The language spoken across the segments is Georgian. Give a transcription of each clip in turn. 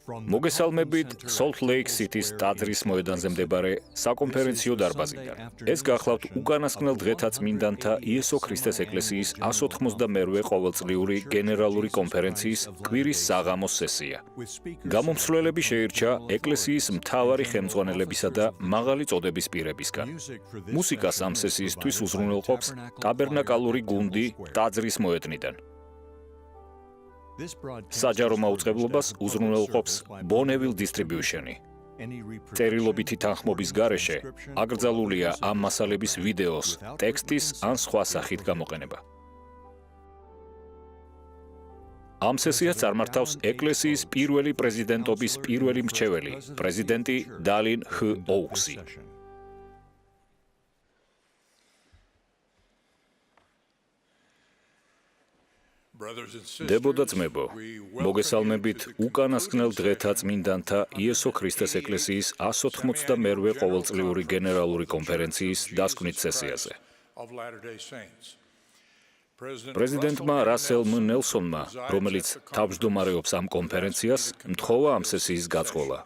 მოგესალმებით Salt Lake City-ს ტაძრის მოედანზე მდებარე საკონფერენციო დარბაზიდან. ეს გახლავთ უკანასკნელ დღეთა წმინდანთა იესო ქრისტეს ეკლესიის 192-ე ყოველწლიური გენერალური კონფერენციის კვირის საღამოს სესია. გამომცვლელები შეირჩა ეკლესიის მთავარი ხელმძღვანელებისა და მაღალი წოდების პირებისგან. მუსიკას ამ სესიისთვის უზრუნველყოფს ტაბერნაკალური გუნდი ტაძრის მოედნიდან. საჯარო მაუწყებლობას უზრუნველყოფს Bonneville Distribution-ი. წერილობითი თანხმობის გარეშე აკრძალულია ამ მასალების ვიდეოს, ტექსტის ან სხვა სახით გამოყენება. ამ სესიას წარმართავს ეკლესიის პირველი პრეზიდენტობის პირველი მრჩეველი, პრეზიდენტი დალინ ჰ. ოუქსი. დებო და ძმებო, მოგესალმებით უკანასკნელ დღეთა წმინდანთა იესო ქრისტეს ეკლესიის 192-ე ყოველწლიური გენერალური კონფერენციის დასკვნით სესიაზე. პრეზიდენტმა რასელ მ. ნელსონმა, რომელიც თავმჯდომარეობს ამ კონფერენციას, მთხოვა ამ სესიის გაწყობა.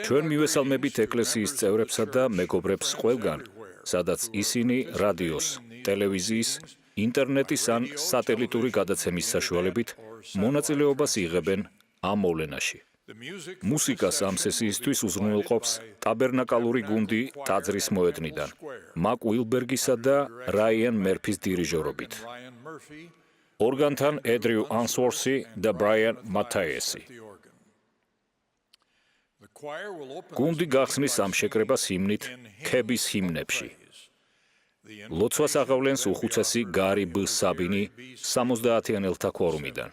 ჩვენ მივესალმებით ეკლესიის წევრებსა და მეგობრებს ყველგან, სადაც ისინი რადიოს, ტელევიზიის, ინტერნეტის ან სატელიტური გადაცემის საშუალებით მონაწილეობას იღებენ ამ მოვლენაში. მუსიკას ამ სესიისთვის უზრუნველყოფს ტაბერნაკალური გუნდი ტაძრის მოედნიდან, მაკ უილბერგისა და რაიან მერფის დირიჟორობით. ორგანთან ედრიუ ანსვორსი და ბრაიან მათაიესი. გუნდი გახსნის ამ შეკრებას ჰიმნით ქების ჰიმნებში. ლოცვას აღავლენს უხუცესი გარი ბ. საბინი 70-იანელთა ქორუმიდან.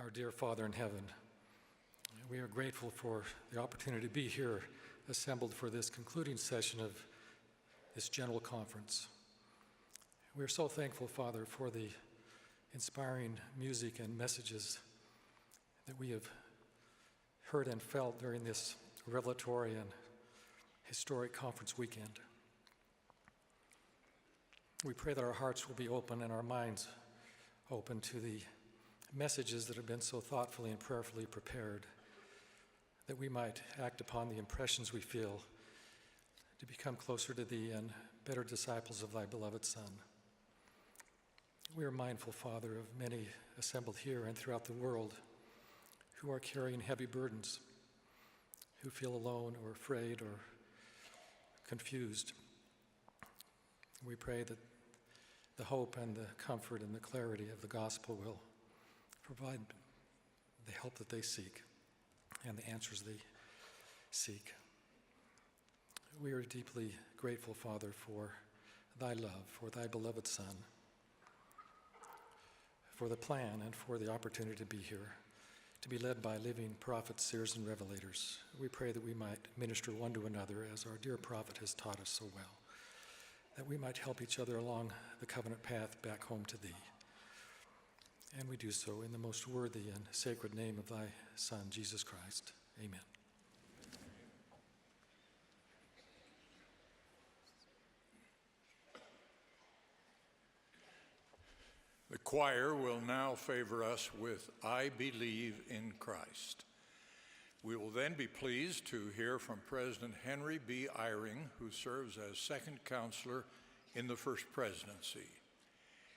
Our dear Father in heaven, we are grateful for the opportunity to be here, assembled for this concluding session of this general conference. We are so thankful, Father, for the inspiring music and messages that we have heard and felt during this revelatory and historic conference weekend. We pray that our hearts will be open and our minds open to the messages that have been so thoughtfully and prayerfully prepared, that we might act upon the impressions we feel to become closer to Thee and better disciples of Thy beloved Son. We are mindful, Father, of many assembled here and throughout the world who are carrying heavy burdens, who feel alone or afraid or confused. We pray that the hope and the comfort and the clarity of the gospel will provide the help that they seek and the answers they seek. We are deeply grateful, Father, for Thy love, for Thy beloved Son, for the plan and for the opportunity to be here, to be led by living prophets, seers, and revelators. We pray that we might minister one to another as our dear prophet has taught us so well, that we might help each other along the covenant path back home to Thee. And we do so in the most worthy and sacred name of Thy Son, Jesus Christ. Amen. The choir will now favor us with "I Believe in Christ." We will then be pleased to hear from President Henry B. Eyring, who serves as second counselor in the First Presidency.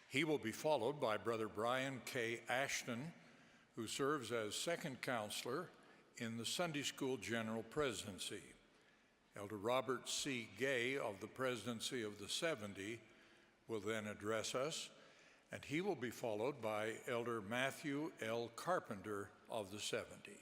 He will be followed by Brother Brian K. Ashton, who serves as second counselor in the Sunday School General Presidency. Elder Robert C. Gay of the Presidency of the 70 will then address us, and he will be followed by Elder Matthew L. Carpenter of the 70.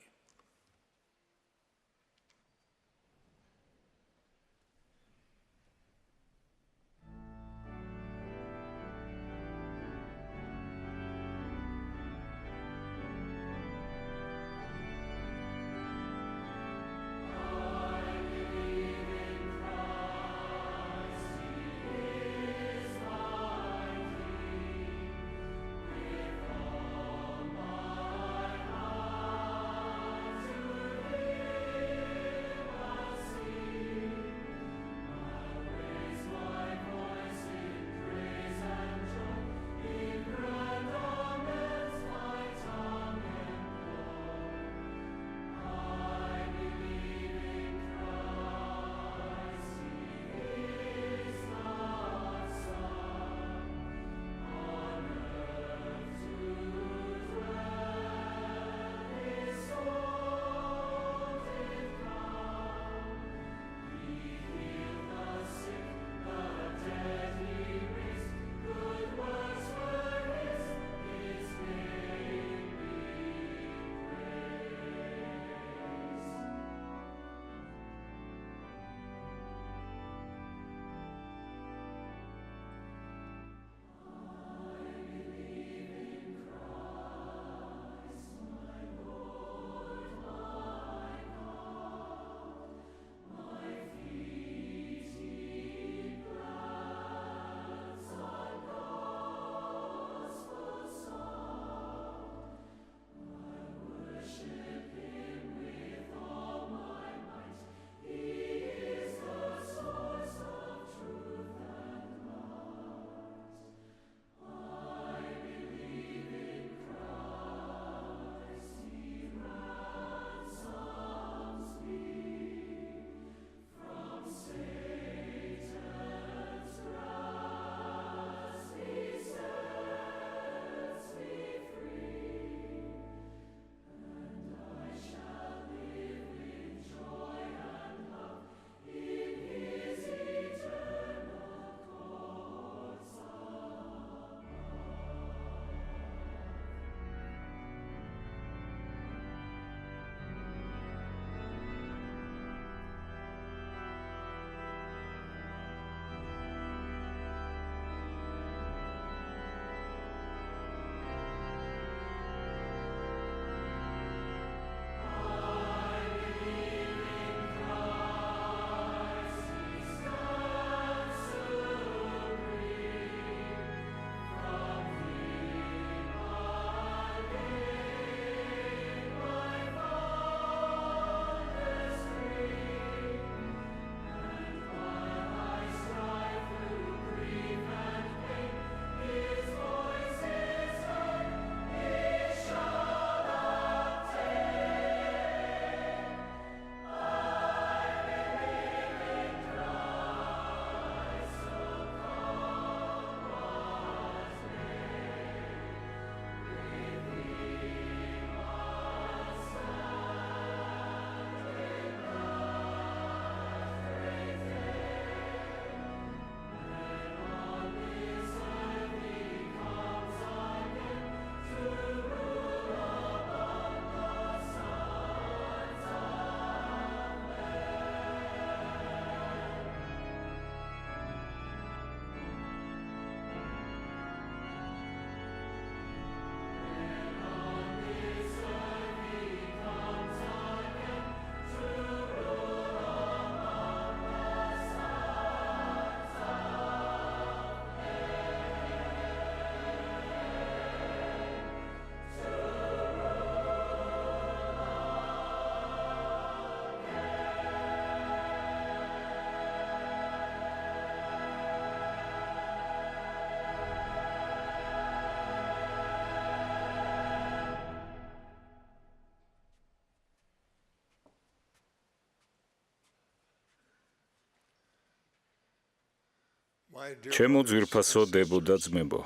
ჩემო ძვირფასო დებო და ძმებო,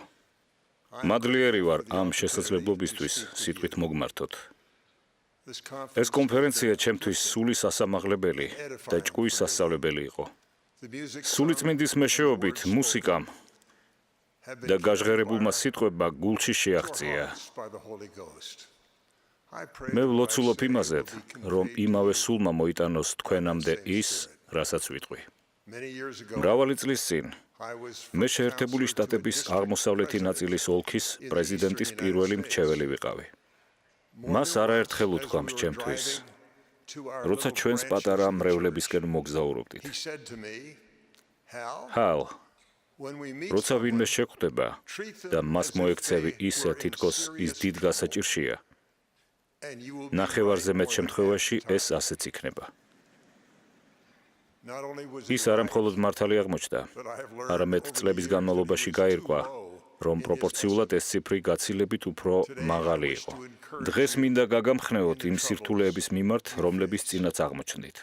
მადლიერი ვარ ამ შესაძლებლობისთვის სიტყვით მოგმართოთ. ეს კონფერენცია ჩემთვის სული სასამაღლებელი და ჭკუის სასწავლებელი იყო. სულიწმინდის მეშვეობით მუსიკამ და გაჟღერებულმა სიტყვებმა გულში შეაღწია. მე ვლოცულობ იმაზედ, რომ იმავე სულმა მოიტანოს თქვენამდე ის, რასაც ვიტყვი. მრავალი წლის წინ მე შეერთებული შტატების აღმოსავლეთი ნაწილის ოლქის პრეზიდენტის პირველი მრჩეველი ვიყავი. მას არაერთხელ უთქვამს ჩემთვის, როცა ჩვენს პატარა მრევლებისკენ მოგზაურობდით. ჰალ, როცა ვინმე შეხვდება და მას მოექცევი ისე, თითქოს ის დიდ გასაჭირშია, ნახევარზე მეტ შემთხვევაში ეს ასეც იქნება. ის არა მხოლოდ მართალი აღმოჩნდა, არამედ წლების განმავლობაში გაირკვა, რომ პროპორციულად ეს ციფრი გაცილებით უფრო მაღალი იყო. დღეს მინდა გაგამხნევოთ იმ სირთულეების მიმართ, რომლების წინაც აღმოჩნდით.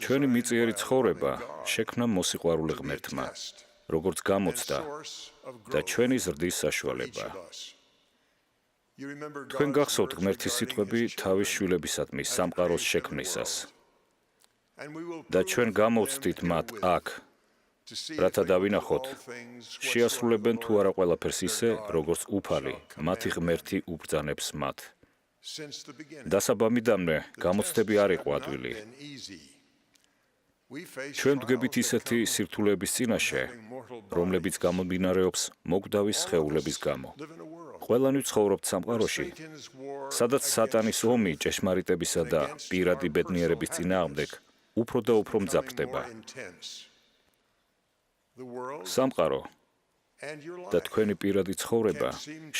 ჩვენი მიწიერი ცხოვრება შექმნა მოსიყვარულე ღმერთმა, როგორც გამოცდა და ჩვენი ზრდის საშუალება. თქვენ გახსოვთ ღმერთის სიტყვები თავის შვილებისადმი სამყაროს შექმნისას. და ჩვენ გამოვცდით მათ აქ, რათა დავინახოთ, შეასრულებენ თუ არა ყველაფერს ისე, როგორც უფალი, მათი ღმერთი უბრძანებს მათ. დასაბამიდანვე გამოცდები არ იყო ადვილი. ჩვენ ვდგებით ისეთი სირთულეების წინაშე, რომლებიც გამომდინარეობს მოკვდავის სხეულების გამო. ყველანი ვცხოვრობთ სამყაროში, სადაც სატანის ომი ჭეშმარიტებისა და პირადი ბედნიერების წინააღმდეგ უფრო და უფრო მძაფრდება. სამყარო და თქვენი პირადი ცხოვრება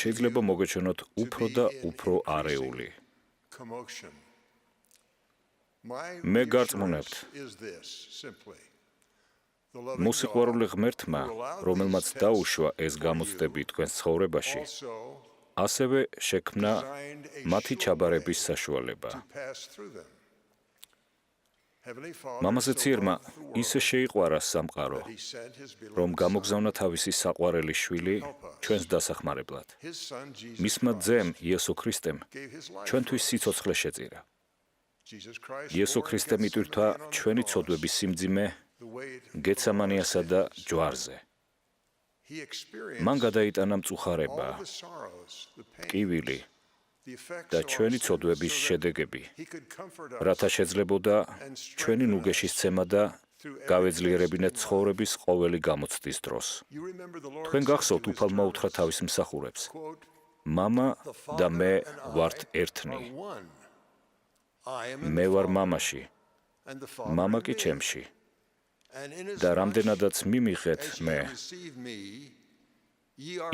შეიძლება მოგეჩვენოთ უფრო და უფრო არეული. მე გარწმუნებთ, მოსიყვარულე ღმერთმა, რომელმაც დაუშვა ეს გამოცდები თქვენს ცხოვრებაში, ასევე შექმნა მათი ჩაბარების საშუალება. მამაზე ციერმა ისე შეიყვარა სამყარო, რომ გამოგზავნა თავისი საყვარელი შვილი ჩვენს დასახმარებლად. მისმა ძემ იესო ქრისტემ ჩვენთვის სიცოცხლე შეწირა. იესო ქრისტემ იტვირთვა ჩვენი ცოდვების სიმძიმე გეცამანიასა და ჯვარზე. მან გადაიტანა მწუხარება, ტკივილი და ჩვენი ცოდვების შედეგები, რათა შეძლებოდა ჩვენი ნუგეშისცემა და გავეძლიერებინეთ ცხოვრების ყოველი გამოცდის დროს. თქვენ გახსოვთ, უფალმა უთხრა თავის მსახურებს, მამა და მე ვართ ერთნი. მე ვარ მამაში, მამა კი ჩემში. და რამდენადაც მიმიღეთ მე,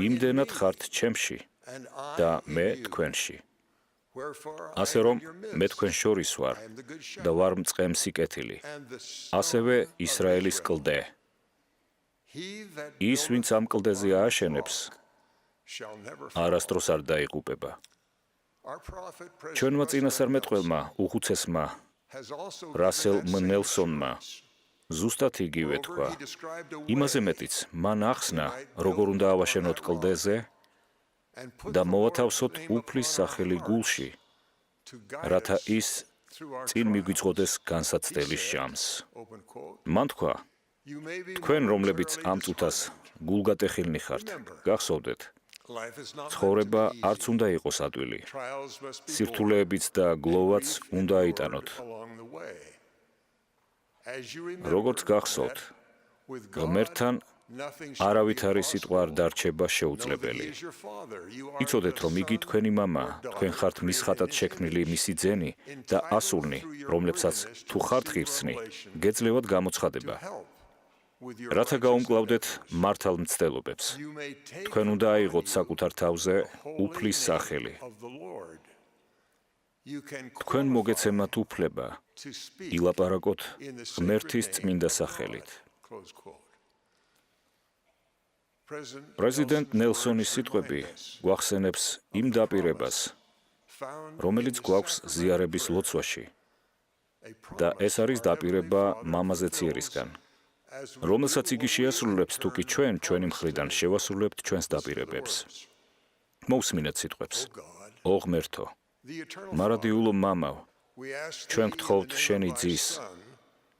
იმდენად ხართ ჩემში და მე თქვენში. ასე რომ, მე თქვენ შორის ვარ და ვარ მწყემსი კეთილი, ასევე ისრაელის კლდე. ის, ვინც ამ კლდეზე ააშენებს, არასდროს არ დაიღუპება. ჩვენმა წინასწარმეტყველმა, უხუცესმა, რასელ ნელსონმა ზუსტად იგივე თქვა. იმაზე მეტიც, მან ახსნა, როგორ უნდა ავაშენოთ კლდეზე და მოვათავსოთ უფლის სახელი გულში, რათა ის წინ მიგვიწყოდეს განსაცდელის ჟამს. მან თქვა, თქვენ, რომლებიც ამ წუთას გულგატეხილნი ხართ, გახსოვდეთ, ცხოვრება არც უნდა იყოს ადვილი. სირთულეებიც და გლოვაც უნდა აიტანოთ. როგორც გახსოვთ, ღმერთთან არავითარი სიტყვა არ დარჩება შეუძლებელი. იცოდეთ, რომ იგი თქვენი მამა, თქვენ ხართ მის ხატად შექმნილი მისი ძენი და ასულნი, რომლებსაც თუ ხართ ღირსნი, გეძლევათ გამოცხადება. რათა გაუმკლავდეთ მართალ მცდელობებს. თქვენ უნდა აიღოთ საკუთარ თავზე უფლის სახელი. თქვენ მოგეცემათ უფლება ილაპარაკოთ ღმერთის წმინდა სახელით. პრეზიდენტ ნელსონის სიტყვები გვახსენებს იმ დაპირებას, რომელიც გვაქვს ზიარების ლოცვაში და ეს არის დაპირება მამაზე ციერისგან, რომელსაც იგი შეასრულებს, თუ კი ჩვენ ჩვენი მხრიდან შევასრულებთ ჩვენს დაპირებებს. მოვსმინეთ სიტყვებს. ო ღმერთო, მარადიულო მამაო, ჩვენ გთხოვთ შენი ძის,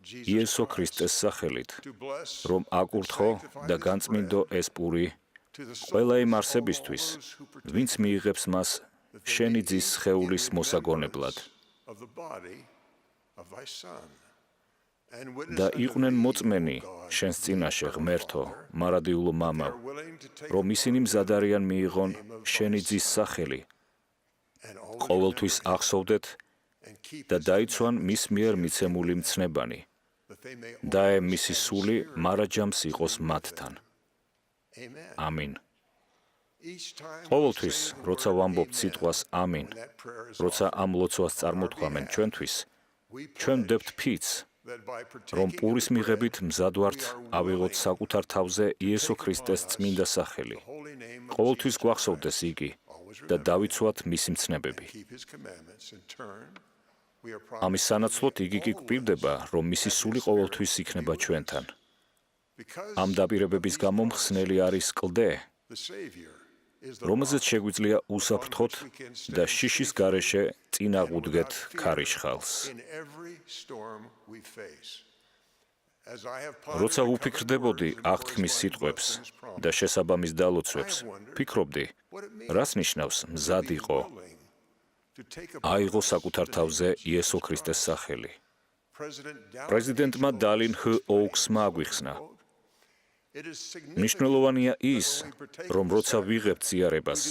იესო ქრისტეს სახელით, რომ აკურთხო და განწმინდო ეს პური ყველა იმ არსებისთვის, ვინც მიიღებს მას შენი ძის სხეულის მოსაგონებლად. და იყვნენ მოწმენი შენს წინაშე, ღმერთო, მარადიულო მამაო, რომ ისინი მზად არიან მიიღონ შენი ძის სახელი, ყოველთვის ახსოვდეთ და დაიცვან მის მიერ მიცემული მცნებანი, და მისი სული მარაჯამს იყოს მათთან. ამინ. ყოველთვის, როცა ვამბობთ სიტყვას ამინ, როცა ამ ლოცვას წარმოთქვამენ ჩვენთვის, ჩვენ ვდებთ ფიცს, რომ პურის მიღებით მზად ვართ ავიღოთ საკუთარ თავზე იესო ქრისტეს წმინდა სახელი. ყოველთვის გვახსოვდეს იგი და დავიცვათ მისი მცნებები. ამის სანაცვლოდ იგი კი გვპირდება, რომ მისი სული ყოველთვის იქნება ჩვენთან. ამ დაპირებების გამო მხსნელი არის კლდე, რომელზეც შეგვიძლია უსაფრთხოდ და შიშის გარეშე წინ აღუდგეთ ქარიშხალს. როცა ვუფიქრდებოდი აღთქმის სიტყვებს და შესაბამის დალოცვებს, ფიქრობდი, რას ნიშნავს მზად იყო, აიღო საკუთარ თავზე იესო ქრისტეს სახელი. პრეზიდენტმა დალინ ჰ. ოუქსმა აგვიხსნა. მნიშვნელოვანია ის, რომ როცა ვიღებთ ზიარებას,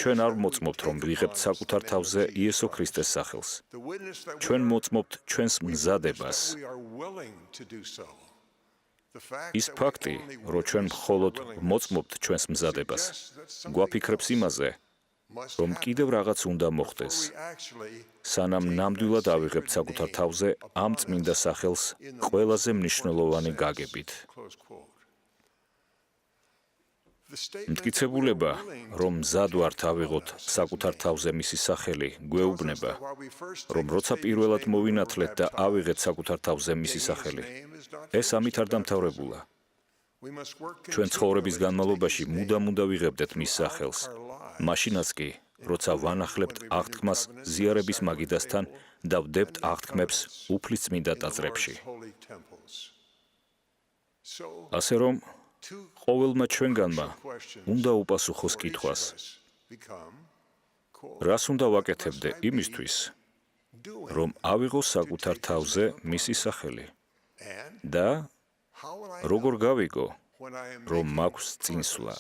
ჩვენ არ მოწმობთ, რომ ვიღებთ საკუთარ თავზე იესო ქრისტეს სახელს. ჩვენ მოწმობთ ჩვენს მზადებას. ის ფაქტი, რომ ჩვენ მხოლოდ მოწმობთ ჩვენს მზადებას, გვაფიქრებს იმაზე, რომ კიდევ რაღაც უნდა მოხდეს, სანამ ნამდვილად ავიღებთ საკუთარ თავზე ამ წმინდა სახელს ყველაზე მნიშვნელოვანი გაგებით. მტკიცებულება, რომ მზად ვართ ავიღოთ საკუთარ თავზე მისი სახელი, გვეუბნება, რომ როცა პირველად მოვინათლეთ და ავიღეთ საკუთარ თავზე მისი სახელი, ეს ამით არ დამთავრებულა. ჩვენ ცხოვრების განმავლობაში მუდამ უნდა ვიღებდეთ მის სახელს, მაშინაც კი, როცა ვანახლებთ აღთქმას ზიარების მაგიდასთან და ვდებთ აღთქმებს უფლის წმინდა ტაძრებში. ასე რომ, ყოველმა ჩვენგანმა უნდა უპასუხოს კითხვას, რას უნდა ვაკეთებდე იმისთვის, რომ ავიღო საკუთარ თავზე მისი სახელი და როგორ გავიგო, რომ მაქვს წინსვლა.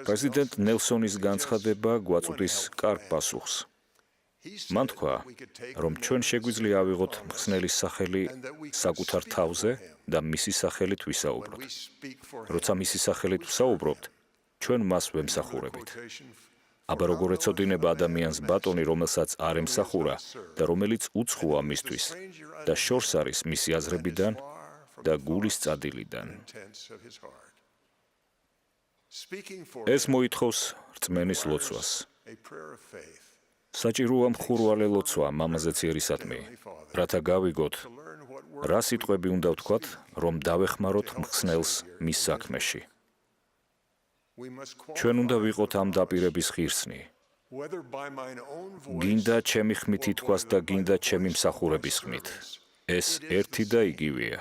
პრეზიდენტ ნელსონის განცხადება გვაწვდის კარგ პასუხს. მან თქვა, რომ ჩვენ შეგვიძლია ავიღოთ მხსნელის სახელი საკუთარ თავზე და მისი სახელით ვისაუბროთ. როცა მისი სახელით ვსაუბრობთ, ჩვენ მას ვემსახურებით. აბა როგორ ეწოდინება ადამიანს ბატონი, რომელსაც არ ემსახურა და რომელიც უცხოა მისთვის და შორს არის მისი აზრებიდან და გულის წადილიდან. ეს მოითხოვს რწმენის ლოცვას. საჭიროა მხურვალე ლოცვა მამაზეციერისადმი, რათა გავიგოთ, რა სიტყვები უნდა ვთქვათ, რომ დავეხმაროთ მხსნელს მის საქმეში. ჩვენ უნდა ვიყოთ ამ დაპირების ღირსნი. გინდა ჩემი ხმით ითქვას და გინდა ჩემი მსახურების ხმით. ეს ერთი და იგივეა.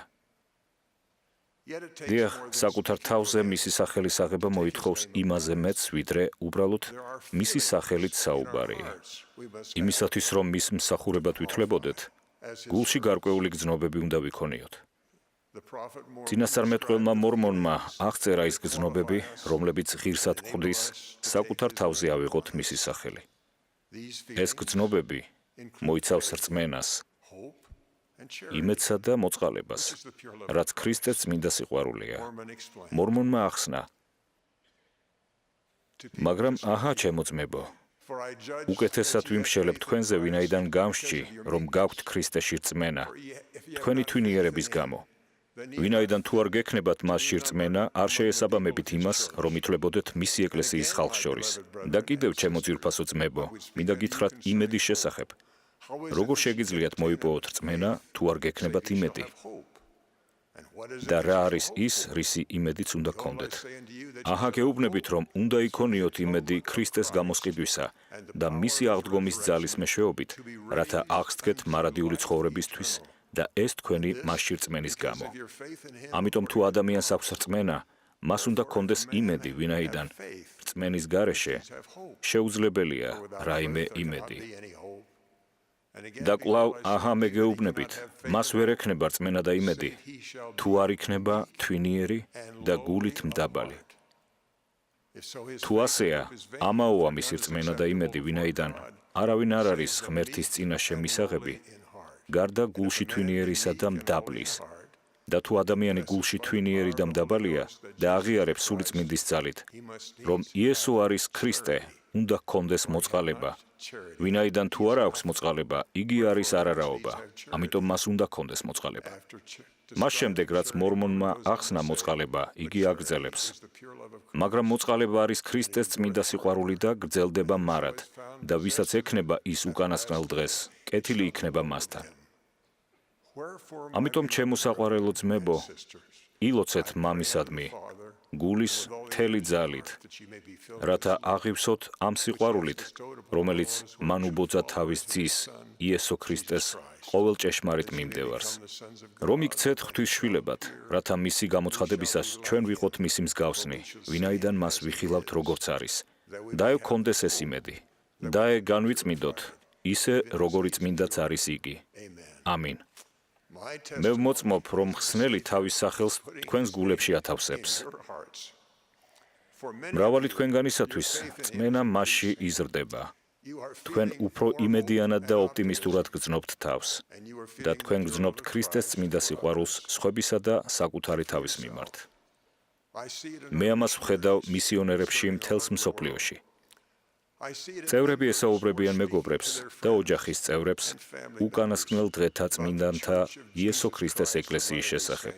დიახ, საკუთარ თავზე მისი სახელის აღება მოითხოვს იმაზე მეც, ვიდრე უბრალოდ მისი სახელით საუბარი. იმისათვის, რომ მის მსახურებად ვითვლებოდეთ, გულში გარკვეული გრძნობები უნდა ვიქონიოთ. წინასწარმეტყველმა მორმონმა აღწერა ის გრძნობები, რომლებიც ღირსად ხვდის საკუთარ თავზე ავიღოთ მისი სახელი. ეს გრძნობები მოიცავს რწმენას, იმედსა და მოწყალებას, რაც ქრისტეს წმინდა სიყვარულია. მორმონმა ახსნა, მაგრამ აჰა, ჩემო ძმებო, უკეთესად ვიმშელებ თქვენზე, ვინაიდან გამსჭი, რომ გაქვთ ქრისტეში რწმენა, თქვენი თვინიერების გამო. ვინაიდან თუ არ გექნებათ მასში რწმენა, არ შეესაბამებით იმას, რომ ითვლებოდეთ მისი ეკლესიის ხალხს შორის. და კიდევ, ჩემო ძვირფასო ძმებო, მინდა გითხრათ იმედის შესახებ. როგორ შეგიძლიათ მოიპოვოთ რწმენა, თუ არ გექნებათ იმედი? და რა არის ის, რისი იმედიც უნდა გქონდეთ. აჰა გეუბნებით, რომ უნდა იქონიოთ იმედი ქრისტეს გამოსყიდვისა და მისი აღდგომის ძალის მეშვეობით, რათა აღსდგეთ მარადიული ცხოვრებისთვის და ეს თქვენი მასში რწმენის გამო. ამიტომ თუ ადამიანს აქვს რწმენა, მას უნდა გქონდეს იმედი, ვინაიდან რწმენის გარეშე შეუძლებელია რაიმე იმედი. და კვლავ აჰა მე გეუბნებით, მას ვერ ექნება რწმენა და იმედი, თუ არ იქნება თვინიერი და გულით მდაბალი. თუ ასეა, ამაოა მისი რწმენა და იმედი, ვინაიდან არავინ არ არის ღმერთის წინაშე მისაღები, გარდა გულში თვინიერისა და მდაბლის. და თუ ადამიანი გულში თვინიერი და მდაბალია და აღიარებს სული წმინდის ძალით, რომ იესო არის ქრისტე, უნდა გქონდეს მოწყალება. ვინაიდან თუ არ აქვს მოწყალება, იგი არის არარაობა, ამიტომ მას უნდა გქონდეს მოწყალება. მას შემდეგ, რაც მორმონმა ახსნა მოწყალება, იგი აგრძელებს. მაგრამ მოწყალება არის ქრისტეს წმინდა სიყვარული და გრძელდება მარად, და ვისაც ექნება ის უკანასკნელ დღეს, კეთილი იქნება მასთან. ამიტომ ჩემო საყვარელო ძმებო, ილოცეთ მამისადმი, გულის მთელი ძალით, რათა აღივსოთ ამ სიყვარულით, რომელიც მან უბოძა თავის ძის, იესო ქრისტეს, ყოველ ჭეშმარიტ მიმდევარს. რომ იქცეთ ღვთისშვილებად, რათა მისი გამოცხადებისას ჩვენ ვიყოთ მისი მსგავსნი, ვინაიდან მას ვიხილავთ როგორც არის. დაე გქონდეს ეს იმედი, დაე განვიწმინდოთ, ისე როგორი წმინდაც არის იგი. ამინ. მე ვმოწმობ, რომ ხსნელი თავის სახელს თქვენს გულებში ათავსებს. მრავალი თქვენგანისათვის რწმენა მასში იზრდება. თქვენ უფრო იმედიანად და ოპტიმისტურად გრძნობთ თავს და თქვენ გრძნობთ ქრისტეს წმინდა სიყვარულს სხვებისა და საკუთარი თავის მიმართ. მე ამას ვხედავ მისიონერებში მთელს მსოფლიოში. წევრები ესაუბრებიან მეგობრებს და ოჯახის წევრებს უკანასკნელ დღეთა წმინდანთა იესო ქრისტეს ეკლესიის შესახებ.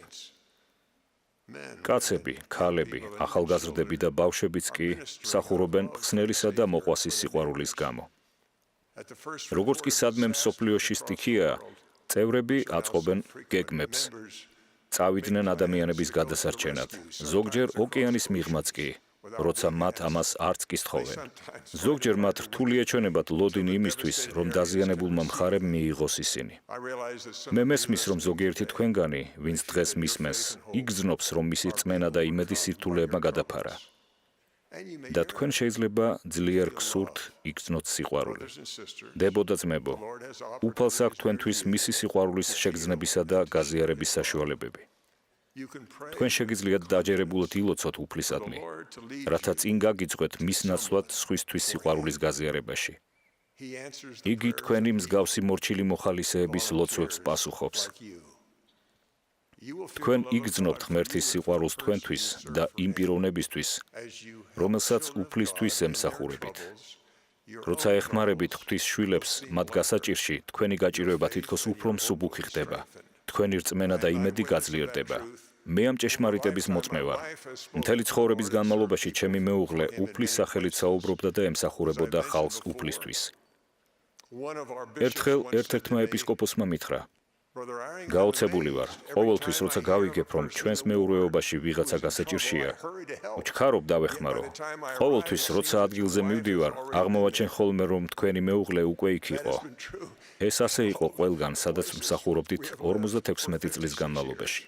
კაცები, ქალები, ახალგაზრდები და ბავშვებიც კი მსახურობენ ხსნელისა და მოყვასის სიყვარულის გამო. როგორც კი სადმე მსოფლიოში სტიქია, წევრები აწყობენ გეგმებს. წავიდნენ ადამიანების გადასარჩენად, ზოგჯერ ოკეანის მიღმაც კი, როცა მათ ამას არც კი სთხოვენ. ზოგჯერ მათ რთული ეჩვენებათ ლოდინი იმისთვის, რომ დაზიანებულმა მხარემ მიიღოს ისინი. მე მესმის, რომ ზოგიერთი თქვენგანი, ვინც დღეს მისმენს, იგრძნობს, რომ მისი რწმენა და იმედი სირთულეებმა გადაფარა. და თქვენ შეიძლება ძლიერ გსურთ იგრძნოთ სიყვარული. დებო და ძმებო, უფალს აქვს თქვენთვის მისი სიყვარულის შეგრძნებისა და გაზიარების საშუალებები. თქვენ შეგიძლიათ დაჯერებულად ილოცოთ უფლისადმი, რათა წინ გაგიძღვეთ მის ნაცვლად სხვისთვის სიყვარულის გაზიარებაში. იგი თქვენი მსგავსი მორჩილი მოხალისეების ლოცვებს პასუხობს. თქვენ იგრძნობთ ღმერთის სიყვარულს თქვენთვის და იმ პიროვნებისთვის, რომელსაც უფლისთვის ემსახურებით. როცა ეხმარებით ღვთის შვილებს მათ გასაჭირში, თქვენი გაჭირვება თითქოს უფრო მსუბუქი ხდება. თქვენი რწმენა და იმედი გაძლიერდება. მე ამ ჭეშმარიტების მოწმე ვარ. მთელი ცხოვრების განმავლობაში ჩემი მეუღლე უფლის სახელით საუბრობდა და ემსახურებოდა ხალხს უფლისთვის. ერთხელ ერთ-ერთმა ეპისკოპოსმა მითხრა: გაოცებული ვარ, ყოველთვის როცა გავიგებ, რომ ჩვენს მეურვეობაში ვიღაცა გასაჭირშია, უჩქარობ დავეხმარო. ყოველთვის როცა ადგილზე მივდივარ, აღმოვაჩენ ხოლმე, რომ თქვენი მეუღლე უკვე იქ იყო. ეს ასე იყო ყველგან, სადაც მსახურობდით 56 წლის განმავლობაში.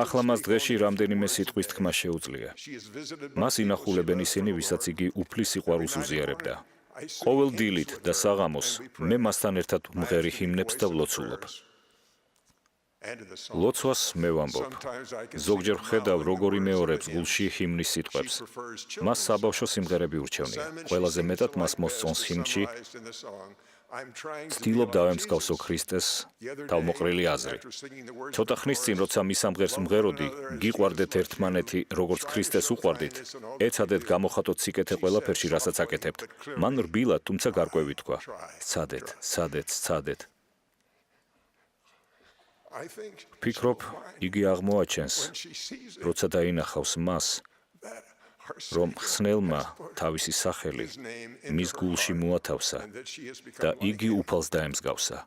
ახლა მას დღეში რამდენიმე სიტყვის თქმა შეუძლია. მას ინახულებენ ისინი, ვისაც იგი უფლის სიყვარულს უზიარებდა. ყოველ დილით და საღამოს მე მასთან ერთად ვმღერი ჰიმნებს და ვლოცულობ. ლოცვას მე ვამბობ. ზოგჯერ ვხედავ, როგორ იმეორებს გულში ჰიმნის სიტყვებს. მას საბავშვო სიმღერები ურჩევნია. ყველაზე მეტად მას მოსწონს ჰიმნში ცდილობ დავემსგავსო ქრისტეს თავმოყრილი აზრი. ცოტა ხნის წინ, როცა მის ამღერს ვმღეროდი, გიყვარდეთ ერთმანეთი, როგორც ქრისტეს უყვარდით, ეცადეთ გამოხატოთ სიკეთე ყველაფერში, რასაც აკეთებთ. მან რბილად, თუმცა გარკვევი თქვა: სცადეთ, სცადეთ, სცადეთ. ვფიქრობ, იგი აღმოაჩენს, როცა დაინახავს მას, რომ ხსნელმა თავისი სახელი მის გულში მოათავსა და იგი უფალს დაემსგავსა.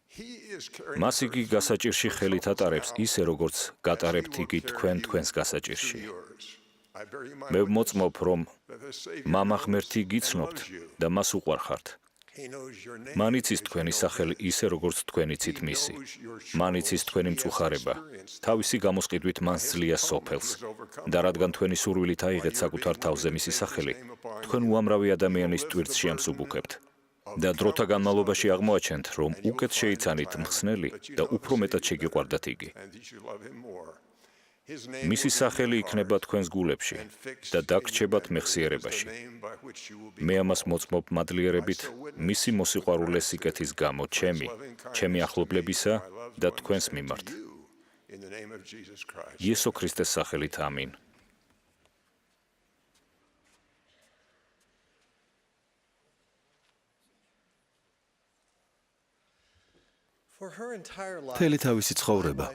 მას იგი გასაჭირში ხელით ატარებს ისე, როგორც გატარებთ იგი თქვენს გასაჭირში. მე ვმოწმობ, რომ მამა ღმერთი გიცნობთ და მას უყვარხართ. მან იცის თქვენი სახელი ისე, როგორც თქვენ იცით მისი. მან იცის თქვენი მწუხარება. თავისი გამოსყიდვით მან სძლია სოფელს. და რადგან თქვენი სურვილით აიღეთ საკუთარ თავზე მისი სახელი, თქვენ უამრავი ადამიანის ტვირთს შეამსუბუქებთ. და დროთა განმავლობაში აღმოაჩენთ, რომ უკეთ შეიცანით მხსნელი და უფრო მეტად შეგიყვარდათ იგი. მისი სახელი იქნება თქვენს გულებში და დაგრჩებათ მეხსიერებაში. მე ამას მოწმობ მადლიერებით მისი მოსიყვარულე სიკეთის გამო ჩემი ახლობლებისა და თქვენს მიმართ. იესო ქრისტეს სახელით ამინ. მთელი თავისი ცხოვრება,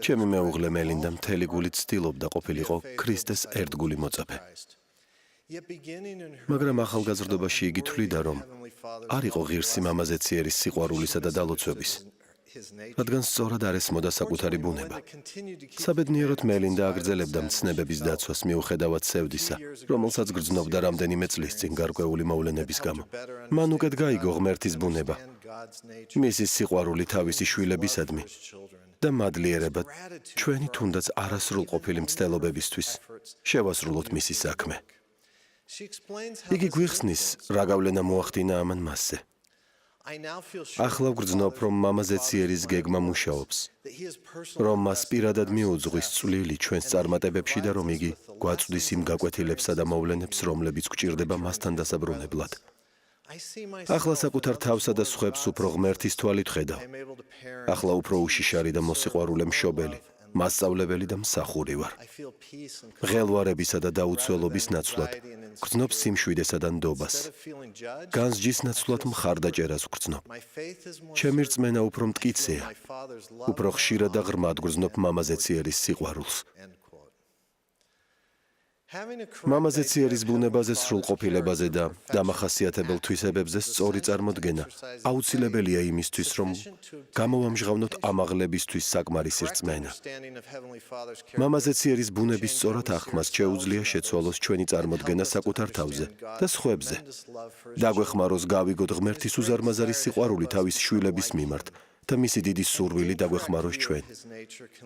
ჩემი მეუღლე მელინდა მთელი გულით ცდილობდა ყოფილიყო ქრისტეს ერთგული მოწაფე. მაგრამ ახალგაზრდობაში იგი თვლიდა, რომ არ იყო ღირსი მამაზე ციერის სიყვარულისა და დალოცვების, რადგან სწორად არ ესმოდა საკუთარი ბუნება. საბედნიეროდ მელინდა აგრძელებდა მცნებების დაცვას მიუხედავად სევდისა, რომელსაც გრძნობდა რამდენიმე წლის წინ გარკვეული მოვლენების გამო. მან უკეთ გაიგო ღმერთის ბუნება, მისი სიყვარული თავისი შვილებისადმი და მადლიერება ჩვენი თუნდაც არასრულყოფილი მცდელობებისთვის შევასრულოთ მისი საქმე. იგი გვიხსნის, რა გავლენა მოახდინა ამან მასზე. ახლა ვგრძნობ, რომ მამაზე ციერის გეგმა მუშაობს, რომ მას პირადად მიუძღვის წვლილი ჩვენს წარმატებებში და რომ იგი გვაწვდის იმ გაკვეთილებსა და მოვლენებს, რომლებიც გვჭირდება მასთან დასაბრუნებლად. ახლა საკუთარ თავსა და სხვებს უფრო ღმერთის თვალით ხედავ. ახლა უფრო უშიშარი და მოსიყვარულე მშობელი, მასწავლებელი და მსახური ვარ. ღელვარებისა და დაუცველობის ნაცვლად გრძნობ სიმშვიდესა და ნდობას. განსჯის ნაცვლად მხარდაჭერას ვგრძნობ. ჩემი რწმენა უფრო მტკიცეა, უფრო ხშირად და ღრმად გრძნობ მამაზე ციერის სიყვარულს. მამაზე ციერის ბუნებაზე, სრულყოფილებაზე და დამახასიათებელ თვისებებზე სწორი წარმოდგენა აუცილებელია იმისთვის, რომ გამოვამჟღავნოთ ამაღლებისთვის საკმარისი რწმენა. მამაზე ციერის ბუნების სწორად აღქმას შეუძლია შეცვალოს ჩვენი წარმოდგენა საკუთარ თავზე და სხვებზე. დაგვეხმაროს გავიგოთ ღმერთის უზარმაზარი სიყვარული თავის შვილების მიმართ და მისი დიდი სურვილი დაგვეხმაროს ჩვენ.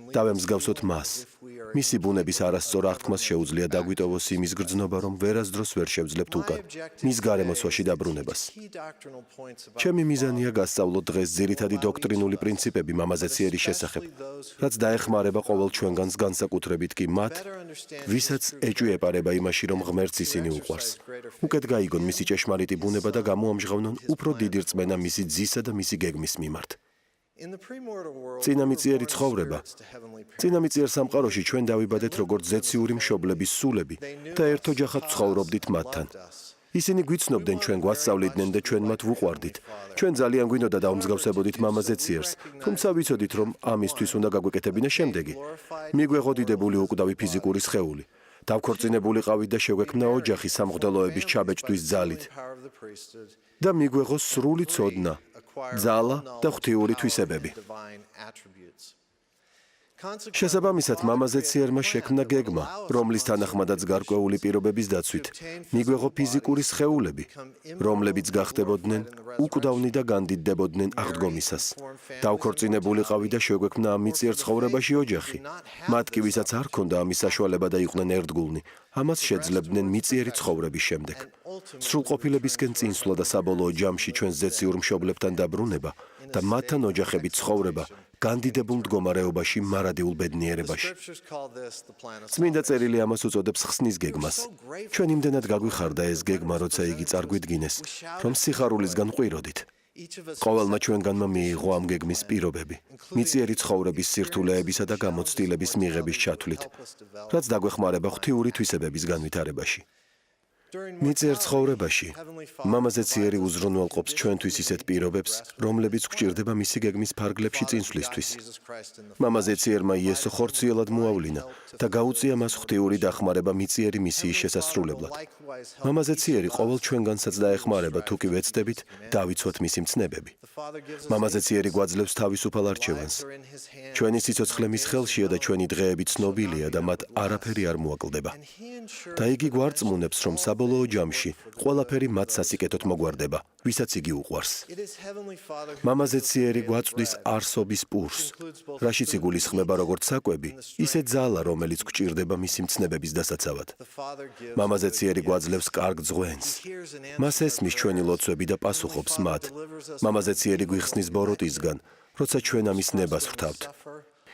დავემსგავსოთ მას. მისი ბუნების არასწორ აღთქმას შეუძლია დაგვიტოვოს იმის გრძნობა, რომ ვერასდროს ვერ შევძლებთ უკან მის გარემოცვაში დაბრუნებას. ჩემი მიზანია გასწავლოთ დღეს ძირითადი დოქტრინული პრინციპები მამაზე ციერის შესახებ, რაც დაეხმარება ყოველ ჩვენგანს, განსაკუთრებით კი მათ, ვისაც ეჭვი ეპარება იმაში, რომ ღმერთს ისინი უყვარს. უკეთ გაიგონ მისი ჭეშმარიტი ბუნება და გამოამჟღავნონ უფრო დიდი რწმენა მისი ძისა და მისი გეგმის მიმართ. წინამიწიერი ცხოვრება. წინამიწიერ სამყაროში ჩვენ დავიბადეთ როგორც ზეციური მშობლების სულები და ერთოჯახად ცხოვრობდით მათთან. ისინი გვიცნობდნენ, ჩვენ გვასწავლიდნენ და ჩვენ მათ ვუყვარდით. ჩვენ ძალიან გვინდოდა დავმსგავსებოდით მამაზე ციერს, თუმცა ვიცოდით, რომ ამისთვის უნდა გაგვეკეთებინა შემდეგი. მიგვეღო დიდებული უკვდავი ფიზიკური სხეული. დავქორწინებულიყავით და შეგვექმნა ოჯახი სამღვდელოების ჩაბეჭდვის ძალით. და მიგვეღო სრული ცოდნა, ძალა და ღვთიური თვისებები. შესაბამისად, მამაზე ციერმა შექმნა გეგმა, რომლის თანახმადაც გარკვეული პირობების დაცვით მიგვეღო ფიზიკური სხეულები, რომლებიც გახდებოდნენ უკვდავნი და განდიდდებოდნენ აღდგომისას. დავქორწინებულიყავი და შეგვექმნა ამ მიწიერ ცხოვრებაში ოჯახი. მათ კი, ვისაც არ ჰქონდა ამის საშუალება და იყვნენ ერთგულნი, ამას შეძლებდნენ მიწიერი ცხოვრების შემდეგ. სრულყოფილებისკენ წინსვლა და საბოლოო ჯამში ჩვენს ზეციურ მშობლებთან დაბრუნება და მათთან ოჯახებით ცხოვრება განდიდებულ მდგომარეობაში მარადიულ ბედნიერებაში. წმინდა წერილი ამას უწოდებს ხსნის გეგმას. ჩვენ იმდენად გაგვიხარდა ეს გეგმა, როცა იგი წარგვიდგინეს, რომ სიხარულისგან ყვიროდით. ყოველმა ჩვენგანმა მიიღო ამ გეგმის პირობები, მიწიერი ცხოვრების სირთულეებისა და გამოცდილების მიღების ჩათვლით, რაც დაგვეხმარება ღვთიური თვისებების განვითარებაში. მიწიერ ცხოვრებაში მამაზე ციერი უზრუნველყოფს ჩვენთვის ისეთ პირობებს, რომლებიც გვჭირდება მისი გეგმის ფარგლებში წინსვლისთვის. მამაზე ციერმა იესო ხორციელად მოავლინა და გაუწია მას ღვთიური დახმარება მიწიერი მისიის შესასრულებლად. მამაზე ციერი ყოველ ჩვენგანსაც დაეხმარება, თუ კი ვეცდებით დავიცვათ მისი მცნებები. მამაზე ციერი გვაძლევს თავისუფალ არჩევანს. ჩვენი სიცოცხლე მის ხელშია და ჩვენი დღეები ცნობილია და მათ არაფერი არ მოაკლდება. და იგი გვარწმუნებს, რომ საბოლოო ჯამში ყველაფერი მათ სასიკეთოდ მოგვარდება, ვისაც იგი უყვარს. მამაზე ციერი გვაწვდის არსობის პურს, რაშიც იგულისხმება როგორც საკვები, ისე ძალა, რომელიც გვჭირდება მისი მცნებების დასაცავად. მამაზე ციერი გვაძლევს კარგ ძღვენს. მას ესმის ჩვენი ლოცვები და პასუხობს მათ. მამაზე ციერი გვიხსნის ბოროტისგან, როცა ჩვენ ამის ნებას ვრთავთ.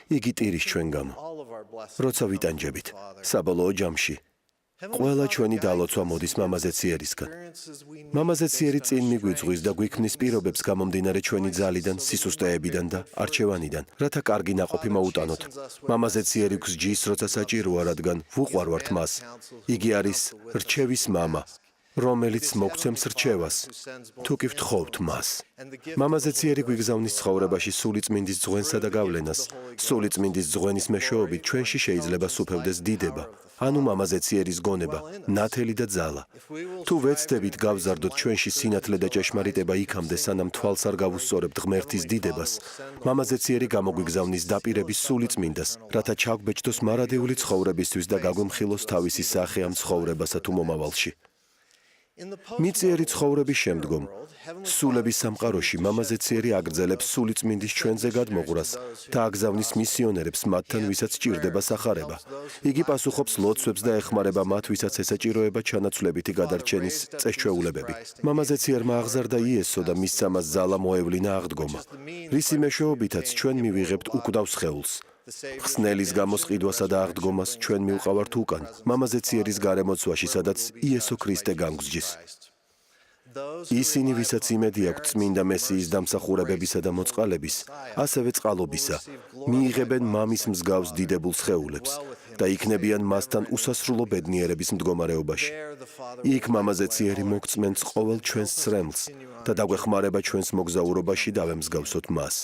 იგი ტირის ჩვენ გამო. როცა ვიტანჯებით, საბოლოო ჯამში ყველა ჩვენი დალოცვა მოდის მამაზე ციერისგან. მამაზე ციერი წინ მიგვიწვის და გვიქმნის პირობებს გამომდინარე ჩვენი ძალიდან, სისუსტეებიდან და არჩევანიდან, რათა კარგი ნაყოფი მოუტანოთ. მამაზე ციერი გვსჯის, როცა საჭიროა, რადგან ვუყვარვართ მას. იგი არის რჩევის მამა, რომელიც მოგცემს რჩევას, თუ კი ვთხოვთ მას. მამაზე ციერი გვიგზავნის ცხოვრებაში სულიწმინდის ძღვენსა და გავლენას. სულიწმინდის ძღვენის მეშვეობით ჩვენში შეიძლება სუფევდეს დიდება, ანუ მამაზე ციერის გონება, ნათელი და ძალა. თუ ვეცდებით გავზარდოთ ჩვენში სინათლე და ჭეშმარიტება იქამდე, სანამ თვალს არ გავუსწორებთ ღმერთის დიდებას, მამაზე ციერი გამოგვიგზავნის დაპირების სულიწმინდას, რათა ჩაგვბეჭდოს მარადეული ცხოვრებისთვის და გაგვემხილოს თავისი სახე ამ ცხოვრებასა თუ მომავალში. მიწიერი ცხოვრების შემდგომ, სულების სამყაროში მამაზე ციერი აგრძელებს სულიწმინდის ჩვენზე გადმოღვრას და აგზავნის მისიონერებს მათთან, ვისაც სჭირდება სახარება. იგი პასუხობს ლოცვებს და ეხმარება მათ, ვისაც ესაჭიროება ჩანაცვლებითი გადარჩენის წესჩვეულებები. მამაზე ციერმა აღზარდა იესო და მისცა მას ძალა მოევლინა აღდგომა, რისი მეშვეობითაც ჩვენ მივიღებთ უკვდავ სხეულს. ხსნელის გამოსყიდვასა და აღდგომას ჩვენ მივყავართ უკან, მამაზე ციერის გარემოცვაში, სადაც იესო ქრისტე გამგზჯის. ისინი, ვისაც იმედი აქვთ წმინდა მესიის დამსახურებებისა და მოწყალების, ასევე წყალობისა, მიიღებენ მამის მსგავს დიდებულ სხეულებს და იქნებიან მასთან უსასრულო ბედნიერების მდგომარეობაში. იქ მამაზე ციერი მოგწმენს ყოველ ჩვენს ცრემლს და დაგვეხმარება ჩვენს მოგზაურობაში დავემსგავსოთ მას.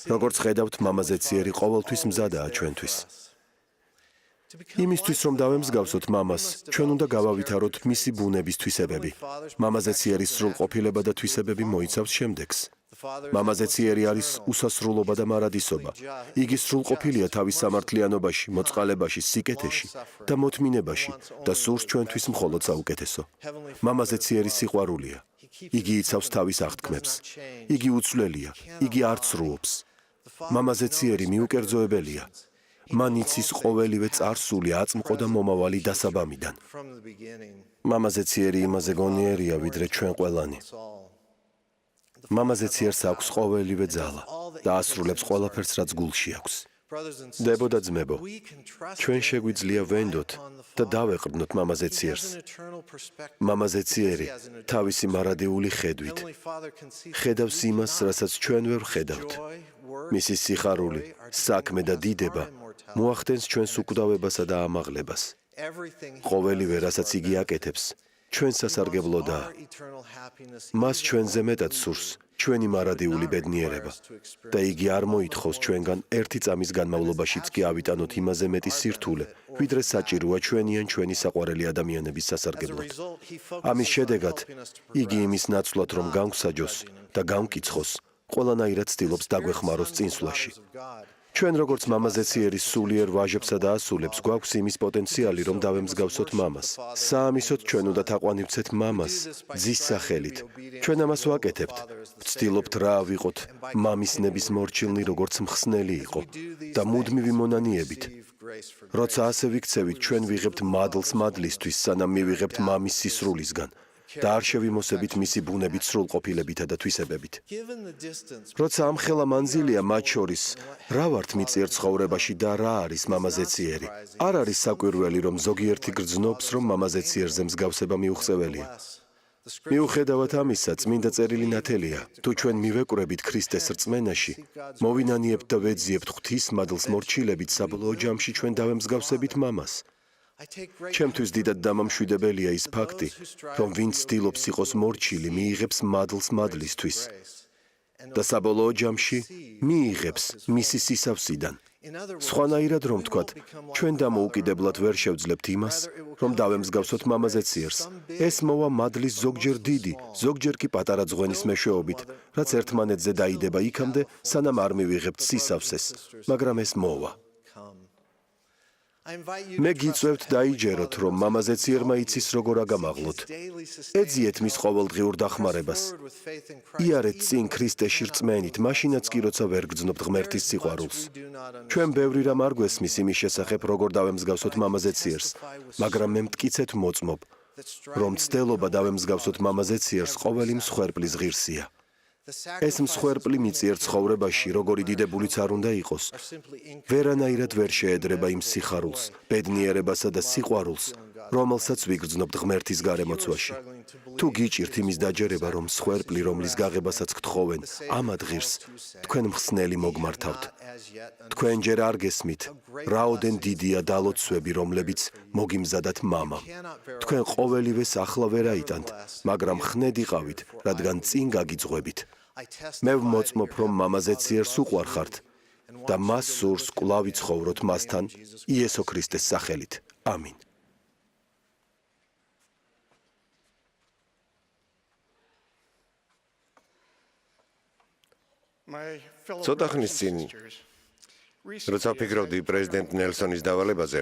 როგორც ხედავთ, მამაზე ციერი ყოველთვის მზადაა ჩვენთვის. იმისთვის, რომ დავემსგავსოთ მამას, ჩვენ უნდა გავავითაროთ მისი ბუნების თვისებები. მამაზე ციერის სრულყოფილება და თვისებები მოიცავს შემდეგს. მამაზე ციერი არის უსასრულობა და მარადისობა. იგი სრულყოფილია თავის სამართლიანობაში, მოწყალებაში, სიკეთეში და მოთმინებაში და სურს ჩვენთვის მხოლოდ საუკეთესო. მამაზე ციერი სიყვარულია. იგი იცავს თავის აღთქმებს. იგი უცვლელია, იგი არ ცრუობს. მამაზე ციერი მიუკერძოებელია. მან იცის ყოველივე წარსული, აწმყო და მომავალი დასაბამიდან. მამაზე ციერი იმაზე გონიერია, ვიდრე ჩვენ ყველანი. მამაზე ციერს აქვს ყოველივე ძალა და ასრულებს ყველაფერს, რაც გულში აქვს. დებო და ძმებო, ჩვენ შეგვიძლია ვენდოთ და დავეყრდნოთ მამაზე ციერს. მამაზე ციერი თავისი მარადიული ხედვით ხედავს იმას, რასაც ჩვენ ვერ ვხედავთ. მისი სიხარული, საქმე და დიდება მოახდენს ჩვენს უკვდავებასა და ამაღლებას. ყოველივე, რასაც იგი აკეთებს, ჩვენ სასარგებლოდაა. მას ჩვენზე მეტად სურს ჩვენი მარადიული ბედნიერება და იგი არ მოითხოვს ჩვენგან ერთი წამის განმავლობაშიც კი ავიტანოთ იმაზე მეტი სირთულე, ვიდრე საჭიროა ჩვენი ან ჩვენი საყვარელი ადამიანების სასარგებლოდ. ამის შედეგად იგი იმის ნაცვლად, რომ განგვსაჯოს და განვკიცხოს, ყველანაირად ცდილობს დაგვეხმაროს წინსვლაში. ჩვენ როგორც მამაზე ციერის სულიერ ვაჟებსა და ასულებს გვაქვს იმის პოტენციალი, რომ დავემსგავსოთ მამას. საამისოდ ჩვენ უნდა თაყვანივცეთ მამას ძის სახელით. ჩვენ ამას ვაკეთებთ. ვცდილობთ რა ავიღოთ მამის ნების მორჩილნი, როგორც მხსნელი იყო და მუდმივი მონანიებით. როცა ასე ვიქცევით, ჩვენ ვიღებთ მადლს მადლისთვის, სანამ მივიღებთ მამის სისრულისგან და არ შევიმოსებით მისი ბუნებით სრულყოფილებითა და თვისებებით. როცა ამხელა მანძილია მათ შორის, რა ვართ მიწიერ ცხოვრებაში და რა არის მამაზე ციერი? არ არის საკვირველი, რომ ზოგიერთი გრძნობს, რომ მამაზე ციერზე მსგავსება მიუღწეველია. მიუხედავად ამისა, წმინდა წერილი ნათელია, თუ ჩვენ მივეკვრებით ქრისტეს რწმენაში, მოვინანიებთ და ვეძიებთ ღვთის მადლს მორჩილებით, საბოლოო ჯამში ჩვენ დავემსგავსებით მამას. ჩემთვის დიდად დამამშვიდებელია ის ფაქტი, რომ ვინც ცდილობს იყოს მორჩილი, მიიღებს მადლს მადლისთვის და საბოლოო ჯამში მიიღებს მისი სისავსიდან. სხვანაირად რომ ვთქვათ, ჩვენ დამოუკიდებლად ვერ შევძლებთ იმას, რომ დავემსგავსოთ მამაზე ციერს. ეს მოვა მადლის ზოგჯერ დიდი, ზოგჯერ კი პატარა ძღვენის მეშვეობით, რაც ერთმანეთზე დაიდება იქამდე, სანამ არ მივიღებთ სისავსეს, მაგრამ ეს მოვა. მე გიწევთ დაიჯეროთ, რომ მამაზე ციერმა იცის როგორ აგამაღლოთ. ეძიეთ მის ყოველდღიურ დახმარებას. იარეთ წინ ქრისტეში რწმენით, მაშინაც კი როცა ვერ გრძნობთ ღმერთის სიყვარულს. ჩვენ ბევრი რამ არ გვესმის იმის შესახებ, როგორ დავემსგავსოთ მამაზე ციერს, მაგრამ მე მტკიცეთ მოწმობ, რომ ცდელობა დავემსგავსოთ მამაზე ციერს ყოველი მსხვერპლის ღირსია. ეს მსხვერპლი მიწიერ ცხოვრებაში, როგორი დიდებულიც არ უნდა იყოს, ვერანაირად ვერ შეედრება იმ სიხარულს, ბედნიერებასა და სიყვარულს, რომელსაც ვიგრძნობთ ღმერთის გარემოცვაში. თუ გიჭირთ იმის დაჯერება, რომ მსხვერპლი, რომლის გაღებასაც გთხოვენ, ამად ღირს, თქვენ მხსნელი მოგმართავთ. თქვენ ჯერ არ გესმით, რაოდენ დიდია დალოცვები, რომლებიც მოგიმზადათ მამამ. თქვენ ყოველივეს ახლა ვერ აიტანთ, მაგრამ ხნედ იყავით, რადგან წინ გაგიძღვებით. მე ვმოწმობ, რომ მამაზე ციერს უყვარხართ და მას სურს კვლავ იცხოვროთ მასთან იესო ქრისტეს სახელით. ამინ. ცოტა ხნის წინ, როცა ვფიქრობდი პრეზიდენტ ნელსონის დავალებაზე,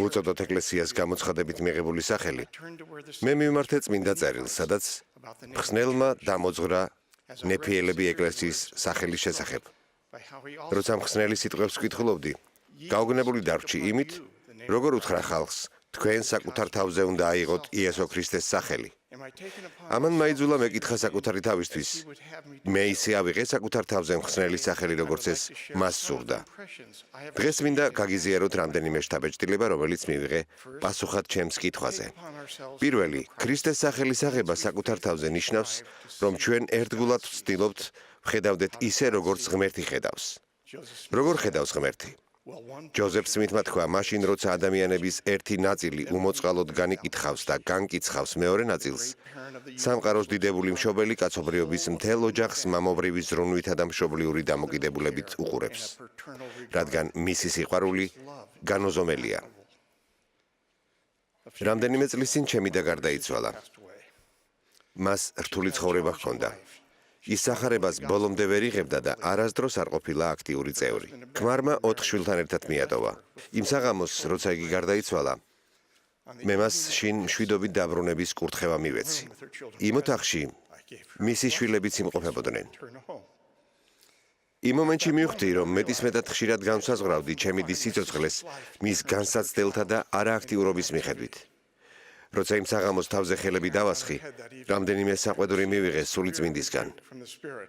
უწოდოთ ეკლესიას გამოცხადებით მიღებული სახელი, მე მივმართე წმინდა წერილს, სადაც მხსნელმა დამოძღვრა ნეფიელები ეკლესიის სახელის შესახებ. როცა მხსნელი სიტყვებს ვკითხულობდი, გაოგნებული დარჩი იმით, როგორ უთხრა ხალხს, თქვენ საკუთარ თავზე უნდა აიღოთ იესო ქრისტეს სახელი. ამან მაიძულა მეკითხა საკუთარი თავისთვის. მე ისე ავიღე საკუთარ თავზე მხსნელის სახელი, როგორც ეს მას სურდა. დღეს მინდა გაგიზიაროთ რამდენიმე შთაბეჭდილება, რომელიც მივიღე პასუხად ჩემს კითხვაზე. პირველი, ქრისტეს სახელის აღება საკუთარ თავზე ნიშნავს, რომ ჩვენ ერთგულად ვცდილობთ ვხედავდეთ ისე, როგორც ღმერთი ხედავს. როგორ ხედავს ღმერთი? ჯოზეფ სმითმა თქვა, მაშინ როცა ადამიანების ერთი ნაწილი უმოწყალოდ განიკითხავს და განკიცხავს მეორე ნაწილს, სამყაროს დიდებული მშობელი კაცობრიობის მთელ ოჯახს მამობრივი ზრუნვითა და მშობლიური დამოკიდებულებით უყურებს, რადგან მისი სიყვარული განუზომელია. რამდენიმე წლის წინ ჩემი და გარდაიცვალა. მას რთული ცხოვრება ჰქონდა. ის სახარებას ბოლომდე ვერ იღებდა და არასდროს არ ყოფილა აქტიური წევრი. ქმარმა 4 შვილთან ერთად მიატოვა. იმ საღამოს, როცა იგი გარდაიცვალა, მე მას შინ მშვიდობით დაბრუნების კურთხევა მივეცი. იმ ოთახში მისი შვილებიც იმყოფებოდნენ. იმ მომენტში მივხვდი, რომ მეტისმეტად ხშირად განსაზღვრავდი ჩემი დის სიცოცხლეს მის განსაცდელთა და არააქტიურობის მიხედვით. როცა იმ საღამოს თავზე ხელები დავასხი, რამდენიმე საყვედური მივიღე სული წმინდისგან.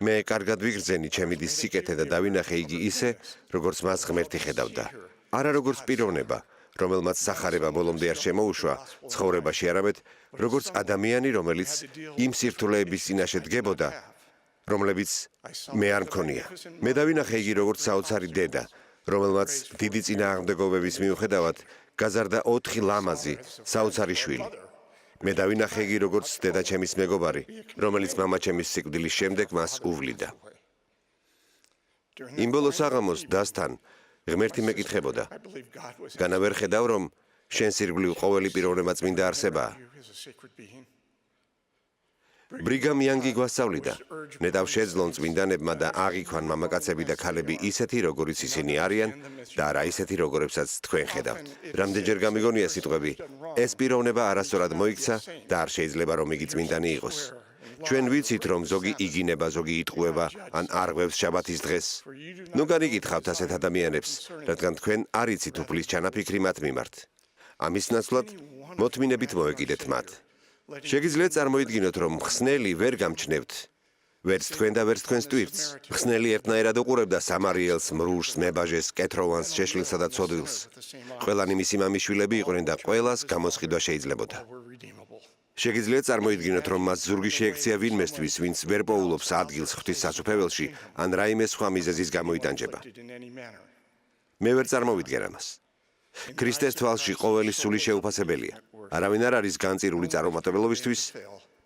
მე კარგად ვიგრძენი ჩემი დის სიკეთე და დავინახე იგი ისე, როგორც მას ღმერთი ხედავდა. არა როგორც პიროვნება, რომელმაც სახარება ბოლომდე არ შემოუშვა ცხოვრებაში, არამედ როგორც ადამიანი, რომელიც იმ სირთულეების წინაშე დგებოდა, რომლებიც მე არ მქონია. მე დავინახე იგი როგორც საოცარი დედა, რომელმაც დიდი წინააღმდეგობების მიუხედავად გაზარდა 4 ლამაზი, საოცარი შვილი. მე დავინახე იგი როგორც დედაჩემის მეგობარი, რომელიც მამაჩემის სიკვდილის შემდეგ მას უვლიდა. იმ ბოლო საღამოს დასთან ღმერთი მეკითხებოდა, განა ვერ ხედავ, რომ შენს ირგვლივ ყოველი პიროვნება წმინდა არსებაა? ბრიგამ იანგი გვასწავლიდა, ნეტავ შეძლონ წმინდანებმა და აღიქვან მამაკაცები და ქალები ისეთი, როგორიც ისინი არიან და არა ისეთი, როგორებსაც თქვენ ხედავთ. რამდენჯერ გამიგონია სიტყვები, ეს პიროვნება არასწორად მოიქცა და არ შეიძლება რომ იგი წმინდანი იყოს. ჩვენ ვიცით, რომ ზოგი იგინება, ზოგი იტყუება, ან არღვევს შაბათის დღეს. ნუ განიკითხავთ ასეთ ადამიანებს, რადგან თქვენ არ იცით უფლის ჩანაფიქრი მათ მიმართ. ამის ნაცვლად მოთმინებით მოეკიდეთ მათ. შეგიძლიათ წარმოიდგინოთ, რომ მხსნელი ვერ გამჩნევთ, ვერც თქვენ და ვერც თქვენს ტვირთს. მხსნელი ერთნაირად უყურებდა სამარიელს, მრუშს, მებაჟეს, კეთროვანს, შეშლილსა და ცოდვილს. ყველანი მისი მამის შვილები იყვნენ და ყველას გამოსყიდვა შეიძლებოდა. შეგიძლიათ წარმოიდგინოთ, რომ მას ზურგი შეექცია ვინმესთვის, ვინც ვერ პოულობს ადგილს ღვთის სასუფეველში, ან რაიმე სხვა მიზეზის გამო იტანჯება. მე ვერ წარმოვიდგენ ამას. ქრისტეს თვალში ყოველი სული შეუფასებელია. არავინ არ არის განწირული წარუმატებლობისთვის,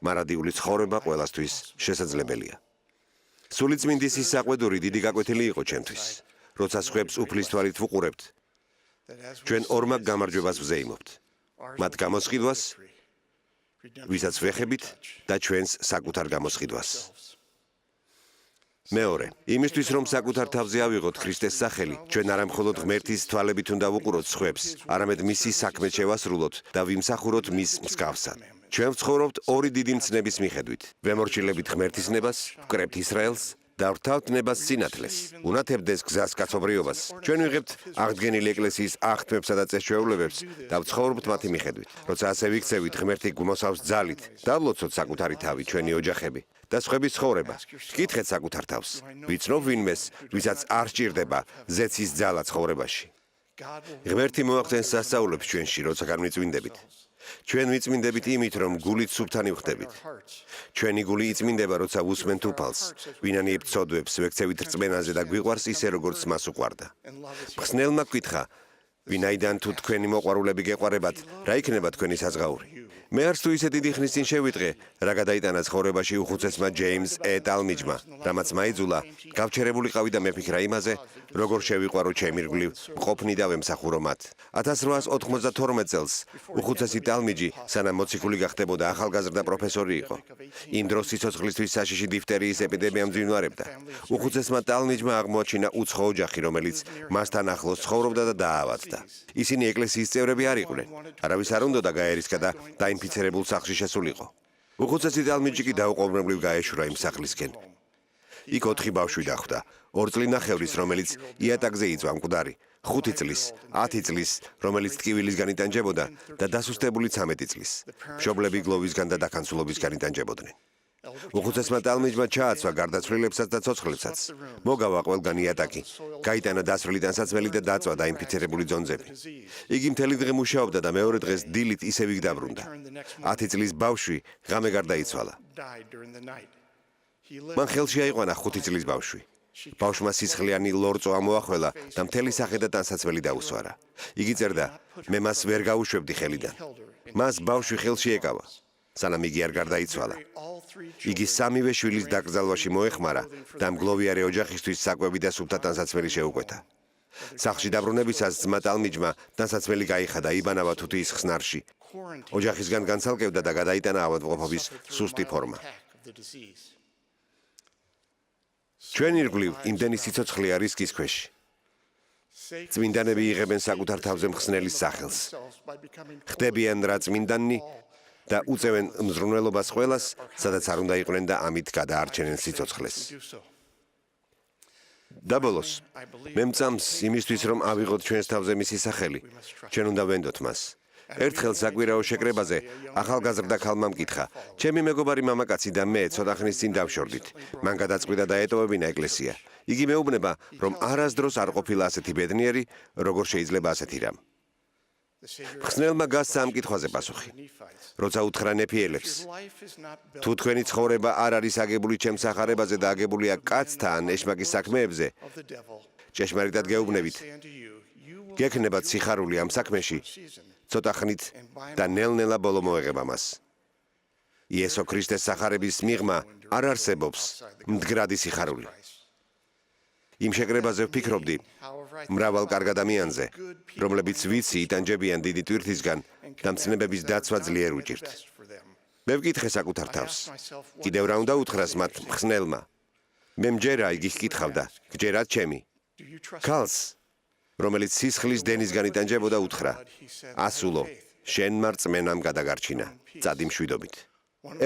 მარადიული ცხოვრება ყველასთვის შესაძლებელია. სულიწმინდისის საყვედური დიდი გაკვეთილი იყო ჩემთვის, როცა სხვებს უფლის თვალით ვუყურებთ, ჩვენ ორმაგ გამარჯვებას ვზეიმობთ. მათ გამოსყიდვას, ვისაც ვეხებით და ჩვენს საკუთარ გამოსყიდვას. მეორე, იმისთვის რომ საკუთარ თავზე ავიღოთ ქრისტეს სახელი, ჩვენ არა მხოლოდ ღმერთის თვალებით უნდა ვუყუროთ სხვებს, არამედ მისი საქმე შევასრულოთ და ვიმსახუროთ მის მსგავსად. ჩვენ ვცხოვრობთ ორი დიდი მცნების მიხედვით. ვემორჩილებით ღმერთის ნებას, ვკრებთ ისრაელს და ვრთავთ ნებას სინათლეს. უნათებდეს გზას კაცობრიობას. ჩვენ ვიღებთ აღდგენილი ეკლესიის აღთმებსა და წესჩვეულებებს და ვცხოვრობთ მათი მიხედვით. როცა ასე ვიქცევით, ღმერთი გვმოსავს ძალით, დავლოცოთ საკუთარი თავი, ჩვენი ოჯახები და სხვების ცხოვრება. ვკითხეთ საკუთარ თავს. ვიცნობ ვინმეს, ვისაც არ სჭირდება ზეცის ძალა ცხოვრებაში. ღმერთი მოახდენს სასწაულებს ჩვენში, როცა განვიწმინდებით. ჩვენ ვიწმინდებით იმით, რომ გულით სუფთანი ვხდებით. ჩვენი გული იწმინდება, როცა ვუსმენთ უფალს, ვინანიებთ ცოდვებს, ვექცევით რწმენაზე და გვიყვარს ისე, როგორც მას უყვარდა. მხსნელმა გკითხა, ვინაიდან თუ თქვენი მოყვარულები გეყვარებათ, რა იქნება თქვენი საზღაური? მე არც თუ ისე დიდი ხნის წინ შევიტყე, რა გადაიტანა ცხოვრებაში უხუცესმა ჯეიმს ტალმიჯმა, რამაც მაიძულა, გავჩერებულიყავი და მეფიქრა იმაზე, როგორ შევიყვარო ჩემი რგვლივ, მყოფნი და ვემსახურო მათ. 1892 წელს უხუცესი ტალმიჯი, სანამ მოციქული გახდებოდა, ახალგაზრდა პროფესორი იყო. იმ დროს სიცოცხლისთვის საშიში დიფტერიის ეპიდემია მძვინვარებდა. უხუცესმა ტალმიჯმა აღმოაჩინა უცხო ოჯახი, რომელიც მასთან ახლოს ცხოვრობდა და დაავადდა. ისინი ეკლესიის წევრები არ იყვნენ. არავის არ უნდოდა გაერისკა და დაინფიცირებულ სახლში შესულიყო. უხუცესი ტალმიჯი კი დაუყოვნებლივ გაეშურა იმ სახლისკენ. იქ 4 ბავშვი დახვდა. 2 წლინახევრის, რომელიც იატაკზე იწვა მკვდარი, 5 წლის, 10 წლის, რომელიც ტკივილისგან იტანჯებოდა და დასუსტებული 13 წლის. მშობლები გლოვისგან და დაქანცულობისგან იტანჯებოდნენ. უხუცესმა ტალმიჯმა ჩააცვა გარდაცვლილებსაც და ცოცხლებსაც. მოგავა ყველგან იატაკი, გაიტანა დასრული ტანსაცმელი და დაწვა დაინფიცირებული ძონძები. იგი მთელი დღე მუშაობდა და მეორე დღეს დილით ისევ იქ დაბრუნდა. 10 წლის ბავშვი ღამე გარდაიცვალა. მან ხელში აიყვანა 5 წლის ბავშვი. ბავშვმა სისხლიანი ლორწო ამოახველა და მთელი სახე და ტანსაცმელი დაუსვარა. იგი წერდა, მე მას ვერ გაუშვებდი ხელიდან. მას ბავშვი ხელში ეკავა, სანამ იგი არ გარდაიცვალა. იგი სამივე შვილის დაკრძალვაში მოეხმარა და მგლოვიარე ოჯახისთვის საკვები და სუფთა ტანსაცმელი შეუკვეთა. სახლში დაბრუნებისას ძმა ტალმიჯმა ტანსაცმელი გაიხადა იბანავა თუთიის ხსნარში. ოჯახისგან განცალკევდა და გადაიტანა ავადმყოფობის სუსტი ფორმა. ჩვენი რგვლივ იმდენი სიცოცხლეა რისკის ქვეშ. წმინდანები იღებენ საკუთარ თავზე მხსნელის სახელს. ხდებიან რა წმინდანი და უწევენ მზრუნველობას ყველას, სადაც არ უნდა იყვნენ და ამით გადაარჩენენ სიცოცხლეს. და ბოლოს, მე მწამს იმისთვის, რომ ავიღოთ ჩვენს თავზე მისი სახელი, ჩვენ უნდა ვენდოთ მას. ერთხელ საკვირაო შეკრებაზე ახალგაზრდა ქალმა მკითხა, ჩემი მეგობარი მამაკაცი და მე ცოტა ხნის წინ დავშორდით. მან გადაწყვიტა და ეტოვებინა ეკლესია. იგი მეუბნება, რომ არასდროს არ ყოფილა ასეთი ბედნიერი, როგორ შეიძლება ასეთი რამ. მხსნელმა გასცა ამ კითხვაზე პასუხი. როცა უთხრა ნეფიელებს, თუ თქვენი ცხოვრება არ არის აგებული ჩემს სახარებაზე და აგებულია კაცთა ან ეშმაკის საქმეებზე, ჭეშმარიტად გეუბნებით, გექნებათ სიხარული ამ საქმეში, ცოტა ხნით და ნელ-ნელა ბოლო მოეღება მას. იესო ქრისტეს სახარების მიღმა არ არსებობს მდგრადი სიხარული. იმ შეკრებაზე ვფიქრობდი მრავალ კარგ ადამიანზე, რომლებიც ვიცი იტანჯებიან დიდი ტვირთისგან და მცნებების დაცვა ძლიერ უჭირთ. მე ვკითხე საკუთარ თავს. კიდევ რა უნდა უთხრას მათ მხსნელმა? მე მჯერა იგი ჰკითხავდა, გჯერათ ჩემი. ქალს, რომელიც სისხლის დენისგან იტანჯებოდა, უთხრა, ასულო, შენმა რწმენამ გადაგარჩინა, წადი მშვიდობით.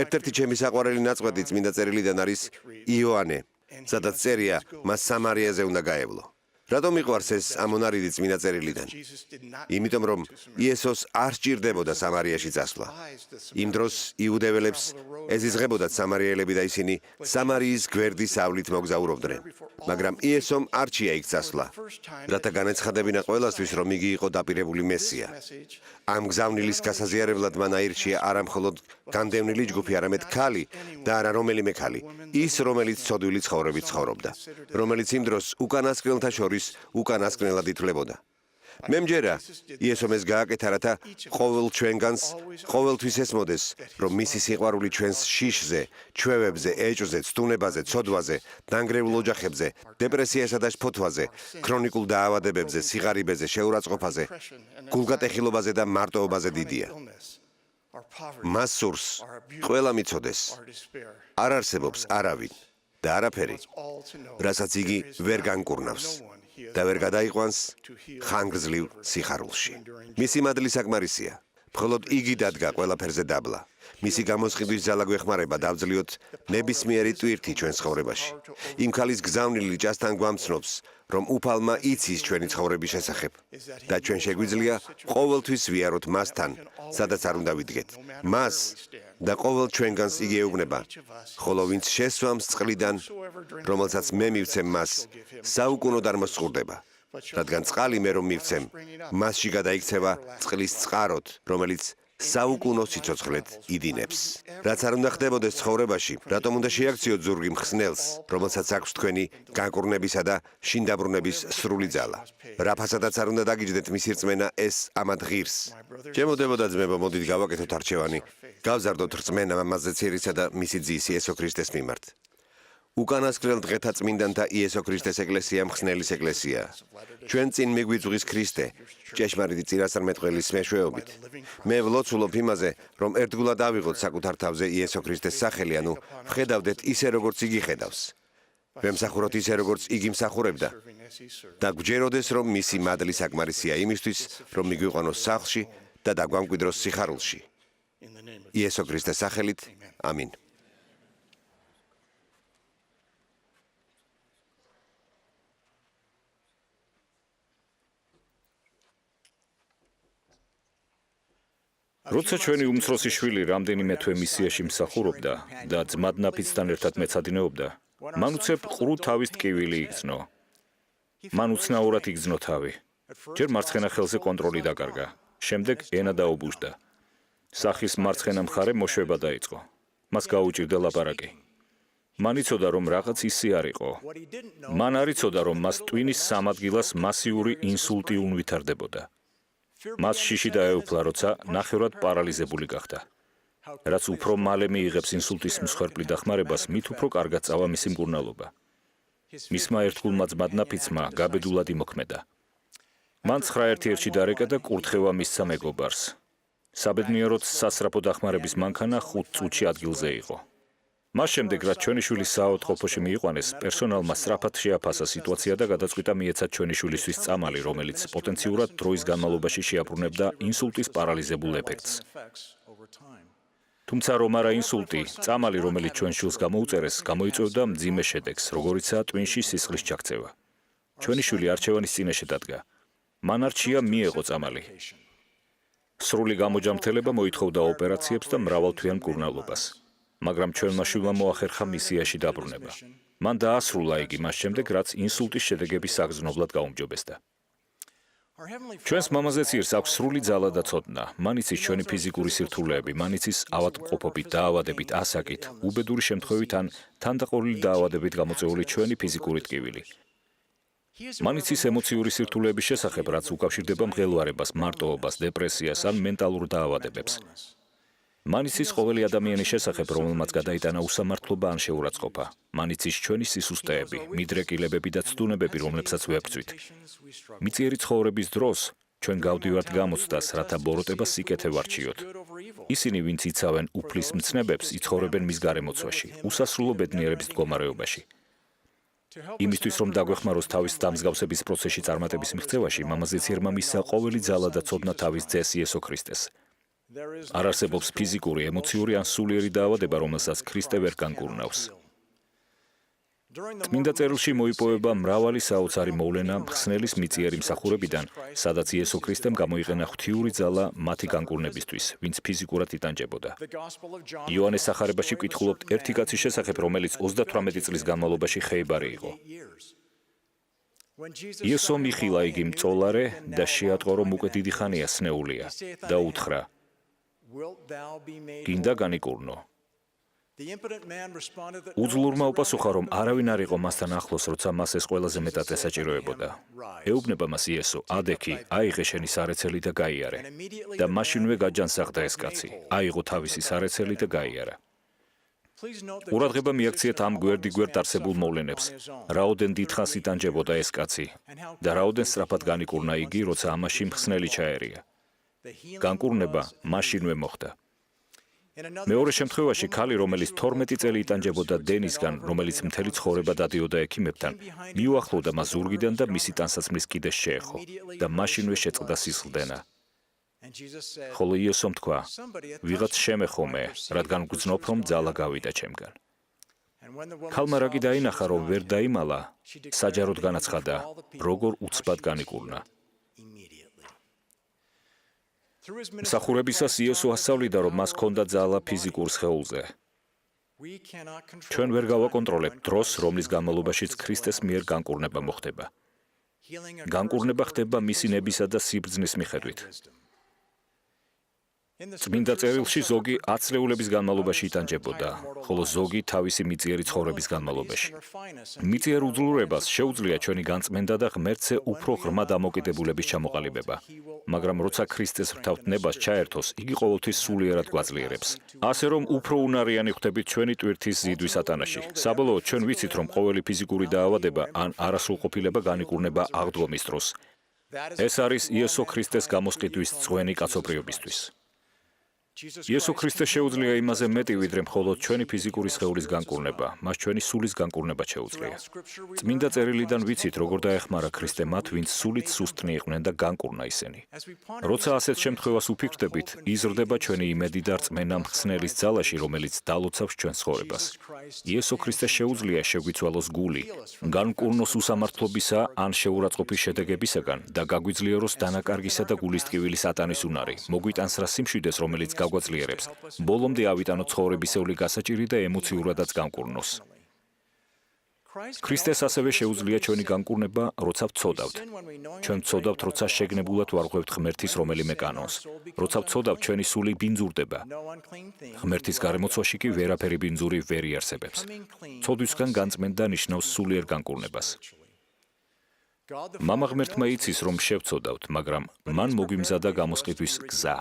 ერთ-ერთი ჩემი საყვარელი ნაწყვეტი წმინდა წერილიდან არის იოანე, სადაც წერია, მას სამარიაზე უნდა გაევლო. რატომ მიყვარს ეს ამონარიდი წმინდა წერილიდან? იმიტომ რომ იესოს არ სჭირდებოდა სამარიაში წასვლა. იმ დროს იუდეველებს ეზიზღებოდათ სამარიელები და ისინი სამარიის გვერდის ავლით მოგზაურობდნენ. მაგრამ იესომ არ სჭია იქ წასვლა, რათა განეცხადებინა ყველასთვის, რომ იგი იყო დაპირებული მესია. ამ გზავნილის გასაზიარებლად მან აირჩია არა მხოლოდ განდევნილი ჯგუფი, არამედ ქალი და არა რომელიმე ქალი, ის რომელიც ცოდვილი ცხოვრებით ცხოვრობდა, რომელიც იმ დროს უკანასკნელთა შორის უკანასკნელად ითვლებოდა. მე მჯერა იესომ ეს გააკეთა, რათა ყოველ ჩვენგანს ყოველთვის ესმოდეს, რომ მისი სიყვარული ჩვენს შიშზე, ჩვევებზე, ეჭვზე, ცდუნებაზე, ცოდვაზე, დანგრეულ ოჯახებზე, დეპრესიასა და ფოთვაზე, ქრონიკულ დაავადებებზე, სიღარიბეზე, შეურაცხყოფაზე, გულგატეხილობაზე და მარტოობაზე დიდია. მას სურს ყველა მიცოდეს. არ არსებობს არავინ და არაფერი, რასაც იგი ვერ განკურნავს და ვერ გადაიყვანს ხანგრძლივ სიხარულში. მისი მადლი საკმარისია. მხოლოდ იგი დადგა ყველაფერზე დაბლა. მისი გამოსყიდვის ძალა გვეხმარება დავძლიოთ ნებისმიერი ტვირთი ჩვენ ცხოვრებაში. იმ ქალის გზავნილი ჭასთან გვამცნობს, რომ უფალმა იცის ჩვენი ცხოვრების შესახებ და ჩვენ შეგვიძლია ყოველთვის ვიაროთ მასთან, სადაც არ უნდა ვიდგეთ. მას და ყოველ ჩვენგანს იგი ეუბნება, ხოლო ვინც შესვამს წყლიდან, რომელსაც მე მივცემ მას, საუკუნოდ არ მოსწყურდება. რადგან წყალი მე რომ მივცემ, მასში გადაიქცევა წყლის წყაროდ, რომელიც საუკუნო სიცოცხლედ იდინებს. რაც არ უნდა ხდებოდეს ცხოვრებაში, რატომ უნდა შეაქციოთ ზურგი მხსნელს, რომელსაც აქვს თქვენი განკურნებისა და შინდაბრუნების სრული ძალა. რაფასადაც არ უნდა დაგიჯდეთ მისი რწმენა, ეს ამად ღირს. ჩემო დებო და ძმებო, მოდით გავაკეთოთ არჩევანი. გავზარდოთ რწმენა მამაზე ცირისა და მისი ძის იესო ქრისტეს მიმართ. უკანასკნელ დღეთა წმინდანთა იესო ქრისტეს ეკლესია მხსნელის ეკლესია. ჩვენ წინ მიგვიწვღის ქრისტე, ჭეშმარიტი წინასწარმეტყველის მეშვეობით. მე ვლოცულობ იმაზე, რომ ერთგულად ავიღოთ საკუთარ თავზე იესო ქრისტეს სახელი, ანუ ვხედავდეთ ისე, როგორც იგი ხედავს. ვემსახუროთ ისე, როგორც იგი მსახურებდა. და გვჯეროდეს, რომ მისი მადლი საკმარისია იმისთვის, რომ მიგვიყვანოს სახლში და დაგვამკვიდროს სიხარულში. იესო ქრისტეს სახელით, ამინ. როცა ჩვენი უმცროსი შვილი რამდენიმე თვე მისიაში მსახურობდა და ძმად ნაფიცთან ერთად მეცადინეობდა, მან უცებ ყრუ თავის ტკივილი იგრძნო. მან უცნაურად იგრძნო თავი. ჯერ მარცხენა ხელზე კონტროლი დაკარგა, შემდეგ ენა დაუბუჟდა. სახის მარცხენა მხარე მოშვება დაიწყო. მას გაუჭირდა ლაპარაკი. მან იცოდა, რომ რაღაც ისი არ იყო. მან არ იცოდა, რომ მას ტვინის სამადგილას მასიური ინსულტი უნვითარდებოდა. მას შიში დაეუფლა, როცა ნახევრად პარალიზებული გახდა. რაც უფრო მალე მიიღებს ინსულტის მსხვერპლი დახმარებას, მით უფრო კარგად წავა მისი მკურნალობა. მისმა ერთგულმა ძმად ნაფიცმა გაბედულად იმოქმედა. მან 9/1 დარეკა და კურთხევა მისცა მეგობარს. საბედნიეროდ სასწრაფო დახმარების მანქანა 5 წუთში ადგილზე იყო. მას შემდეგ, რაც ჩვენი შვილი საავადმყოფოში მიიყვანეს, პერსონალმა სწრაფად შეაფასა სიტუაცია და გადაწყვიტა მიეცათ ჩვენი შვილისთვის წამალი, რომელიც პოტენციურად დროის განმავლობაში შეაბრუნებდა ინსულტის პარალიზებულ ეფექტს. თუმცა რომ არა ინსულტი, წამალი, რომელიც ჩვენ შვილს გამოუწერეს, გამოიწვევდა მძიმე შედეგს, როგორიცაა ტვინში სისხლის ჩაქცევა. ჩვენი შვილი არჩევანის წინაშე დადგა. მან არჩია მიეღო წამალი. სრული გამოჯამრთელება მოითხოვდა ოპერაციებს და მრავალთვიან მკურნალობას. მაგრამ ჩვენმა შვილმა მოახერხა მისიაში დაბრუნება. მან დაასრულა იგი მას შემდეგ, რაც ინსულტის შედეგები საგრძნობლად გაუმჯობესდა. ჩვენს მამაზე ცირს აქვს სრული ძალა და ცოდნა. მან იცის ჩვენი ფიზიკური სირთულეები, მან იცის ავადმყოფობით, დაავადებით, ასაკით, უბედური შემთხვევით ან თანდაყოლილი დაავადებით გამოწვეული ჩვენი ფიზიკური ტკივილი. მან იცის ემოციური სირთულეების შესახებ, რაც უკავშირდება მღელვარებას, მარტოობას, დეპრესიას ან მენტალურ დაავადებებს. მან იცის ყოველი ადამიანის შესახებ, რომელმაც გადაიტანა უსამართლობა ან შეურაცხყოფა. მან იცის ჩვენი სისუსტეები, მიდრეკილებები და ცდუნებები, რომლებსაც ვებრძვით. მიწიერი ცხოვრების დროს ჩვენ გავდივართ გამოცდას, რათა ბოროტება სიკეთე ვარჩიოთ. ისინი, ვინც იცავენ უფლის მცნებებს, იცხოვრებენ მის გარემოცვაში, უსასრულო ბედნიერების მდგომარეობაში. იმისთვის, რომ დაგვეხმაროს თავის დამსგავსების პროცესში წარმატების მიღწევაში, მამაზე ცირმა მისცა ყოველი ძალა და ცოდნა თავის ძეს იესო ქრისტეს. არ არსებობს ფიზიკური, ემოციური ან სულიერი დაავადება, რომელსაც ქრისტე ვერ განკურნავს. წმინდა წერილში მოიპოვება მრავალი საოცარი მოვლენა მხსნელის მიწიერი მსახურებიდან, სადაც იესო ქრისტემ გამოიყენა ღვთიური ძალა მათი განკურნებისთვის, ვინც ფიზიკურად იტანჯებოდა. იოანეს სახარებაში ვკითხულობთ ერთი კაცის შესახებ, რომელიც 38 წლის განმავლობაში ხეიბარი იყო. იესო მიხილა იგი მწოლარე და შეატყო, რომ უკვე დიდი ხანია სნეულია და უთხრა: გინდა განიკურნო? უძლურმა უპასუხა, რომ არავინ არ იყო მასთან ახლოს, როცა მას ეს ყველაზე მეტად ესაჭიროებოდა. ეუბნება მას იესო, ადექი, აიღე შენი სარეცელი და გაიარე. და მაშინვე გაჯანსაღდა ეს კაცი, აიღო თავისი სარეცელი და გაიარა. ყურადღება მიაქციეთ ამ გვერდიგვერდ არსებულ მოვლენებს. რაოდენ დიდხანს იტანჯებოდა ეს კაცი და რაოდენ სწრაფად განიკურნა იგი, როცა ამაში მხსნელი ჩაერია. განკურნება მაშინვე მოხდა. მეორე შემთხვევაში ქალი, რომელიც 12 წელი იტანჯებოდა დენისგან, რომელიც მთელი ცხოვრება დადიოდა ექიმებთან, მიუახლოვდა მას ზურგიდან და მისი ტანსაცმლის კიდეს შეეხო და მაშინვე შეწყდა სისხლდენა. ხოლო იესომ თქვა, ვიღაც შემეხომე, რადგან გვძნობ, რომ ძალა გავიდა ჩემგან. ქალმა რაგი დაინახა, რომ ვერ დაიმალა, საჯაროდ განაცხადა, როგორ უცბად განიკურნა. მსახურებისას იესო ასწავლიდა, რომ მას ჰქონდა ძალა ფიზიკურ სხეულზე. ჩვენ ვერ გავაკონტროლებთ დროს, რომლის განმავლობაშიც ქრისტეს მიერ განკურნება მოხდება. განკურნება ხდება მისი ნებისა და სიბრძნის მიხედვით. წმინდა წერილში ზოგი 10 წლეულების განმავლობაში იტანჯებოდა, ხოლო ზოგი თავისი მიწიერი ცხოვრების განმავლობაში. მიწიერ უძლურებას შეუძლია ჩვენი განწმენდა და ღმერთზე უფრო ღრმა დამოკიდებულების ჩამოყალიბება. მაგრამ როცა ქრისტეს ღვთავნებას ჩაერთოს, იგი ყოველთვის სულიერად გვაძლიერებს. ასე რომ უფრო უნარიანი ხდებით ჩვენი ტვირთის ზიდვის ატანაში. საბოლოოდ ჩვენ ვიცით, რომ ყოველი ფიზიკური დაავადება ან არასრულყოფილება განიკურნება აღდგომის დროს. ეს არის იესო ქრისტეს გამოსყიდვის წვენი კაცობრიობისთვის. იესო ქრისტეს შეუძლია იმაზე მეტი, ვიდრე მხოლოდ ჩვენი ფიზიკური სხეულის განკურნება, მას ჩვენი სულის განკურნება შეუძლია. წმინდა წერილიდან ვიცით, როგორ დაეხმარა ქრისტე მათ, ვინც სულით სუსტნი იყვნენ და განკურნა ისინი. როცა ასეთ შემთხვევას უფიქრდებით, იზრდება ჩვენი იმედი და რწმენა მხსნელის ძალაში, რომელიც დალოცავს ჩვენს ცხოვრებას. იესო ქრისტეს შეუძლია შეგვიცვალოს გული, განკურნოს უსამართლობისა ან შეურაცხყოფის შედეგებისაგან და გაგვიძლიეროს დანაკარგისა და გულის ტკივილი სატანის უნარი, მოგვიტანს რა სიმშვიდეს, რომელიც გაგვაძლიერებს, ბოლომდე ავიტანოთ ცხოვრებისეული გასაჭირი და ემოციურადაც განკურნოს. ქრისტეს ასევე შეუძლია ჩვენი განკურნება, როცა ვცოდავთ. ჩვენ ვცოდავთ, როცა შეგნებულად ვარღვევთ ღმერთის რომელიმე კანონს. როცა ვცოდავთ, ჩვენი სული ბინძურდება. ღმერთის გარემოცვაში კი ვერაფერი ბინძური ვერ იარსებებს. ცოდვისგან განწმენდა ნიშნავს სულიერ განკურნებას. მამა ღმერთმა იცის, რომ შევცოდავთ, მაგრამ მან მოგვიმზადა გამოსყიდვის გზა.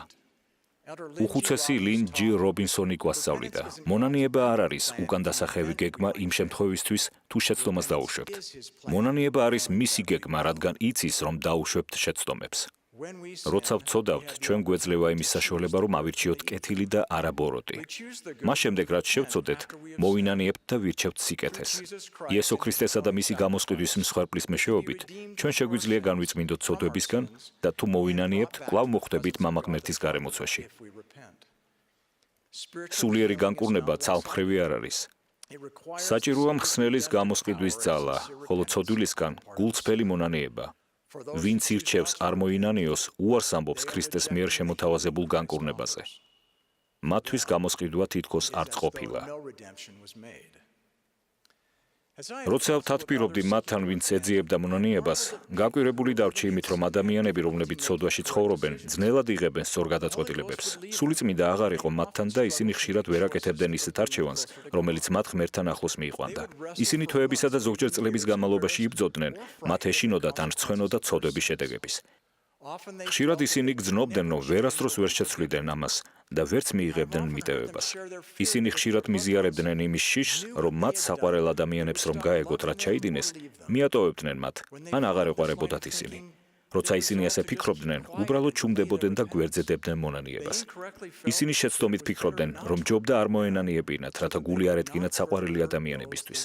უხუცესი ლინ ჯი რობინსონი გვასწავლიდა. მონანიება არ არის უკანდასახევი გეგმა იმ შემთხვევისთვის, თუ შეცდომას დაუშვებთ. მონანიება არის მისი გეგმა, რადგან იცის, რომ დაუშვებთ შეცდომებს. როცა ვცოდავთ, ჩვენ გვეძლევა იმის საშუალება, რომ ავირჩიოთ კეთილი და არა ბოროტი. მას შემდეგ, რაც შევცოდეთ, მოვინანიებთ და ვირჩევთ სიკეთეს. იესო ქრისტესა და მისი გამოსყიდვის მსხვერპლის მეშვეობით, ჩვენ შეგვიძლია განვიწმინდოთ ცოდვებისგან და თუ მოვინანიებთ, კვლავ მოხვდებით მამა ღმერთის გარემოცვაში. სულიერი განკურნება ცალმხრივი არ არის. საჭიროა მხსნელის გამოსყიდვის ძალა, ხოლო ცოდვილისგან გულწრფელი მონანიება. ვინც ირჩევს არ მოინანიოს, უარს ამბობს ქრისტეს მიერ შემოთავაზებულ განკურნებაზე. მათთვის გამოსყიდვა თითქოს არც ყოფილა. როცა ვთათბირობდი მათთან, ვინც ეძიებდა მონანიებას, გაკვირებული დავრჩი იმით, რომ ადამიანები, რომლებიც ცოდვაში ცხოვრობენ, ძნელად იღებენ სწორ გადაწყვეტილებებს. სულიწმინდა აღარ იყო მათთან და ისინი ხშირად ვერ აკეთებდნენ ისეთ არჩევანს, რომელიც მათ ღმერთთან ახლოს მიიყვანდა. ისინი თვეებისა და ზოგჯერ წლების განმავლობაში იბრძოდნენ, მათ ეშინოდათ ან რცხვენოდათ ცოდვების შედეგების. ხშირად ისინი გძნობდნენ, რომ ვერასდროს ვერ შეცვლიდნენ ამას და ვერც მიიღებდნენ მიტევებას. ისინი ხშირად მიზიარებდნენ იმის შიშს, რომ მათ საყვარელ ადამიანებს რომ გაეგოთ რაც ჩაიდინეს, მიატოვებდნენ მათ, ან აღარ ეყვარებოდათ ისინი. როცა ისინი ასე ფიქრობდნენ, უბრალოდ ჩუმდებოდნენ და გვერდზედებდნენ მონანიებას. ისინი შეცდომით ფიქრობდნენ, რომ ჯობდა არ მოენანიებინათ, რათა გული არ ედგინათ საყვარელი ადამიანებისთვის.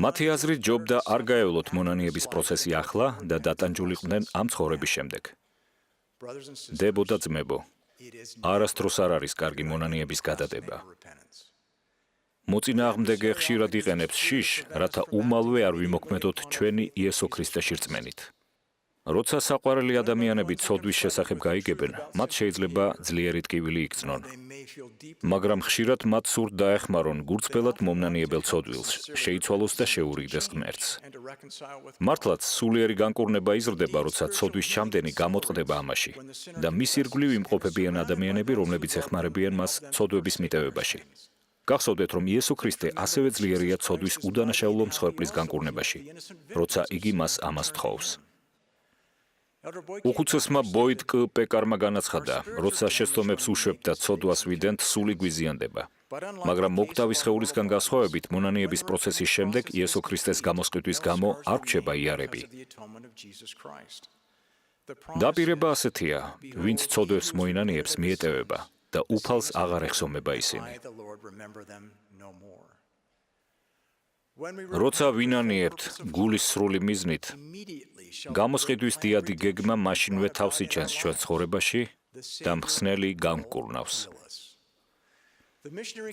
მათი აზრით ჯობდა არ გაევლოთ მონანიების პროცესი ახლა და დატანჯულიყვნენ ამ ცხოვრების შემდეგ. დებო და ძმებო, არასდროს არ არის კარგი მონანიების გადადება. მოწინააღმდეგე ხშირად იყენებს შიშს, რათა უმალვე არ ვიმოქმედოთ ჩვენი იესო ქრისტეში რწმენით. როცა საყვარელი ადამიანები ცოდვის შესახებ გაიგებენ, მათ შეიძლება ძლიერი ტკივილი იქცნონ. მაგრამ ხშირად მათ სურთ დაეხმარონ გურწბელად მომნანიებელ ცოდვილს, შეიცვალოს და შეურიგდეს ღმერთს. მართლაც, სულიერი განკურნება იზრდება, როცა ცოდვის ჩამდენი გამოტყდება ამაში და მის ირგვლივ იმყოფებიან ადამიანები, რომლებიც ეხმარებიან მას ცოდვების მიტევებაში. გახსოვდეთ, რომ იესო ქრისტე ასევე ძლიერია ცოდვის უდანაშაულო მსხვერპლის განკურნებაში, როცა იგი მას ამას თხოვს. უხუცესმა ბოიდ კ. პეკარმა განაცხადა, როცა შეცდომებს უშვებთ და ცოდვას ვიდენთ, სული გვიზიანდება. მაგრამ მოკვდავის სხეულისგან განსხვავებით, მონანიების პროცესის შემდეგ იესო ქრისტეს გამოსყიდვის გამო არ რჩება იარები. დაპირება ასეთია, ვინც ცოდვებს მოინანიებს, მიეტევება და უფალს აღარ ეხსომება ისინი. როცა ვინანიებთ გულის სრული მიზნით, გამოსყიდვის დიადი გეგმა მაშინვე თავს იჩენს ჩვენ ცხოვრებაში და მხსნელი განკურნავს.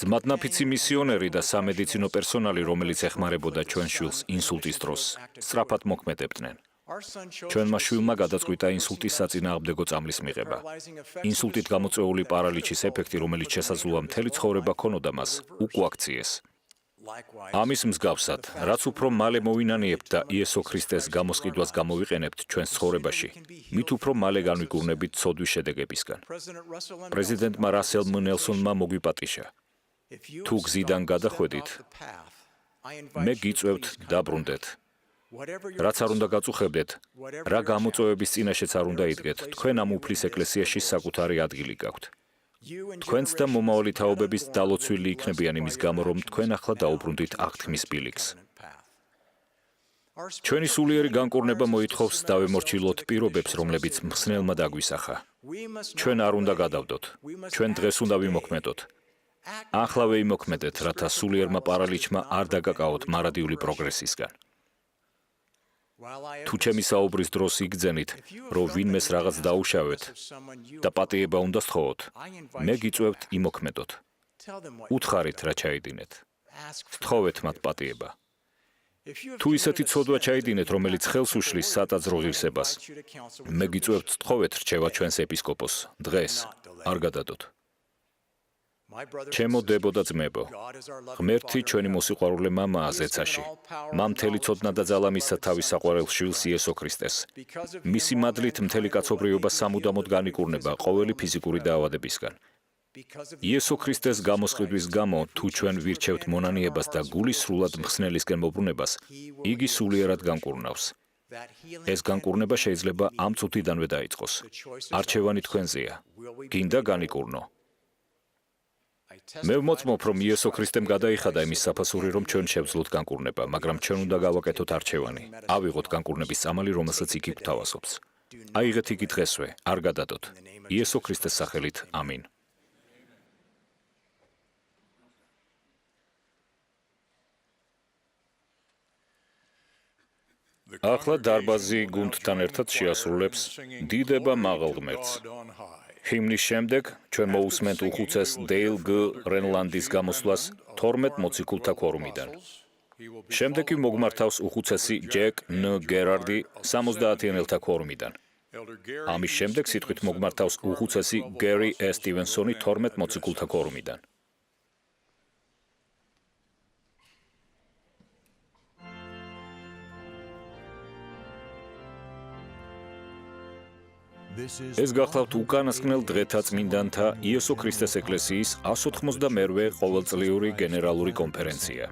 ძმადნაფიცი მისიონერი და სამედიცინო პერსონალი, რომელიც ეხმარებოდა ჩვენ შვილს ინსულტის დროს, სწრაფად მოქმედებდნენ. ჩვენმა შვილმა გადაწყვიტა ინსულტის საწინააღმდეგო წამლის მიღება. ინსულტით გამოწვეული პარალიჩის ეფექტი, რომელიც შესაძლოა მთელი ცხოვრება ქონოდა მას, უკუაქციეს. ამის მსგავსად, რაც უფრო მალე მოვინანიებთ და იესო ქრისტეს გამოსყიდვას გამოვიყენებთ ჩვენს ცხოვრებაში, მით უფრო მალე განვიგურნებით ცოდვის შედეგებისგან. პრეზიდენტმა რასელ მ. ნელსონმა მოგვიპატიშა. თუ გზიდან გადახვედით, მე გიწვევთ დაბრუნდეთ. რაც არ უნდა გაწუხებდეთ, რა გამოწვევების წინაშეც არ უნდა იდგეთ, თქვენ ამ უფლის ეკლესიაში საკუთარი ადგილი გაქვთ. თქვენც და მომავალი თაობების დალოცვილი იქნებიან იმის გამო, რომ თქვენ ახლა დაუბრუნდით აღთქმის ბილიქს. ჩვენი სულიერი განკურნება მოითხოვს დავემორჩილოთ პირობებს, რომლებიც მხსნელმა დაგვისახა. ჩვენ არ უნდა გადავდოთ. ჩვენ დღეს უნდა ვიმოქმედოთ. ახლავე იმოქმედეთ, რათა სულიერმა პარალიჩმა არ დაგაკავოთ მარადიული პროგრესისგან. თუ ჩემი საუბრის დროს იგძენით, რომ ვინმეს რაღაც დაუშავეთ და პატიება უნდა სთხოვოთ, მე გიწვევთ იმოქმედოთ. უთხარით, რა ჩაიდინეთ. სთხოვეთ მათ პატიება. თუ ისეთი ცოდვა ჩაიდინეთ, რომელიც ხელს უშლის სატაძრო ღირსებას, მე გიწვევთ სთხოვეთ რჩევა ჩვენს ეპისკოპოსს, დღეს, არ გადადოთ. ჩემო დებო და ძმებო, ღმერთი ჩვენი მოსიყვარულე მამაა ზეცაში. მამ მთელი ცოდნა და ძალა მისცა თავის საყვარელ შვილს იესო ქრისტეს. მისი მადლით მთელი კაცობრიობა სამუდამოდ განიკურნება ყოველი ფიზიკური დაავადებისგან. იესო ქრისტეს გამოსყიდვის გამო, თუ ჩვენ ვირჩევთ მონანიებას და გულის სრულად მხსნელისკენ მობრუნებას, იგი სულიერად განკურნავს. ეს განკურნება შეიძლება ამ წუთიდანვე დაიწყოს. არჩევანი თქვენზეა. გინდა განიკურნო. მე ვმოწმობ, რომ იესო ქრისტემ გადაიხადა იმის საფასური, რომ ჩვენ შევძლოთ განკურნება, მაგრამ ჩვენ უნდა გავაკეთოთ არჩევანი. ავიღოთ განკურნების წამალი, რომელსაც იგი გვთავაზობს. აიღეთ იგი დღესვე, არ გადადოთ. იესო ქრისტეს სახელით, ამინ. ახლა დარბაზი გუნდთან ერთად შეასრულებს დიდება მაღალ ღმერთს. ჰიმნის შემდეგ ჩვენ მოусმენთ უხუცეს დეილ გ. რენლანდის გამოსვლას 12 მოციქულთა ქორუმიდან. შემდეგ კი მოგმართავს უხუცესი ჯეკ ნ. გერარდი 70-იანელთა ქორუმიდან. ამის შემდეგ სიტყვით მოგმართავს უხუცესი გერი ე. სტივენსონი 12 მოციქულთა ქორუმიდან. ეს გახლავთ უკანასკნელ დღეთა წმინდანთა იესო ქრისტეს ეკლესიის 192 ყოველწლიური გენერალური კონფერენცია.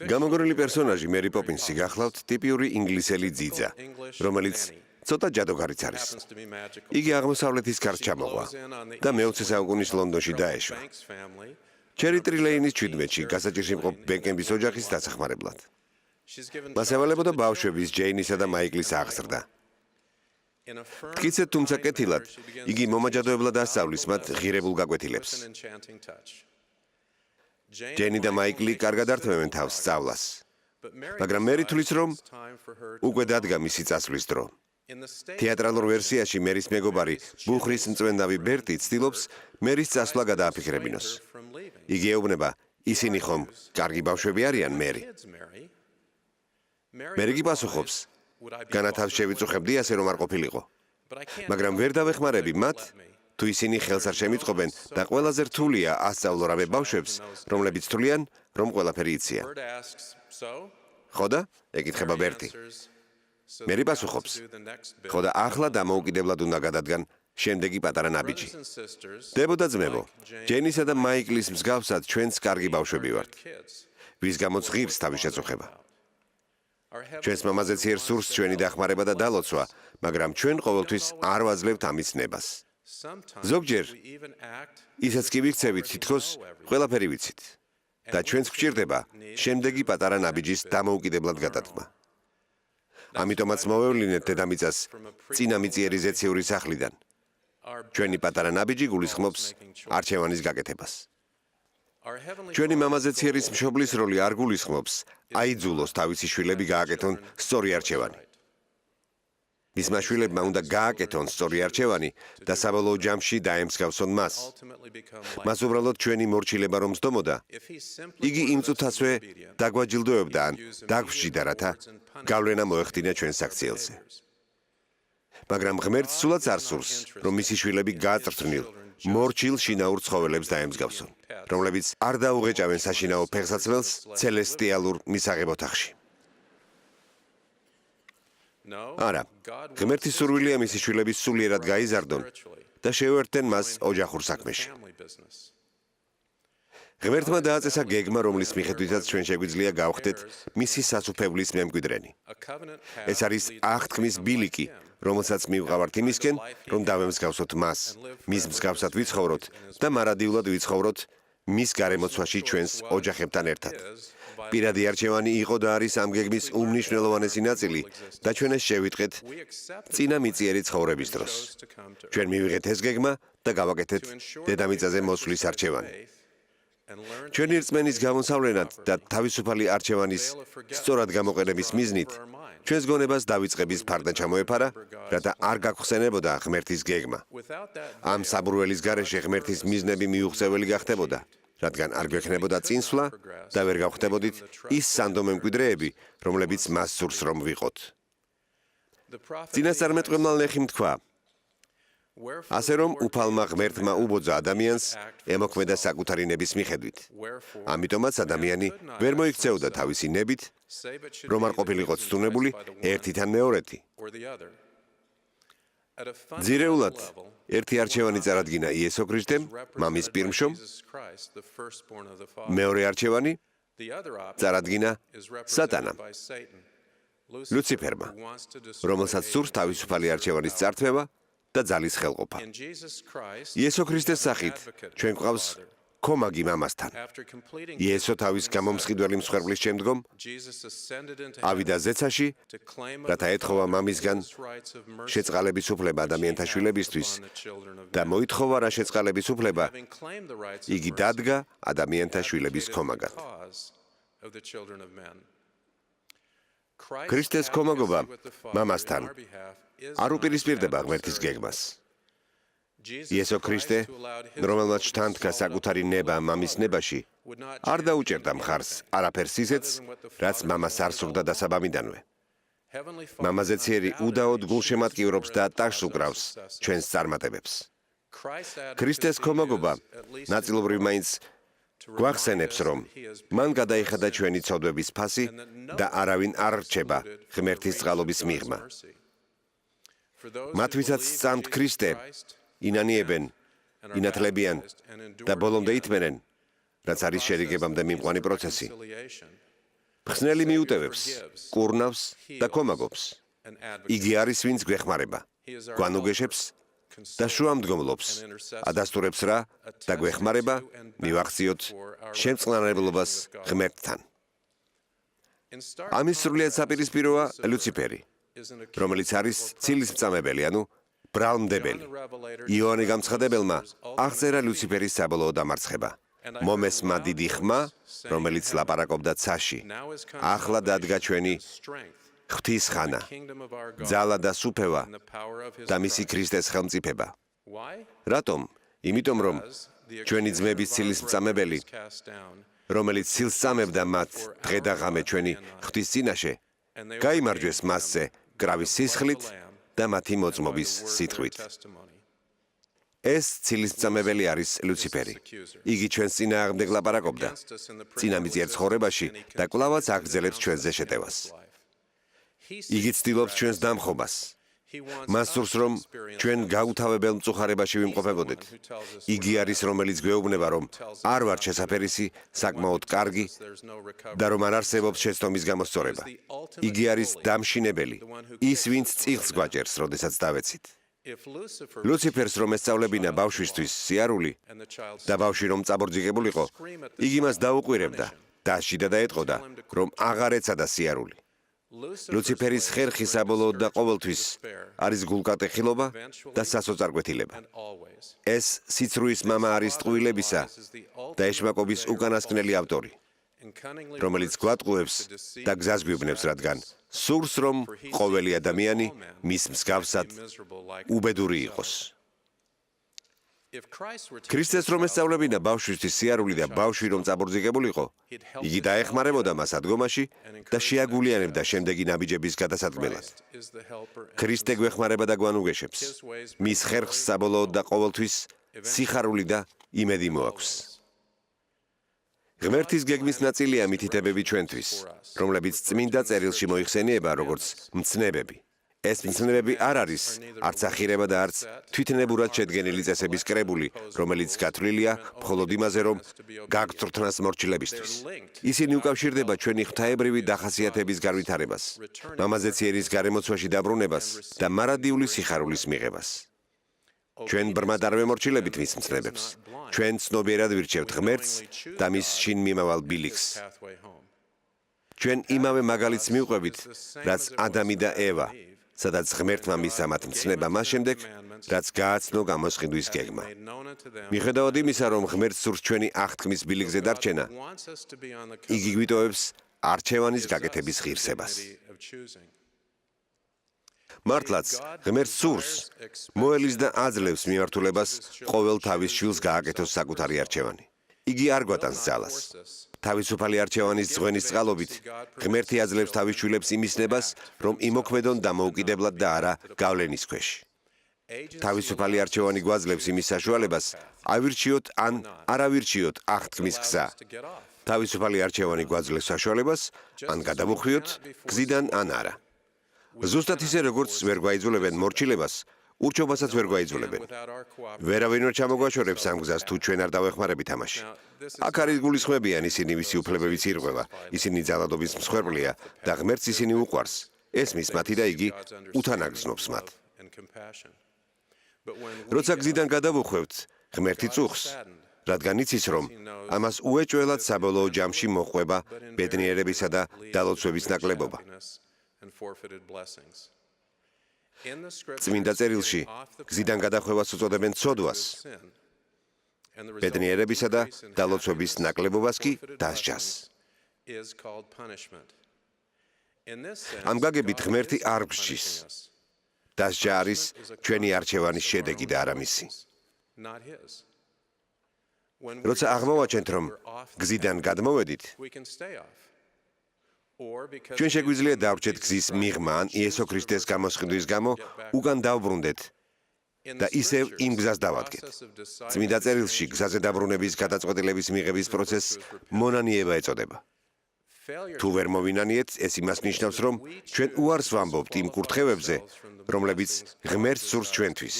გამოგონილი პერსონაჟი მერი პოპინსი გახლავთ ტიპიური ინგლისელი ძიძა, რომელიც ცოტა ჯადოქარიც არის. იგი აღმოსავლეთის კარს ჩამოღვა და მე-20 საუკუნის ლონდონში დაეშვა. ჩერი ტრილეინის 17-ში გასაჭირში მყოფ ბეკენბის ოჯახის დასახმარებლად. მას ევალებოდა ბავშვების ჯეინისა და მაიკლის აღზრდა. მტკიცედ თუმცა კეთილად, იგი მომაჯადოებლად ასწავლის მათ ღირებულ გაკვეთილებს. ჯენი და მაიკლი კარგად ართმევენ თავს სწავლას, მაგრამ მერი თვლის, რომ უკვე დადგა მისი წასვლის დრო. თეატრალურ ვერსიაში მერის მეგობარი, ბუხრის მწვენდავი ბერტი ცდილობს მერის წასვლა გადააფიქრებინოს. იგი ეუბნება, ისინი ხომ კარგი ბავშვები არიან, მერი? მერი კი პასუხობს, განათავს შევიწუხებდი ასე რომ არ ყოფილიყო. მაგრამ ვერ დავეხმარები მათ, თუ ისინი ხელს არ შემიწყობენ და ყველაზე რთულია ასწავლო რამე ბავშვებს, რომლებიც თვლიან, რომ ყველაფერი იციან. ხო და? ეკითხება ბერტი. მერი პასუხობს, ხო და ახლა დამოუკიდებლად უნდა გადადგან შემდეგი პატარა ნაბიჯი. დებო და ძმებო, ჯენისა და მაიკლის მსგავსად ჩვენც კარგი ბავშვები ვართ, ვის გამოც ღირს თავის შეწუხება. ჩვენს მამაზეც ერთ სურს ჩვენი დახმარება და დალოცვა, მაგრამ ჩვენ ყოველთვის არ ვაძლევთ ამის ნებას. ზოგჯერ ისაც კი ვიქცევით, თითქოს ყველაფერი ვიცით და ჩვენც გვჭირდება შემდეგი პატარა ნაბიჯის დამოუკიდებლად გადადგმა. ამიტომაც მოვევლინეთ დედამიწას წინა მიწიერი ზეციური სახლიდან. ჩვენი პატარა ნაბიჯი გულისხმობს არჩევანის გაკეთებას. ჩვენი მამაზეციერის მშობლის როლი არ გულისხმობს აიძულოს თავისი შვილები გააკეთონ სწორი არჩევანი. მისმა შვილებმა უნდა გააკეთონ სწორი არჩევანი და საბოლოო ჯამში დაემსგავსონ მას. მას უბრალოდ ჩვენი მორჩილება რომ სდომოდა, იგი იმ წუთასვე დაგვაჯილდოებდა ან დაგვსჯიდა, რათა გავლენა მოეხდინა ჩვენს საქციელზე. მაგრამ ღმერთს სულაც არ სურს, რომ მისი შვილები გააწრთნილ, მორჩილ შინაურ ცხოველებს დაემსგავსონ, რომლებიც არ დაუღეჭავენ საშინაო ფეხსაცმელს ცელესტიალურ მისაღებ ოთახში. არა, ღმერთის სურვილია მისი შვილები სულიერად გაიზარდონ და შეუერთდნენ მას ოჯახურ საქმეში. ღმერთმა დააწესა გეგმა, რომლის მიხედვითაც ჩვენ შეგვიძლია გავხდეთ მისი სასუფევლის მემკვიდრენი. ეს არის აღთქმის ბილიკი, რომელსაც მივყავართ იმისკენ, რომ დავემსგავსოთ მას, მის მსგავსად ვიცხოვროთ და მარადიულად ვიცხოვროთ მის გარემოცვაში ჩვენს ოჯახებთან ერთად. პირადი არჩევანი იყო და არის ამ გეგმის უმნიშვნელოვანესი ნაწილი და ჩვენ ეს შევიტყეთ წინა მიწიერი ცხოვრების დროს. ჩვენ მივიღეთ ეს გეგმა და გავაკეთეთ დედამიწაზე მოსვლის არჩევანი. ჩვენი რწმენის გამოსავლენად და თავისუფალი არჩევანის სწორად გამოყენების მიზნით ჩვენს გონებას დავიწყების ფარდა ჩამოეფარა, რათა არ გაგხსენებოდა ღმერთის გეგმა. ამ საბრუელის გარეშე ღმერთის მიზნები მიუღწეველი გახდებოდა, რადგან არ გვექნებოდა წინსვლა და ვერ გავხდებოდით ის სანდო მემკვიდრეები, რომლებიც მას სურს რომ ვიყოთ. წინასწარმეტყველმა ლეხიმ თქვა, ასე რომ უფალმა ღმერთმა უბოძა ადამიანს ემოქმედა საკუთარი ნების მიხედვით. ამიტომაც ადამიანი ვერ მოიქცეოდა თავისი ნებით, რომ არ ყოფილიყო ცდუნებული ერთიდან მეორეთი. ძირეულად ერთი არჩევანი წარადგინა იესო ქრისტემ, მამის პირმშომ, მეორე არჩევანი წარადგინა სატანამ, ლუციფერმა, რომელსაც სურს თავისუფალი არჩევანის წართვება და ძალის ხელყოფა. იესო ქრისტეს სახით ჩვენ გვყავს კომაგი მამასთან. იესო თავის გამომსყიდველი მსხვერპლის შემდგომ ავიდა ზეცაში, რათა ეთხოვა მამისგან შეწყალების უფლება ადამიანთა შვილებისთვის და მოითხოვა რა შეწყალების უფლება, იგი დადგა ადამიანთა შვილების კომაგად. ქრისტეს კომაგობა მამასთან არ უპირისპირდება ღმერთის გეგმას. იესო ქრისტე, რომელმაც შთანთქა საკუთარი ნება მამის ნებაში, არ დაუჭერდა მხარს არაფერს ისეთს, რაც მამას არ სურდა დასაბამიდანვე. მამაზეციერი უდაოდ გულშემატკივრობს და ტაშს უკრავს ჩვენს წარმატებებს. ქრისტეს კომაგობა ნაწილობრივ მაინც გვახსენებს, რომ მან გადაიხადა ჩვენი ცოდვების ფასი და არავინ არ რჩება ღმერთის წყალობის მიღმა. მათ, ვისაც სწამთ ქრისტე, ინანიებენ, ინათლებიან და ბოლომდე ითმენენ, რაც არის შერიგებამდე მიმყვანი პროცესი. მხსნელი მიუტევებს, კურნავს და კომაგობს. იგი არის, ვინც გვეხმარება, გვანუგეშებს და შუამდგომლობს, ადასტურებს რა და გვეხმარება, მივახციოთ შემწყნარებლობას ღმერთთან. ამის სრულიად საპირისპიროა ლუციფერი, რომელიც არის ცილისმწამებელი, ანუ ბრალმდებელი. იოანე გამცხადებელმა აღწერა ლუციფერის საბოლოო დამარცხება. მომესმა დიდი ხმა, რომელიც ლაპარაკობდა ცაში. ახლა დადგა ჩვენი ღვთის ხანა, ძალა და სუფევა და მისი ქრისტეს ხელმწიფება. რატომ? იმიტომ რომ ჩვენი ძმების ცილისმწამებელი, რომელიც ცილს წამებდა მათ დღე და ღამე ჩვენი ღვთის წინაშე, გაიმარჯვეს მასზე კრავის სისხლით და მათი მოწმობის სიტყვით. ეს ცილისმწამებელი არის ლუციფერი. იგი ჩვენს წინააღმდეგ ლაპარაკობდა წინამიწიერ ცხოვრებაში და კვლავაც აგრძელებს ჩვენზე შეტევას. იგი ცდილობს ჩვენს დამხობას. მას სურს, რომ ჩვენ გაუთავებელ მწუხარებაში ვიმყოფებოდეთ. იგი არის, რომელიც გვეუბნება, რომ არ ვართ შესაფერისი, საკმაოდ კარგი და რომ არ არსებობს შეცდომის გამოსწორება. იგი არის დამშინებელი, ის, ვინც წილს გვაჭერს, როდესაც დავეცით. ლუციფერს რომ ესწავლებინა ბავშვისთვის სიარული და ბავშვი რომ წაბორძიგებულიყო, იგი მას დაუყვირებდა, დასჯიდა და ეტყოდა, რომ აღარ ეცადა სიარული. ლუციფერის ხერხი საბოლოოდ და ყოველთვის არის გულკატეხილობა და სასოწარკვეთილება. ეს სიცრუის მამა არის ტყუილებისა და ეშმაკობის უკანასკნელი ავტორი, რომელიც გვატყუებს და გზას გვიბნებს, რადგან სურს, რომ ყოველი ადამიანი მის მსგავსად უბედური იყოს. ქრისტეს რომ ესწავლებინა ბავშვისთვის სიარული და ბავშვი რომ წაბორძიგებულიყო, იგი დაეხმარებოდა მას ადგომაში და შეაგულიანებდა შემდეგი ნაბიჯების გადასადგმელად. ქრისტე გვეხმარება და გვანუგეშებს. მის ხერხს საბოლოოდ და ყოველთვის სიხარული და იმედი მოაქვს. ღმერთის გეგმის ნაწილია მითითებები ჩვენთვის, რომლებიც წმინდა წერილში მოიხსენიება როგორც მცნებები. ეს მცნებები არ არის არც ახირება და არც თვითნებურად შედგენილი წესების კრებული, რომელიც გათვლილია მხოლოდ იმაზე, რომ გაგწრთნას მორჩილებისთვის. ისინი უკავშირდება ჩვენი ღვთაებრივი დახასიათების განვითარებას, მამაზეციერის გარემოცვაში დაბრუნებას და მარადიული სიხარულის მიღებას. ჩვენ ბრმად არ ვემორჩილებით მის მცნებებს. ჩვენ ცნობიერად ვირჩევთ ღმერთს და მის შინ მიმავალ ბილიქს. ჩვენ იმავე მაგალითს მივყვებით, რაც ადამი და ევა, სადაც ღმერთმა მისცა მათ მცნება მას შემდეგ, რაც გააცნო გამოსყიდვის გეგმა. მიუხედავად იმისა, რომ ღმერთს სურს ჩვენი აღთქმის ბილიქზე დარჩენა, იგი გვიტოვებს არჩევანის გაკეთების ღირსებას. მართლაც, ღმერთს სურს, მოელის და აძლევს მიმართულებას ყოველ თავის შვილს გააკეთოს საკუთარი არჩევანი. იგი არ გვატანს ძალას. თავისუფალი არჩევანის ძღვენის წყალობით, ღმერთი აძლევს თავის შვილებს იმისნებას, რომ იმოქმედონ დამოუკიდებლად და არა გავლენის ქვეშ. თავისუფალი არჩევანი გვაძლევს იმის საშუალებას, ავირჩიოთ ან არ ავირჩიოთ აღთქმის გზა. თავისუფალი არჩევანი გვაძლევს საშუალებას, ან გადავუხვიოთ გზიდან ან არა. ზუსტად ისე, როგორც ვერ გვაიძულებენ მორჩილებას, ურჩობასაც ვერ გვაიძულებენ. ვერავინ ვერ ჩამოგვაშორებს ამ გზას, თუ ჩვენ არ დავეხმარებით ამაში. აქ არის გულისხმებიან ისინი, ვისი უფლებებიც ირღვევა, ისინი ძალადობის მსხვერპლია და ღმერთს ისინი უყვარს. ესმის მათი და იგი უთანაგრძნობს მათ. როცა გზიდან გადავუხვევთ, ღმერთი წუხს, რადგან იცის, რომ ამას უეჭველად საბოლოო ჯამში მოჰყვება ბედნიერებისა და დალოცვების ნაკლებობა. წმინდა წერილში გზიდან გადახვევას უწოდებენ ცოდვას, ბედნიერებისა და დალოცვების ნაკლებობას კი დასჯას. ამ გაგებით ღმერთი არ გსჯის. დასჯა არის ჩვენი არჩევანის შედეგი და არა მისი. როცა აღმოვაჩენთ, რომ გზიდან გადმოვედით, ჩვენ შეგვიძლია დავრჩეთ გზის მიღმა ან იესო ქრისტეს გამოსყიდვის გამო უკან დავბრუნდეთ და ისევ იმ გზას დავადგეთ. წმინდა წერილში გზაზე დაბრუნების გადაწყვეტილების მიღების პროცესს მონანიება ეწოდება. თუ ვერ მოვინანიეთ, ეს იმას ნიშნავს, რომ ჩვენ უარს ვამბობთ იმ კურთხევებზე, რომლებიც ღმერთს სურს ჩვენთვის.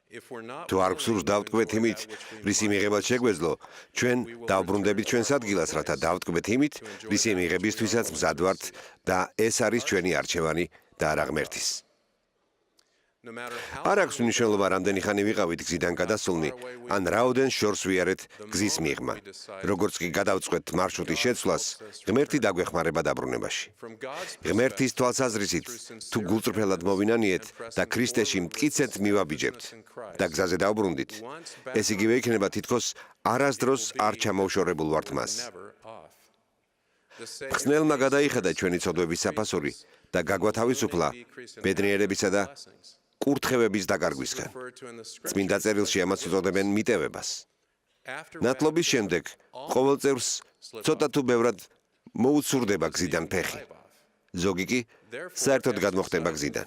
თუ არ გსურს დავტკბეთ იმით, რისი მიღებაც შეგვეძლო, ჩვენ დავბრუნდებით ჩვენს ადგილას, რათა დავტკბეთ იმით, რისი მიღებისთვისაც მზად ვართ და ეს არის ჩვენი არჩევანი და არა ღმერთის. არ აქვს მნიშვნელობა, რამდენი ხანი ვიყავით გზიდან გადასულნი, ან რაოდენ შორს ვიარეთ გზის მიღმა. როგორც კი გადავწყვეტ მარშრუტის შეცვლას, ღმერთი დაგვეხმარება დაბრუნებაში. ღმერთის თვალსაზრისით, თუ გულწრფელად მოვინანიეთ და ქრისტეში მტკიცედ მივაბიჯებთ და გზაზე დავბრუნდით, ეს იგივე იქნება თითქოს არასდროს არ ჩამოუშორებულ ვართ მას. ხსნელმა გადაიხადა ჩვენი ცოდვების საფასური და გაგვათავისუფლა ბედნიერებისა და კურთხევების დაკარგვისგან. წმინდა წერილში ამას უწოდებენ მიტევებას. ნათლობის შემდეგ ყოველ წევრს ცოტა თუ ბევრად მოუცურდება გზიდან ფეხი. ზოგი კი საერთოდ გადმოხტება გზიდან.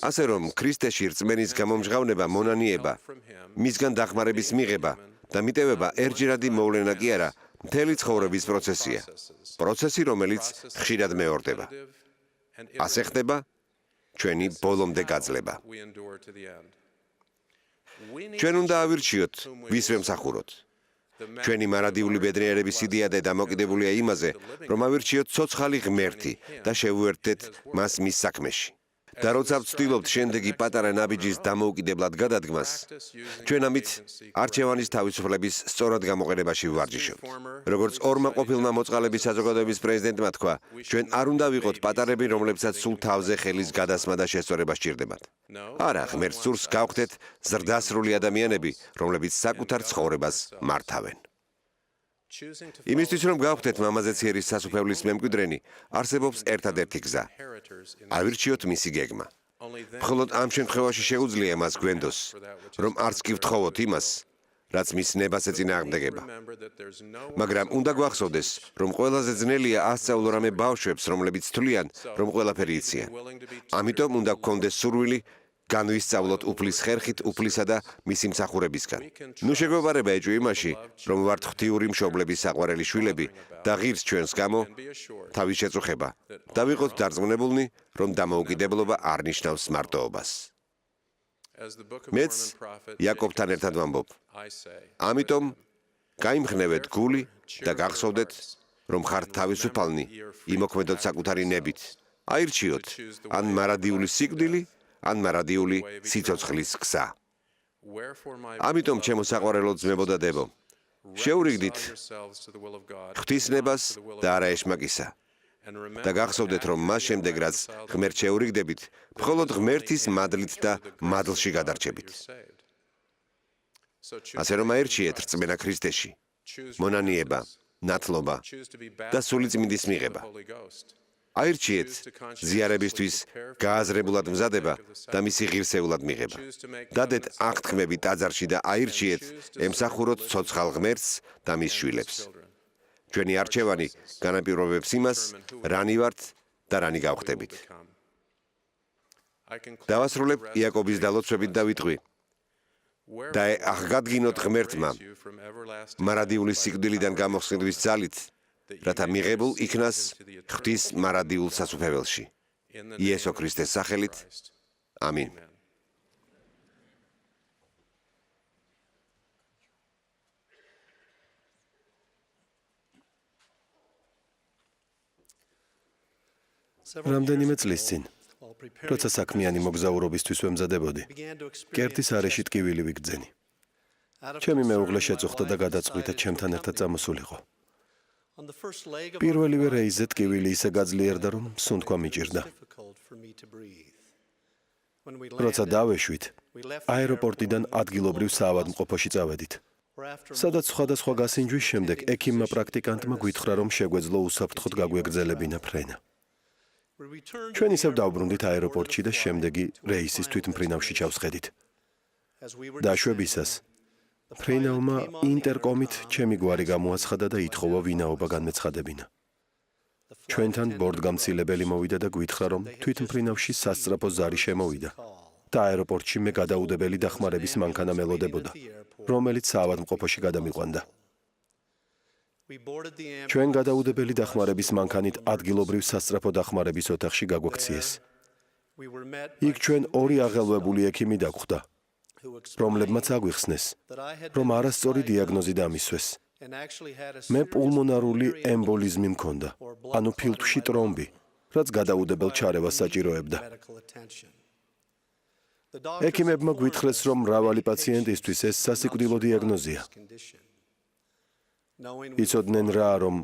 ასე რომ ქრისტეში რწმენის გამომჟღავნება, მონანიება, მისგან დახმარების მიღება და მიტევება ერთჯერადი მოვლენა კი არა, მთელი ცხოვრების პროცესია. პროცესი, რომელიც ხშირად მეორდება. ასე ხდება ჩვენი ბოლომდე გაძლება. ჩვენ უნდა ავირჩიოთ, ვის ვემსახუროთ. ჩვენი მარადიული ბედნიერების იდეა და დამოკიდებულია იმაზე, რომ ავირჩიოთ ცოცხალი ღმერთი და შევუერთდეთ მას მის საქმეში. და როცა ვცდილობთ შემდეგი პატარა ნაბიჯის დამოუკიდებლად გადადგმას, ჩვენ ამით არჩევანის თავისუფლების სწორად გამოყენებაში ვვარჯიშობთ. როგორც ორმა ყოფილმა მოწყალების საზოგადოების პრეზიდენტმა თქვა, ჩვენ არ უნდა ვიყოთ პატარები, რომლებსაც სულ თავზე ხელის გადასმა და შესწორება სჭირდებათ. არა, ღმერთს სურს გავხდეთ ზრდასრული ადამიანები, რომლებიც საკუთარ ცხოვრებას მართავენ. იმისთვის, რომ გავხდეთ მამაზეციერის სასუფეველის მემკვიდრენი, არსებობს ერთადერთი გზა. ავირჩიოთ მისი გეგმა. მხოლოდ ამ შემთხვევაში შეუძლია მას გვენდოს, რომ არც კი ვთხოვოთ იმას, რაც მის ნებას ეწინააღმდეგება. მაგრამ უნდა გვახსოვდეს, რომ ყველაზე ძნელია ასწავლო რამე ბავშვებს, რომლებიც თვლიან, რომ ყველაფერი იციან. ამიტომ უნდა გქონდეს სურვილი განვისწავლოთ უფლის ხერხით უფლისა და მისი მსახურებისგან. ნუ შეგვეპარება ეჭვი იმაში, რომ ვართ ღვთიური მშობლების საყვარელი შვილები და ღირს ჩვენს გამო თავის შეწუხება და ვიყოთ დარწმუნებულნი, რომ დამოუკიდებლობა არ ნიშნავს მარტოობას. მეც იაკობთან ერთად ვამბობ. ამიტომ გაიმხნევეთ გული და გახსოვდეთ, რომ ხართ თავისუფალნი, იმოქმედოთ საკუთარი ნებით. აირჩიოთ ან მარადიული სიკვდილი, ან მარადიული სიცოცხლის გზა. ამიტომ ჩემო საყვარელო ძმებო და დებო, შეურიგდით ღვთისნებას და არა ეშმაკისა. და გახსოვდეთ, რომ მას შემდეგ, რაც ღმერთს შეურიგდებით, მხოლოდ ღმერთის მადლით და მადლში გადარჩებით. ასე რომ აირჩიეთ რწმენა ქრისტეში, მონანიება, ნათლობა და სული წმინდის მიღება. აირჩიეთ ზიარებისთვის გააზრებულად მზადება და მისი ღირსეულად მიღება. დადეთ აღთქმები ტაძარში და აირჩიეთ ემსახუროთ ცოცხალ ღმერთს და მის შვილებს. ჩვენი არჩევანი განაპირობებს იმას, რანი ვართ და რანი გავხდებით. დავასრულებ იაკობის დალოცვებით და ვიტყვი. და აღგადგინოთ ღმერთმა მარადიული სიკვდილიდან გამოხსნილის ძალით, რათა მიღებულ იქნას ღვთის მარადიულ სასუფეველში. იესო ქრისტეს სახელით. ამინ. რამდენიმე წლის წინ, როცა საქმიანი მოგზაურობისთვის ვემზადებოდი, კერტის არეში ტკივილი ვიგრძენი. ჩემი მეუღლე შეწუხდა და გადაწყვიტა ჩემთან ერთად წამოსულიყო. პირველივე რეისზე ტკივილი ისე გაძლიერდა, რომ სუნთქვა მიჭირდა. როცა დავეშვით, აეროპორტიდან ადგილობრივ საავადმყოფოში წავედით. სადაც სხვადასხვა გასინჯვის შემდეგ ექიმმა პრაქტიკანტმა გვითხრა, რომ შეგვეძლო უსაფრთხოდ გაგვეგრძელებინა ფრენა. ჩვენ ისევ დავბრუნდით აეროპორტში და შემდეგი რეისის თვითმფრინავში ჩავსხედით. დაშვებისას ფრენალმა ინტერკომით ჩემი გვარი გამოაცხადა და ითხოვა ვინაობა განმეცხადებინა. ჩვენთან ბორტგამცილებელი მოვიდა და გვითხრა, რომ თვითმფრინავში სასწრაფო ზარი შემოვიდა და აეროპორტში მე გადაუდებელი დახმარების მანქანა მელოდებოდა, რომელიც საავადმყოფოში გადამიყვანდა. ჩვენ გადაუდებელი დახმარების მანქანით ადგილობრივ სასწრაფო დახმარების ოთახში გაგვაქციეს. იქ ჩვენ ორი აღელვებული ექიმი დაგვხვდა, რომლებმაც აგვიხსნეს, რომ არასწორი დიაგნოზი დამისვეს. მე პულმონარული ემბოლიზმი მქონდა, ანუ ფილტვში ტრომბი, რაც გადაუდებელ ჩარევას საჭიროებდა. ექიმებმა გვითხრეს, რომ მრავალი პაციენტისთვის ეს სასიკვდილო დიაგნოზია. იცოდნენ რა, რომ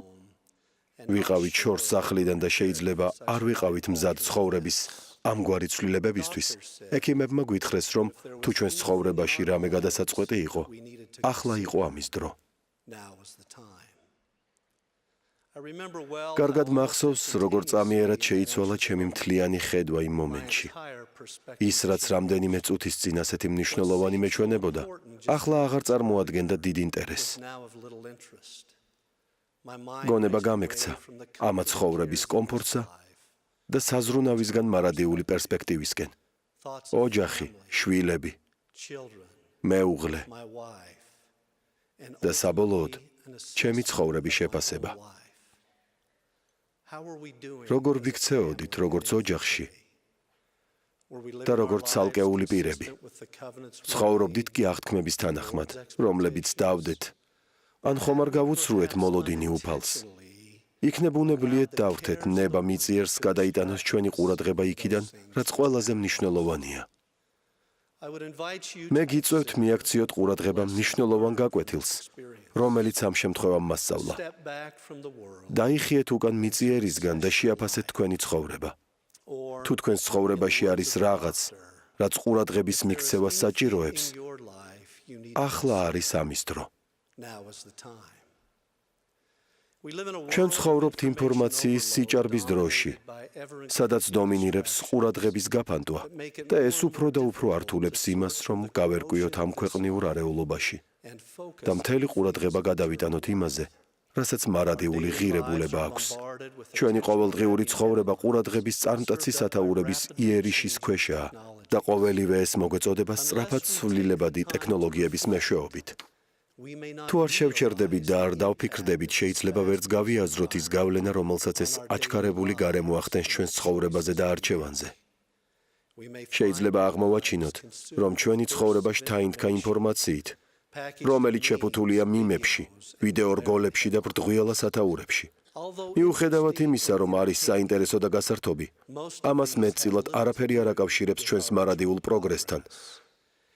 ვიყავით შორს სახლიდან და შეიძლება არ ვიყავით მზად ცხოვრების ამგვარი ცვლილებებისთვის. ექიმებმა გვითხრეს, რომ თუ ჩვენს ცხოვრებაში რამე გადასაწყვეტი იყო, ახლა იყო ამის დრო. კარგად მახსოვს, როგორ წამიერად შეიცვალა ჩემი მთლიანი ხედვა იმ მომენტში. ის, რაც რამდენიმე წუთის წინ ასეთი მნიშვნელოვანი მეჩვენებოდა, ახლა აღარ წარმოადგენდა დიდ ინტერესს. გონება გამექცა ამა ცხოვრების კომფორტსა და საზრუნავისგან მარადიული პერსპექტივისკენ. ოჯახი, შვილები, მეუღლე და საბოლოოდ ჩემი ცხოვრების შეფასება. როგორ ვიქცეოდით, როგორც ოჯახში და როგორც ცალკეული პირები. ცხოვრობდით კი აღთქმების თანახმად, რომლებიც დავდეთ, ან ხომ არ გავუცრუეთ მოლოდინი უფალს. იქნებ უნებლიეთ დავრთეთ ნება მიწიერს გადაიტანოს ჩვენი ყურადღება იქიდან, რაც ყველაზე მნიშვნელოვანია. მე გიწევთ მიაქციოთ ყურადღება მნიშვნელოვან გაკვეთილს, რომელიც ამ შემთხვევამ მასწავლა. დაიხიეთ უკან მიწიერისგან და შეაფასეთ თქვენი ცხოვრება. თუ თქვენს ცხოვრებაში არის რაღაც, რაც ყურადღების მიქცევას საჭიროებს, ახლა არის ამის დრო. ჩვენ ცხოვრობთ ინფორმაციის სიჭარბის დროში, სადაც დომინირებს ყურადღების გაფანტვა და ეს უფრო და უფრო ართულებს იმას, რომ გავერკვიოთ ამ ქვეყნიურ არეულობაში და მთელი ყურადღება გადავიტანოთ იმაზე, რასაც მარადიული ღირებულება აქვს. ჩვენი ყოველდღიური ცხოვრება ყურადღების წარმტაცი სათაურების იერიშის ქვეშაა და ყოველივე ეს მოგვეწოდება სწრაფად ცვლილებადი ტექნოლოგიების მეშვეობით. თუ არ შევჩერდებით და არ დავფიქრდებით, შეიძლება ვერც გავიაზროთ ის გავლენა, რომელსაც ეს აჩქარებული გარემო ახდენს ჩვენს ცხოვრებაზე და არჩევანზე. შეიძლება აღმოვაჩინოთ, რომ ჩვენი ცხოვრება შთაინთქა ინფორმაციით, რომელიც შეფუთულია მიმებში, ვიდეო რგოლებში და ბრდღიალა სათაურებში. მიუხედავად იმისა, რომ არის საინტერესო და გასართობი, ამას მეტწილად არაფერი არ აკავშირებს ჩვენს მარადიულ პროგრესთან.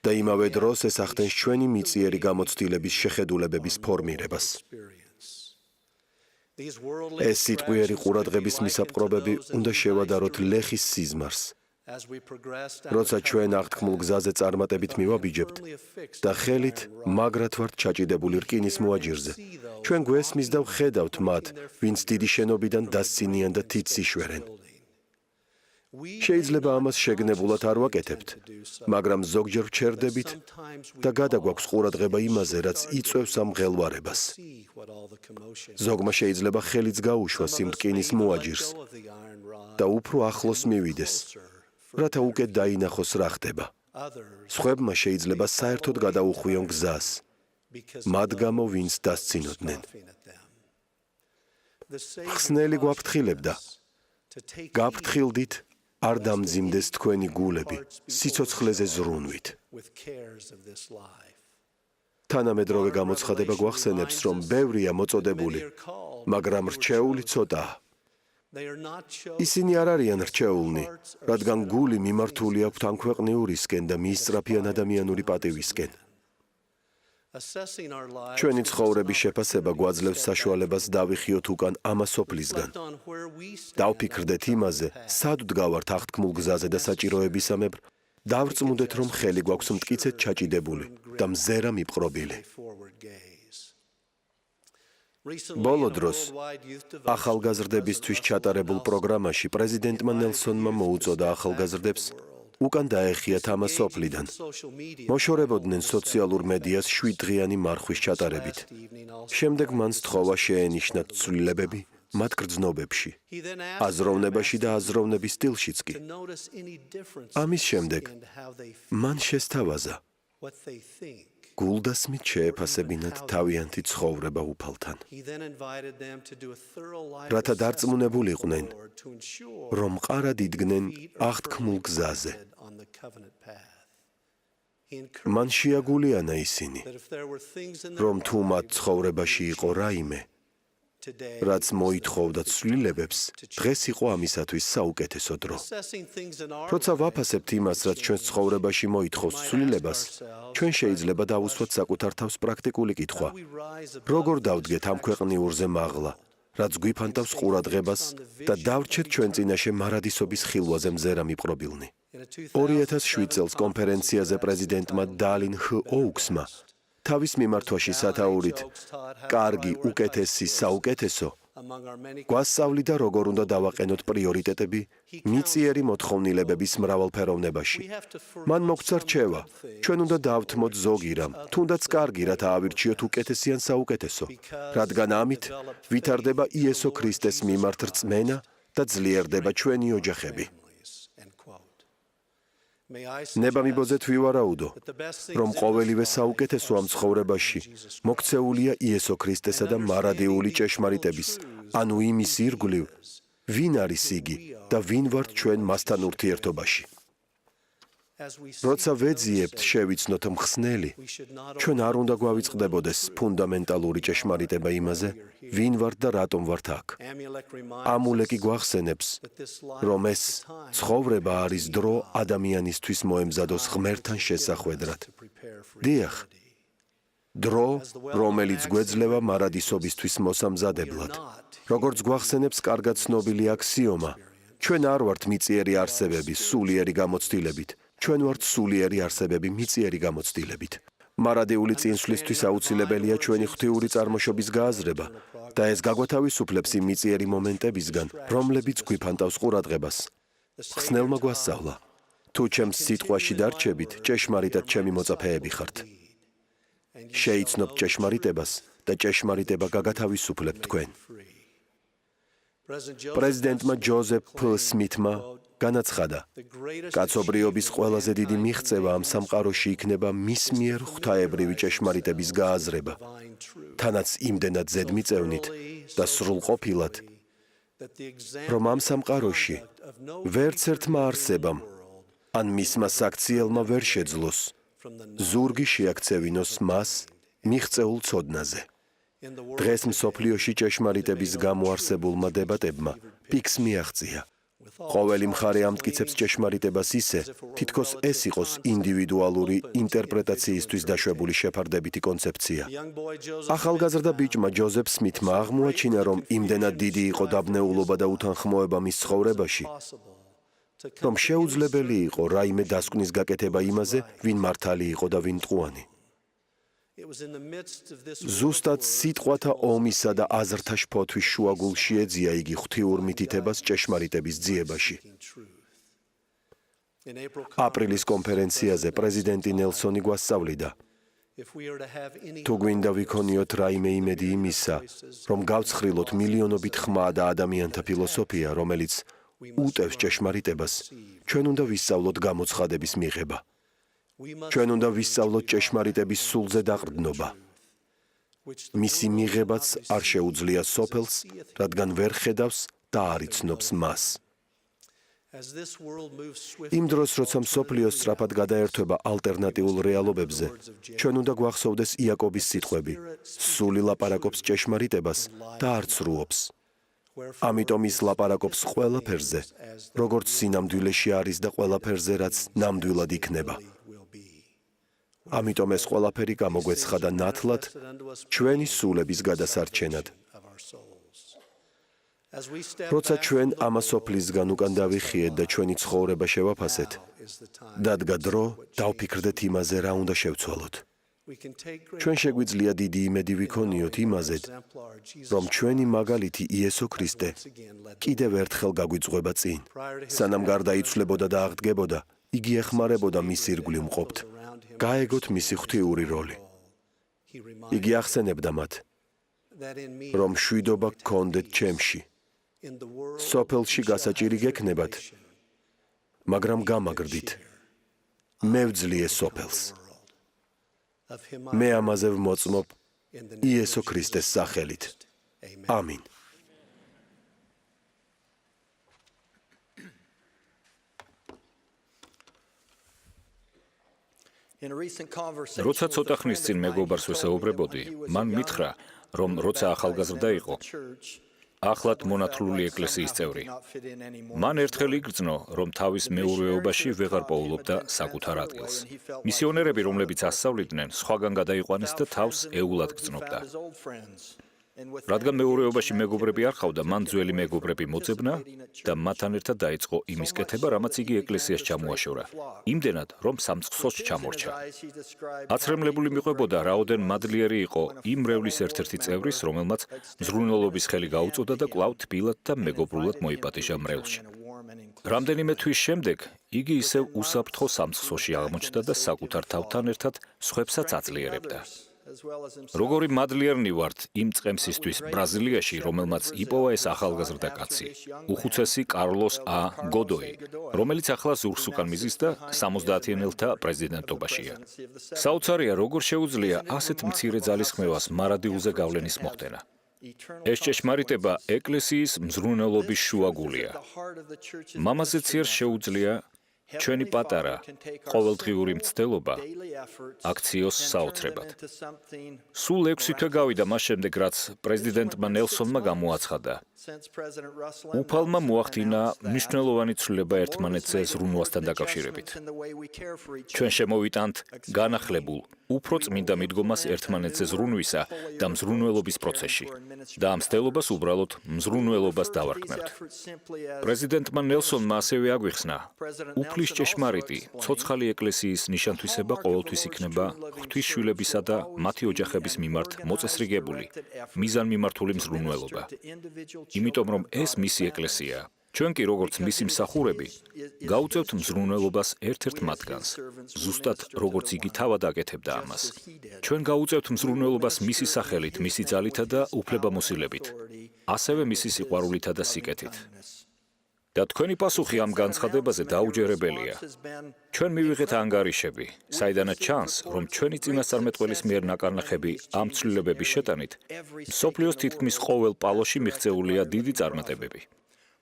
და იმავე დროს ეს ახდენს ჩვენი მიწიერი გამოცდილების შეხედულებების ფორმირებას. ეს სიტყვიერი ყურადღების მისაპყრობები უნდა შევადაროთ ლეხის სიზმარს. როცა ჩვენ აღთქმულ გზაზე წარმატებით მივაბიჯებთ და ხელით მაგრად ვართ ჩაჭიდებული რკინის მოაჯირზე, ჩვენ გვესმის და ვხედავთ მათ, ვინც დიდი შენობიდან დასცინიან და თითს იშვერენ. შეიძლება ამას შეგნებულად არ ვაკეთებთ, მაგრამ ზოგჯერ ვჩერდებით და გადაგვაქვს ყურადღება იმაზე, რაც იწვევს ამ ღელვარებას. ზოგმა შეიძლება ხელიც გაუშვას იმ რკინის მოაჯირს და უფრო ახლოს მივიდეს, რათა უკეთ დაინახოს რა ხდება. სხვებმა შეიძლება საერთოდ გადაუხვიონ გზას, მათ გამო ვინც დასცინოდნენ. ხსნელი გვაფრთხილებდა. გაფრთხილდით, არ დამძიმდეს თქვენი გულები სიცოცხლეზე ზრუნვით. თანამედროვე გამოცხადება გვახსენებს, რომ ბევრია მოწოდებული, მაგრამ რჩეული ცოტაა. ისინი არ არიან რჩეულნი, რადგან გული მიმართული აქვთ ამ ქვეყნიურისკენ და მიისწრაფიან ადამიანური პატივისკენ. ჩვენი ცხოვრების შეფასება გვაძლევს საშუალებას დავიხიოთ უკან ამასოფლისგან. დავფიქრდეთ იმაზე, სად ვდგავართ აღთქმულ გზაზე და საჭიროებისამებრ, დავრწმუნდეთ, რომ ხელი გვაქვს მტკიცედ ჩაჭიდებული და მზერა მიპყრობილი. ბოლო დროს ახალგაზრდებისთვის ჩატარებულ პროგრამაში პრეზიდენტმა ნელსონმა მოუწოდა ახალგაზრდებს უკან დაეხიათ ამასოფლიდან. მოშორებოდნენ სოციალურ მედიას 7 დღიანი მარხვის ჩატარებით. შემდეგ მან სთხოვა შეენიშნათ ცვლილებები მათ გრძნობებში, აზროვნებაში და აზროვნების სტილშიც კი. ამის შემდეგ მან შესთავაზა გულდასმით შეეფასებინათ თავიანთი ცხოვრება უფალთან. რათა დარწმუნებულიყვნენ, რომ მყარად იდგნენ აღთქმულ გზაზე. მან შეაგულიანა ისინი, რომ თუ მათ ცხოვრებაში იყო რაიმე, რაც მოითხოვდა ცვლილებებს, დღეს იყო ამისათვის საუკეთესო დრო. როცა ვაფასებთ იმას, რაც ჩვენს ცხოვრებაში მოითხოვს ცვლილებას, ჩვენ შეიძლება დავუსვათ საკუთარ თავს პრაქტიკული კითხვა. როგორ დავდგეთ ამ ქვეყნიურზე მაღლა, რაც გვიფანტავს ყურადღებას და დავრჩეთ ჩვენ წინაშე მარადისობის ხილვაზე მზერა მიპყრობილნი. 2007 წელს კონფერენციაზე პრეზიდენტმა დალინ ოუქსმა თავის მიმართვაში სათაურით კარგი, უკეთესი, საუკეთესო გვასწავლიდა, როგორ უნდა დავაყენოთ პრიორიტეტები მიწიერი მოთხოვნილებების მრავალფეროვნებაში. მან მოგცა რჩევა, ჩვენ უნდა დავთმოთ ზოგი რამ, თუნდაც კარგი, რათა ავირჩიოთ უკეთესი ან საუკეთესო, რადგან ამით ვითარდება იესო ქრისტეს მიმართ რწმენა და ძლიერდება ჩვენი ოჯახები. ნება მიბოძეთ ვივარაუდო, რომ ყოველივე საუკეთესო ამ ცხოვრებაში მოქცეულია იესო ქრისტესა და მარადიული ჭეშმარიტების, ანუ იმის ირგვლივ, ვინ არის იგი და ვინ ვართ ჩვენ მასთან ურთიერთობაში. როცა ვეძიებთ შევიცნოთ მხსნელი, ჩვენ არ უნდა გვავიწყდებოდეს ფუნდამენტალური ჭეშმარიტება იმაზე, ვინ ვართ და რატომ ვართ აქ. ამულეკი გვახსენებს, რომ ეს ცხოვრება არის დრო ადამიანისთვის მოემზადოს ღმერთთან შესახვედრად. დიახ, დრო, რომელიც გვეძლევა მარადისობისთვის მოსამზადებლად. როგორც გვახსენებს კარგად ცნობილი აქსიომა, ჩვენ არ ვართ მიწიერი არსებები სულიერი გამოცდილებით. ჩვენ ვართ სულიერი არსებები მიწიერი გამოცდილებით. მარადიული წინსვლისთვის აუცილებელია ჩვენი ღვთიური წარმოშობის გააზრება და ეს გაგვათავისუფლებს იმ მიწიერი მომენტებისგან, რომლებიც გვიფანტავს ყურადღებას. ხსნელმა გვასწავლა, თუ ჩემს სიტყვაში დარჩებით, ჭეშმარიტად ჩემი მოწაფეები ხართ. შეიცნობთ ჭეშმარიტებას და ჭეშმარიტება გაგათავისუფლებთ თქვენ. პრეზიდენტმა ჯოზეფ სმითმა განაცხადა, კაცობრიობის ყველაზე დიდი მიღწევა ამ სამყაროში იქნება მის მიერ ღვთაებრივი ჭეშმარიტების გააზრება, თანაც იმდენად ზედმიწევნით და სრულყოფილად, რომ ამ სამყაროში ვერც ერთმა არსებამ ან მისმა საქციელმა ვერ შეძლოს ზურგი შეაქცევინოს მას მიღწეულ ცოდნაზე. დღეს მსოფლიოში ჭეშმარიტების გამოარსებულმა დებატებმა პიკს მიაღწია. ყოველი მხარე ამტკიცებს ჭეშმარიტებას ისე, თითქოს ეს იყოს ინდივიდუალური ინტერპრეტაციისთვის დაშვებული შეფარდებითი კონცეფცია. ახალგაზრდა ბიჭმა ჯოზეფ სმითმა აღმოაჩინა, რომ იმდენად დიდი იყო დაბნეულობა და უთანხმოება მის ცხოვრებაში, რომ შეუძლებელი იყო რაიმე დასკვნის გაკეთება იმაზე, ვინ მართალი იყო და ვინ მტყუანი. ზუსტად სიტყვათა ომისა და აზრთა შფოთვის შუაგულში ეძია იგი ღვთიურ მითითებას ჭეშმარიტების ძიებაში. აპრილის კონფერენციაზე პრეზიდენტი ნელსონი გვასწავლიდა, თუ გვინდა ვიქონიოთ რაიმე იმედი იმისა, რომ გავცხრილოთ მილიონობით ხმა და ადამიანთა ფილოსოფია, რომელიც უტევს ჭეშმარიტებას, ჩვენ უნდა ვისწავლოთ გამოცხადების მიღება. ჩვენ უნდა ვისწავლოთ ჭეშმარიტების სულზე დაყრდნობა. მისი მიღებაც არ შეუძლია სოფელს, რადგან ვერ ხედავს და არ იცნობს მას. იმ დროს, როცა მსოფლიო სწრაფად გადაერთვება ალტერნატიულ რეალობებზე, ჩვენ უნდა გვახსოვდეს იაკობის სიტყვები: სული ლაპარაკობს ჭეშმარიტებას და არ ცრუობს. ამიტომ ის ლაპარაკობს ყველაფერზე, როგორც სინამდვილეში არის და ყველაფერზე, რაც ნამდვილად იქნება. ამიტომ ეს ყველაფერი გამოგვეცხადა ნათლად ჩვენი სულების გადასარჩენად. როცა ჩვენ ამასოფლისგან უკან დავიხიეთ და ჩვენი ცხოვრება შევაფასეთ, დადგა დრო დავფიქრდეთ იმაზე, რა უნდა შევცვალოთ. ჩვენ შეგვიძლია დიდი იმედი ვიქონიოთ იმაზედ, რომ ჩვენი მაგალითი იესო ქრისტე კიდევ ერთხელ გაგვიწყვება წინ. სანამ გარდაიცვლებოდა და აღდგებოდა, იგი ეხმარებოდა მის ირგვლივ მყოფთ. გაეგოთ მისი ღვთიური როლი. იგი ახსენებდა მათ, რომ მშვიდობა გქონდეთ ჩემში. სოფელში გასაჭირი გექნებათ, მაგრამ გამაგრდით. მე ვძლიე სოფელს. მე ამაზე ვმოწმობ იესო ქრისტეს სახელით. ამინ. როცა ცოტა ხნის წინ მეგობარს ვესაუბრებოდი, მან მითხრა, რომ როცა ახალგაზრდა იყო, ახლად მონათლული ეკლესიის წევრი. მან ერთხელ იგრძნო, რომ თავის მეურვეობაში ვეღარ პოულობდა საკუთარ ადგილს. მისიონერები, რომლებიც ასწავლიდნენ, სხვაგან გადაიყვანეს და თავს ეულად გრძნობდა. რადგან მეურვეობაში მეგობრები არ ყავდა, მან ძველი მეგობრები მოძებნა და მათთან ერთად დაიწყო იმის კეთება, რამაც იგი ეკლესიას ჩამოაშორა. იმდენად, რომ სამწყსოს ჩამორჩა. აცრემლებული მიყვებოდა, რაოდენ მადლიერი იყო იმ მრევლის ერთ-ერთი წევრის, რომელმაც მზრუნველობის ხელი გაუწოდა და კვლავ თბილად და მეგობრულად მოიპატიჟა მრევლში. რამდენიმე თვის შემდეგ იგი ისევ უსაფრთხო სამწყსოში აღმოჩნდა და საკუთარ თავთან ერთად სხვებსაც აძლიერებდა. როგორი მადლიერნი ვართ იმ წყემსისთვის ბრაზილიაში, რომელმაც იპოვა ეს ახალგაზრდა კაცი, უხუცესი კარლოს ა გოდოი, რომელიც ახლა ზურგს უკან მიზის და 70-იანელთა პრეზიდენტობაშია. საოცარია, როგორ შეუძლია ასეთ მცირე ძალისხმევას მარადილზე გავლენის მოხდენა. ეს ჭეშმარიტება ეკლესიის მზრუნველობის შუაგულია. მამაზეც არ შეუძლია ჩვენი პატარა ყოველდღიური მცდელობა აქციოს საოცრებად. სულ 6 თვე გავიდა მას შემდეგ, რაც პრეზიდენტმა ნელსონმა გამოაცხადა. უფალმა მოახდინა მნიშვნელოვანი ცვლილება ერთმანეთზე ზრუნვასთან დაკავშირებით. ჩვენ შემოვიტანთ განახლებულ, უფრო წმინდა მიდგომას ერთმანეთზე ზრუნვისა და მზრუნველობის პროცესში და ამ მცდელობას უბრალოდ მზრუნველობას დავარქმევთ. პრეზიდენტმა ნელსონმა ასევე აგვიხსნა, უფლის ჭეშმარიტი, ცოცხალი ეკლესიის ნიშანთვისება ყოველთვის იქნება ღვთისშვილებისა და მათი ოჯახების მიმართ მოწესრიგებული, მიზანმიმართული მზრუნველობა. იმიტომ რომ ეს მისი ეკლესიაა. ჩვენ კი როგორც მისი მსახურები, გაუწევთ მზრუნველობას ერთ-ერთ მათგანს, ზუსტად როგორც იგი თავად აკეთებდა ამას. ჩვენ გაუწევთ მზრუნველობას მისი სახელით, მისი ძალითა და უფლებამოსილებით, ასევე მისი სიყვარულითა და სიკეთით. და თქვენი პასუხი ამ განცხადებაზე დაუჯერებელია. ჩვენ მივიღეთ ანგარიშები, საიდანაც ჩანს, რომ ჩვენი წინასწარმეტყველის მიერ ნაკარნახები ამ ცვლილებების შეტანით, მსოფლიოს თითქმის ყოველ პალოში მიღწეულია დიდი წარმატებები.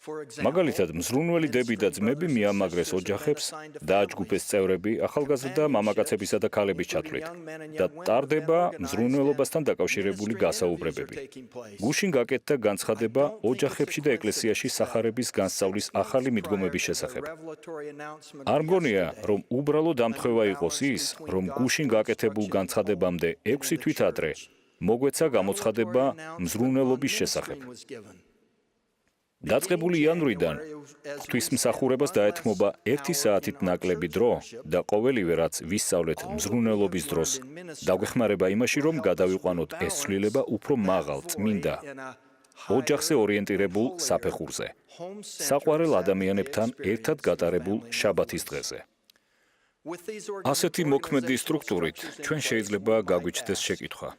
მაგალითად, მზრუნველი დები და ძმები მიამაგრეს ოჯახებს, დააჯგუფეს წევრები ახალგაზრდა მამაკაცებისა და ქალების ჩათვლით და ტარდება მზრუნველობასთან დაკავშირებული გასაუბრებები. გუშინ გაკეთდა განცხადება ოჯახებში და ეკლესიაში სახარების განსწავლის ახალი მიდგომების შესახებ. არ მგონია, რომ უბრალოდ ამთხვევა იყოს ის, რომ გუშინ გაკეთებულ განცხადებამდე 6 თვით ადრე მოგვეცა გამოცხადება მზრუნველობის შესახებ. დაწყებული იანვრიდან ღვთისმსახურებას დაეთმობა 1 საათით ნაკლები დრო და ყოველივე, რაც ვისწავლეთ მზრუნველობის დროს, დაგვეხმარება იმაში, რომ გადავიყვანოთ ეს ცვლილება უფრო მაღალ, წმინდა, ოჯახზე ორიენტირებულ საფეხურზე, საყვარელ ადამიანებთან ერთად გატარებულ შაბათის დღეზე. ასეთი მოქმედი სტრუქტურით ჩვენ შეიძლება გაგვიჩნდეს შეკითხვა.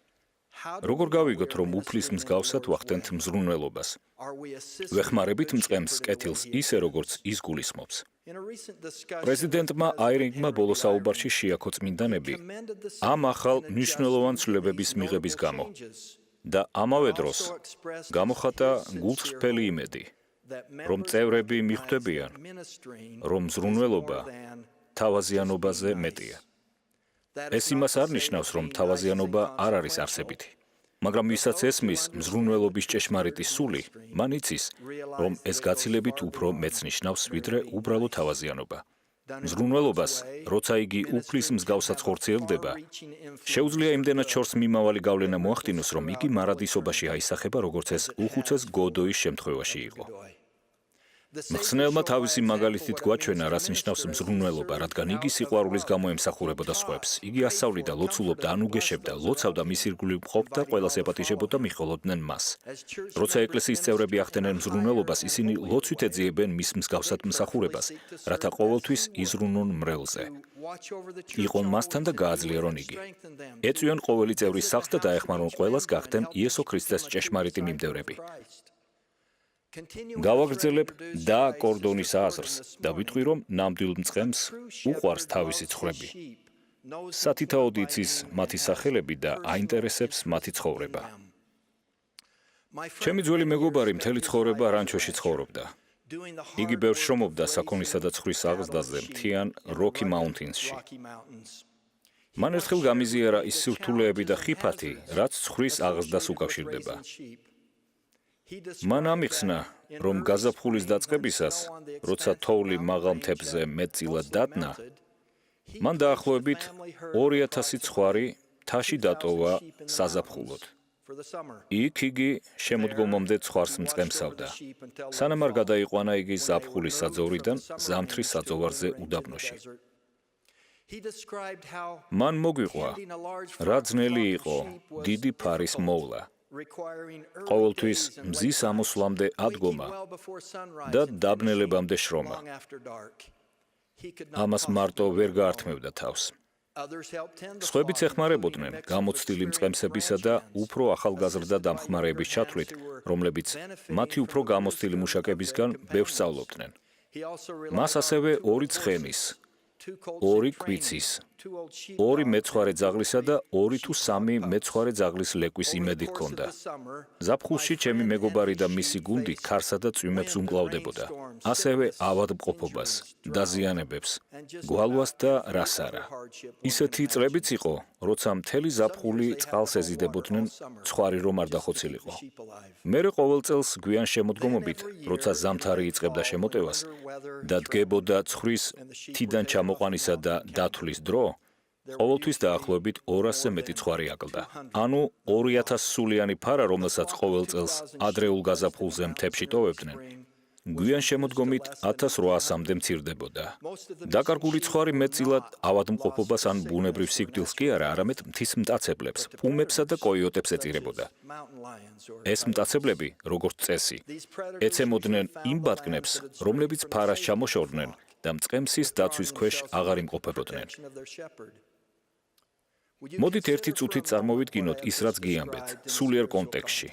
როგორ გავიგოთ, რომ უფლის მსგავსად ვახდენთ მზრუნველობას? ვეხმარებით მწყემს კეთილს ისე, როგორც ის გულისხმობს. პრეზიდენტმა აირინგმა ბოლო საუბარში შეაქო წმინდანები ამ ახალ მნიშვნელოვან ცვლილებების მიღების გამო და ამავე დროს გამოხატა გულწრფელი იმედი, რომ წევრები მიხვდებიან, რომ მზრუნველობა თავაზიანობაზე მეტია. ეს იმას არ ნიშნავს, რომ თავაზიანობა არ არის არსებითი. მაგრამ ვისაც ესმის მზრუნველობის ჭეშმარიტი სული, მან იცის, რომ ეს გაცილებით უფრო მეც ნიშნავს, ვიდრე უბრალო თავაზიანობა. მზრუნველობას, როცა იგი უფლის მსგავსად ხორციელდება, შეუძლია იმდენად შორს მიმავალი გავლენა მოახდინოს, რომ იგი მარადისობაში აისახება, როგორც ეს უხუცეს გოდოის შემთხვევაში იყო. მხსნელმა თავისი მაგალითით გვაჩვენა, რას ნიშნავს მზრუნველობა, რადგან იგი სიყვარულის გამო ემსახურებოდა სხვებს. იგი ასწავლიდა, ლოცულობდა, ანუგეშებდა, ლოცავდა, მის ირგვლივ მყოფდა, ყველას ეპატიჟებოდა, მიჰყოლოდნენ მას. როცა ეკლესიის წევრები ახდენენ მზრუნველობას, ისინი ლოცვით ეძიებენ მის მსგავსად მსახურებას, რათა ყოველთვის იზრუნონ მრევლზე. იყონ მასთან და გააძლიერონ იგი. ეწვიონ ყოველი წევრის სახლს და დაეხმარონ ყველას გახდნენ იესო ქრისტეს ჭეშმარიტი მიმდევრები. გავაგრძელებ და კორდონის აზრს და ვიტყვი, რომ ნამდვილ მწყემს უყვარს თავისი ცხვრები. სათითაოდ იცის მათი სახელები და აინტერესებს მათი ცხოვრება. ჩემი ძველი მეგობარი მთელი ცხოვრება რანჩოში ცხოვრობდა. იგი ბევრ შრომობდა საქონლისა და ცხვრის აღზრდაზე მთიან როკი მაუნტინსში. მან ერთხელ გამიზიარა ის სირთულეები და ხიფათი, რაც ცხვრის აღზრდას უკავშირდება. მან ამიხსნა, რომ გაზაფხულის დაწყებისას, როცა თოვლი მაღალ მთებზე მეტწილად დადნა, მან დაახლოებით 2000 ცხვარი მთაში დატოვა საზაფხულოდ. იქ იგი შემოდგომამდე ცხვარს მწყემსავდა, სანამ არ გადაიყვანა იგი ზაფხულის საძოვრიდან ზამთრის საძოვარზე უდაბნოში. მან მოგვიყვა, რა ძნელი იყო დიდი ფარის მოვლა, ყოველთვის მზის ამოსვლამდე ადგომა და დაბნელებამდე შრომა. ამას მარტო ვერ გაართმევდა თავს. სხვებიც ეხმარებოდნენ გამოცდილი მწყემსებისა და უფრო ახალგაზრდა დამხმარეების ჩათვლით, რომლებიც მათი უფრო გამოცდილი მუშაკებისგან ბევრს სწავლობდნენ. მას ასევე 2 ცხენის, 2 კვიცის, 2 მეცხვარე ძაღლისა და 2 თუ 3 მეცხვარე ძაღლის ლეკვის იმედი ჰქონდა. ზაფხულში ჩემი მეგობარი და მისი გუნდი ქარსა და წვიმებს უმკლავდებოდა, ასევე ავადმყოფობას, დაზიანებებს, გვალვას და რას არა. ისეთი წლებიც იყო, როცა მთელი ზაფხული წყალს ეზიდებოდნენ, ცხვარი რომ არ დახოცილიყო. მერე ყოველ წელს გვიან შემოდგომობით, როცა ზამთარი იწყებდა შემოტევას და დგებოდა ცხვრის თიდან ჩამოყვანისა და დათვლის დრო, ყოველთვის დაახლოებით 200-ზე მეტი ცხვარი აკლდა. ანუ 2000 სულიანი ფარა, რომელსაც ყოველ წელს ადრეულ გაზაფხულზე მთებში ტოვებდნენ, გვიან შემოდგომით 1800-მდე მცირდებოდა. დაკარგული ცხვარი მეტწილად ავადმყოფობას ან ბუნებრივ სიკვდილს კი არა, არამედ მთის მტაცებლებს, პუმებსა და კოიოტებს ეწირებოდა. ეს მტაცებლები, როგორც წესი, ეცემოდნენ იმ ბატკნებს, რომლებიც ფარას ჩამოშორდნენ და მწყემსის დაცვის ქვეშ აღარ იმყოფებოდნენ. მოდით ერთი წუთით წარმოვიდგინოთ ის, რაც გიამბეთ, სულიერ კონტექსტში.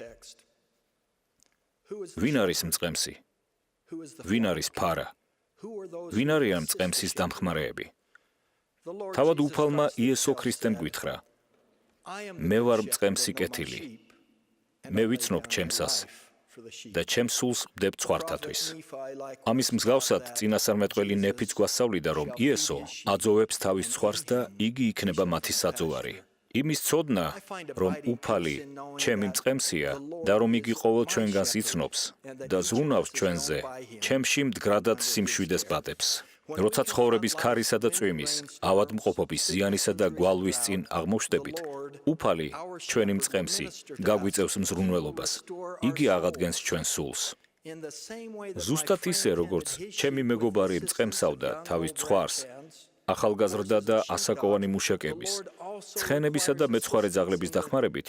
ვინ არის მწყემსი? ვინ არის ფარა? ვინ არიან მწყემსის დამხმარეები? თავად უფალმა იესო ქრისტემ გვითხრა: მე ვარ მწყემსი კეთილი. მე ვიცნობ ჩემსას და ჩემს სულს ვდებ ცხვართათვის. ამის მსგავსად წინასწარმეტყველი ნეფიც გვასწავლიდა, რომ იესო აძოვებს თავის ცხვარს და იგი იქნება მათი საძოვარი. იმის ცოდნა, რომ უფალი ჩემი მწყემსია და რომ იგი ყოველ ჩვენგანს იცნობს და ზრუნავს ჩვენზე, ჩემში მდგრადად სიმშვიდეს პატებს. როცა ცხოვრების ქარისა და წვიმის, ავადმყოფობის, ზიანისა და გვალვის წინ აღმოჩნდებით, უფალი, ჩვენი მწყემსი, გაგვიწევს მზრუნველობას. იგი აღადგენს ჩვენს სულს. ზუსტად ისე, როგორც ჩემი მეგობარი მწყემსავდა თავის ცხვარს, ახალგაზრდა და ასაკოვანი მუშაკების, ცხენებისა და მეცხვარე ძაღლების დახმარებით,